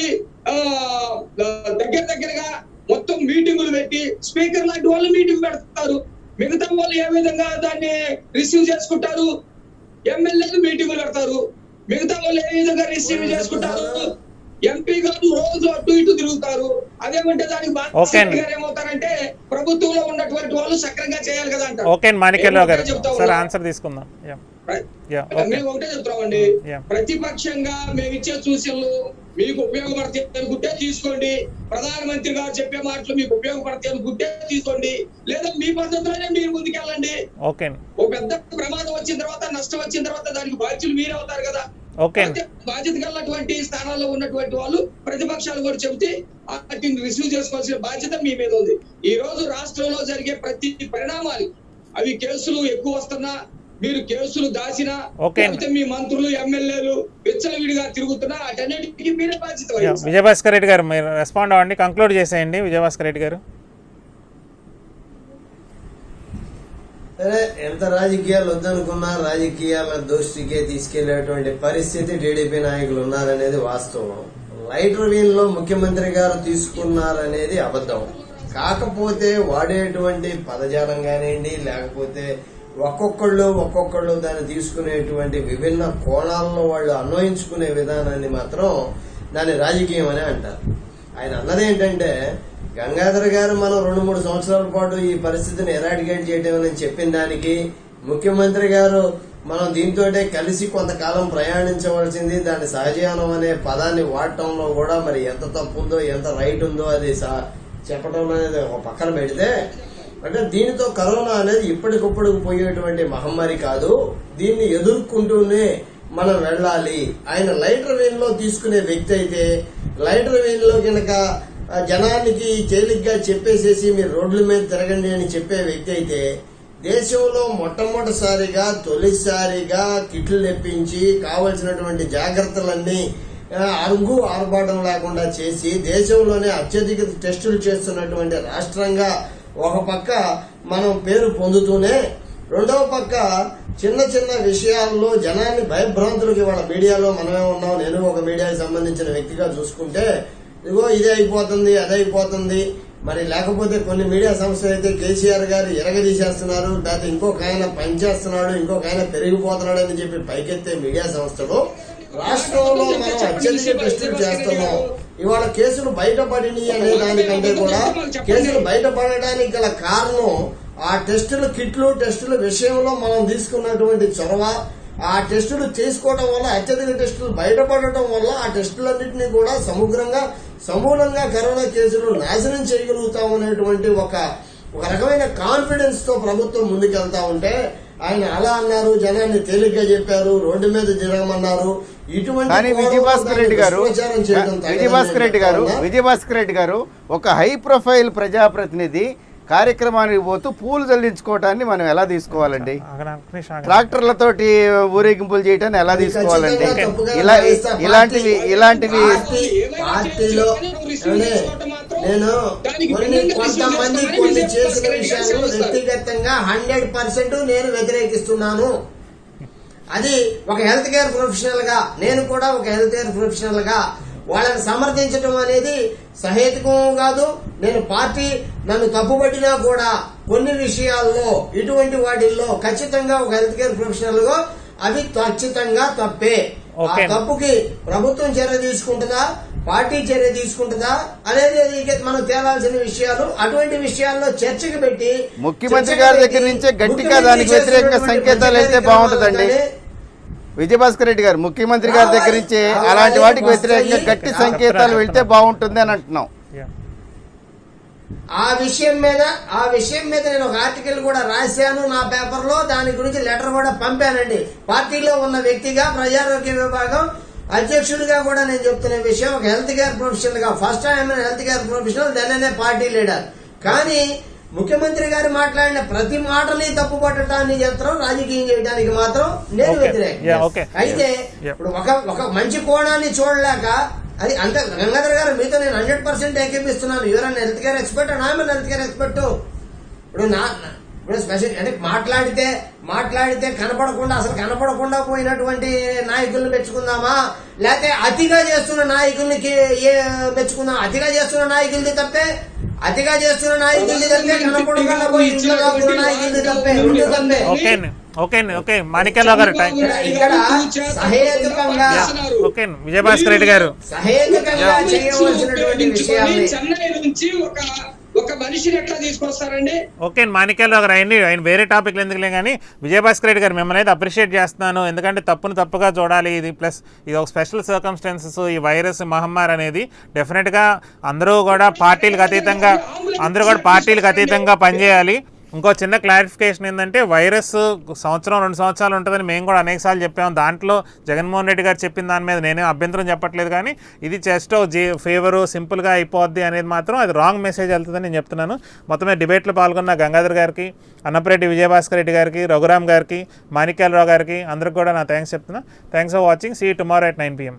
దగ్గరగా మొత్తం మీటింగులు పెట్టి, స్పీకర్ లాంటి వాళ్ళు మీటింగ్ పెడతారు, మిగతా వాళ్ళు ఏ విధంగా దాన్ని రిసీవ్ చేసుకుంటారు? ఎమ్మెల్యేలు మీటింగులు పెడతారు, మిగతా వాళ్ళు ఏ విధంగా రిసీవ్ చేసుకుంటారు? ఎంపీ గారు రోజు అటు ఇటు తిరుగుతారు. అదేమంటే దానికి ఏమవుతారంటే ప్రభుత్వంలో ఉన్నటువంటి వాళ్ళు సక్రంగా చేయాలి కదా అంటారు. మేము ఒకటే చెప్తామండి, ప్రతిపక్షంగా మేము ఇచ్చే సూచనలు మీకు ఉపయోగపడతాయి అనుకుంటే తీసుకోండి, ప్రధానమంత్రి గారు చెప్పే మాటలు మీకు ఉపయోగపడతాయి అనుకుంటే తీసుకోండి, లేదా మీ పద్ధతిలోనే మీరు ముందుకెళ్ళండి. ఓ పెద్ద ప్రమాదం వచ్చిన తర్వాత, నష్టం వచ్చిన తర్వాత దానికి బాధ్యులు మీరే అవుతారు కదా. బాధ్యత కలిగినటువంటి స్థానాల్లో ఉన్నటువంటి వాళ్ళు, ప్రతిపక్షాలు కూడా చెబితే వాటిని రిసీవ్ చేసుకోవాల్సిన బాధ్యత మీ మీద ఉంది. ఈ రోజు రాష్ట్రంలో జరిగే ప్రతి పరిణామాలు, అవి కేసులు ఎక్కువ వస్తున్నా, మీరు కేసులు దాచినా, మీ మంత్రులు ఎమ్మెల్యేలు విచ్చలవిడిగా తిరుగుతున్నా, అటన్నిటికీ మీరే బాధ్యత. విజయభాస్కర్ రెడ్డి గారు మీరు రెస్పాండ్ అవ్వండి, కంక్లూడ్ చేసేయండి. విజయభాస్కర్ రెడ్డి గారు. సరే, ఎంత రాజకీయాలు వద్దనుకున్నా రాజకీయాల దోష్టికే తీసుకెళ్లేటువంటి పరిస్థితి టీడీపీ నాయకులు ఉన్నారనేది వాస్తవం. లైటర్ వీల్ లో ముఖ్యమంత్రి గారు తీసుకున్నారనేది అబద్ధం. కాకపోతే వాడేటువంటి పదజాలం కానివ్వండి, లేకపోతే ఒక్కొక్కళ్ళు దాన్ని తీసుకునేటువంటి విభిన్న కోణాల్లో వాళ్ళు అన్వయించుకునే విధానాన్ని మాత్రం దాన్ని రాజకీయం అని అంటారు. ఆయన అన్నది ఏంటంటే, గంగాధర్ గారు మనం 2-3 సంవత్సరాల పాటు ఈ పరిస్థితిని ఎరాడికేట్ చేయడం అని చెప్పిన దానికి, ముఖ్యమంత్రి గారు మనం దీంతోటే కలిసి కొంతకాలం ప్రయాణించవలసింది, దాని సహజీవనం అనే పదాన్ని వాడటంలో కూడా మరి ఎంత తప్పు ఉందో, ఎంత రైట్ ఉందో అది చెప్పడం అనేది ఒక పక్కన పెడితే, అంటే దీనితో కరోనా అనేది ఇప్పటికప్పుడు పోయేటువంటి మహమ్మారి కాదు, దీన్ని ఎదుర్కొంటూనే మనం వెళ్ళాలి. ఆయన లైటర్ వేన్ లో తీసుకునే వ్యక్తి అయితే, లైటర్ వేన్ లో కనుక జనానికి తేలిగ్గా చెప్పేసేసి మీరు రోడ్ల మీద తిరగండి అని చెప్పే వ్యక్తి అయితే, దేశంలో మొట్టమొదటిసారిగా తొలిసారిగా కిట్లు తెప్పించి కావలసినటువంటి జాగ్రత్తలన్నీ అరుగు ఆర్భాటం లేకుండా చేసి దేశంలోనే అత్యధిక టెస్టులు చేస్తున్నటువంటి రాష్ట్రంగా ఒక పక్క మనం పేరు పొందుతూనే రెండవ పక్క చిన్న చిన్న విషయాల్లో జనాన్ని భయభ్రాంతులకి వాళ్ళ మీడియాలో మనమే ఉన్నాం. నేను ఒక మీడియాకి సంబంధించిన వ్యక్తిగా చూసుకుంటే ఇదిగో ఇదే అయిపోతుంది అదే అయిపోతుంది, మరి లేకపోతే కొన్ని మీడియా సంస్థలు అయితే కేసీఆర్ గారు ఎరగదీసేస్తున్నారు, లేకపోతే ఇంకొక ఆయన పనిచేస్తున్నాడు, ఇంకొక ఆయన పెరిగిపోతున్నాడు అని చెప్పి పైకెత్తే మీడియా సంస్థలు రాష్ట్రంలో మనం అత్యధిక టెస్టులు చేస్తున్నాం. ఇవాళ కేసులు బయటపడినాయి అనే దానికంటే కూడా కేసులు బయటపడడానికి గల కారణం ఆ టెస్టుల కిట్లు టెస్టుల విషయంలో మనం తీసుకున్నటువంటి చొరవ, ఆ టెస్టులు చేసుకోవడం వల్ల అత్యధిక టెస్టులు బయటపడటం వల్ల ఆ టెస్టులన్నింటినీ కూడా సమూలంగా కరోనా కేసులు నాశనం చేయగలుగుతామనేటువంటి ఒక రకమైన కాన్ఫిడెన్స్ తో ప్రభుత్వం ముందుకెళ్తా ఉంటే ఆయన అలా అన్నారు, జనాన్ని తేలిగ్గా చెప్పారు, రోడ్డు మీద తిరగమన్నారు. కానీ విజయభాస్కర్ రెడ్డి గారు ఒక హై ప్రొఫైల్ ప్రజాప్రతినిధి కార్యక్రమానికి పోతూ పూలు చల్లించుకోవటాన్ని మనం ఎలా తీసుకోవాలండి? ట్రాక్టర్లతోటి ఊరేగింపులు చేయటాన్ని ఎలా తీసుకోవాలండి? ఇలాంటివి పార్టీలో నేను కొంతమంది కొన్ని చేసిన విషయాలు వ్యక్తిగతంగా 100% నేను వ్యతిరేకిస్తున్నాను. అది ఒక హెల్త్ కేర్ ప్రొఫెషనల్ గా, నేను కూడా ఒక హెల్త్ కేర్ ప్రొఫెషనల్ గా వాళ్ళని సమర్థించడం అనేది సహేతుకం కాదు. నేను పార్టీ నన్ను తప్పుపట్టినా కూడా కొన్ని విషయాల్లో ఇటువంటి వాటిల్లో ఖచ్చితంగా ఒక హెల్త్ కేర్ ప్రొఫెషనల్ గా అవి ఖచ్చితంగా తప్పే. ఆ తప్పుకి ప్రభుత్వం చర్య తీసుకుంటుందా, పార్టీ చర్య తీసుకుంటుందా అనేది మనం తేలాల్సిన విషయాలు. అటువంటి విషయాల్లో చర్చకు పెట్టి ముఖ్యమంత్రి గారి దగ్గర నుంచే గట్టిగా దానికి వ్యతిరేకంగా సంకేతాలు అయితే బాగుంటుందండి. విజయభాస్కర్ రెడ్డి గారు ముఖ్యమంత్రి గారి దగ్గర నుంచి అలాంటి వాటికి వ్యతిరేకంగా గట్టి సంకేతాలు వెళ్తే బాగుంటుంది అని అంటున్నాం. ఆ విషయం మీద నేను ఒక ఆర్టికల్ కూడా రాశాను నా పేపర్ లో. దాని గురించి లెటర్ కూడా పంపానండి. పార్టీలో ఉన్న వ్యక్తిగా, ప్రజారోగ్య విభాగం అధ్యక్షుడిగా కూడా నేను చెప్తున్న విషయం, ఒక హెల్త్ కేర్ ప్రొఫెషనల్ గా first time health care professional, then party leader. కానీ ముఖ్యమంత్రి గారు మాట్లాడిన ప్రతి మాటని తప్పు పట్టడాన్ని చేస్తాం, రాజకీయం చేయడానికి మాత్రం నేను వ్యతిరేకం. అయితే ఇప్పుడు ఒక మంచి కోణాన్ని చూడలేక అది అంతే. గంగాధర్ గారు మీతో నేను 100% ఏకీపిస్తున్నాను. ఎవరైనా హెల్త్ కేర్ ఎక్స్పర్ట్ అండ్ ఆమె హెల్త్ కేర్ ఎక్స్పర్ట్. ఇప్పుడు స్పెషల్ అంటే మాట్లాడితే కనపడకుండా పోయినటువంటి నాయకుల్ని మెచ్చుకుందామా, లేకపోతే అతిగా చేస్తున్న నాయకుల్ని మెచ్చుకుందాం? అతిగా చేస్తున్న నాయకులది తప్పే, కనపడకుండా పోయి నాయకులది తప్పే, రెండు తప్పే. ఓకే మాణిక్యాలరావు గారు ఇక్కడ సహేతుకంగా విజయభాస్కర్ రెడ్డి గారు సహేతుకంగా చేయవలసినటువంటి విషయాన్ని చెన్నై నుంచి ఒక మనిషిని ఎట్లా తీసుకొస్తారండి? ఓకే మాణిక్యాలరావు గారు ఆయన వేరే టాపిక్లు ఎందుకులే కానీ విజయభాస్కర్ రెడ్డి గారు మిమ్మల్ని అయితే అప్రిషియేట్ చేస్తున్నాను. ఎందుకంటే తప్పును తప్పుగా చూడాలి. ఇది ప్లస్ ఇది ఒక స్పెషల్ సర్కమ్స్టాన్సెస్. ఈ వైరస్ మహమ్మారి అనేది డెఫినెట్గా అందరూ కూడా పార్టీలకు అతీతంగా పనిచేయాలి. ఇంకో చిన్న క్లారిఫికేషన్ ఏంటంటే వైరస్ 1-2 సంవత్సరాలు ఉంటుందని మేము కూడా అనేకసార్లు చెప్పాము. దాంట్లో జగన్మోహన్ రెడ్డి గారు చెప్పిన దాని మీద నేనే అభ్యంతరం చెప్పట్లేదు. కానీ ఇది జస్ట్ ఫీవరు సింపుల్గా అయిపోద్ది అనేది మాత్రం అది రాంగ్ మెసేజ్ వెళ్తుందని నేను చెప్తున్నాను. మొత్తమే డిబేట్లో పాల్గొన్న గంగాధర్ గారికి, అన్నపరెడ్డి విజయభాస్కర్ రెడ్డి గారికి, రఘురామ్ గారికి, మాణిక్యాలరావు గారికి అందరికి కూడా నా థ్యాంక్స్ చెప్తున్నా. Thanks for watching. See you tomorrow at 9 PM.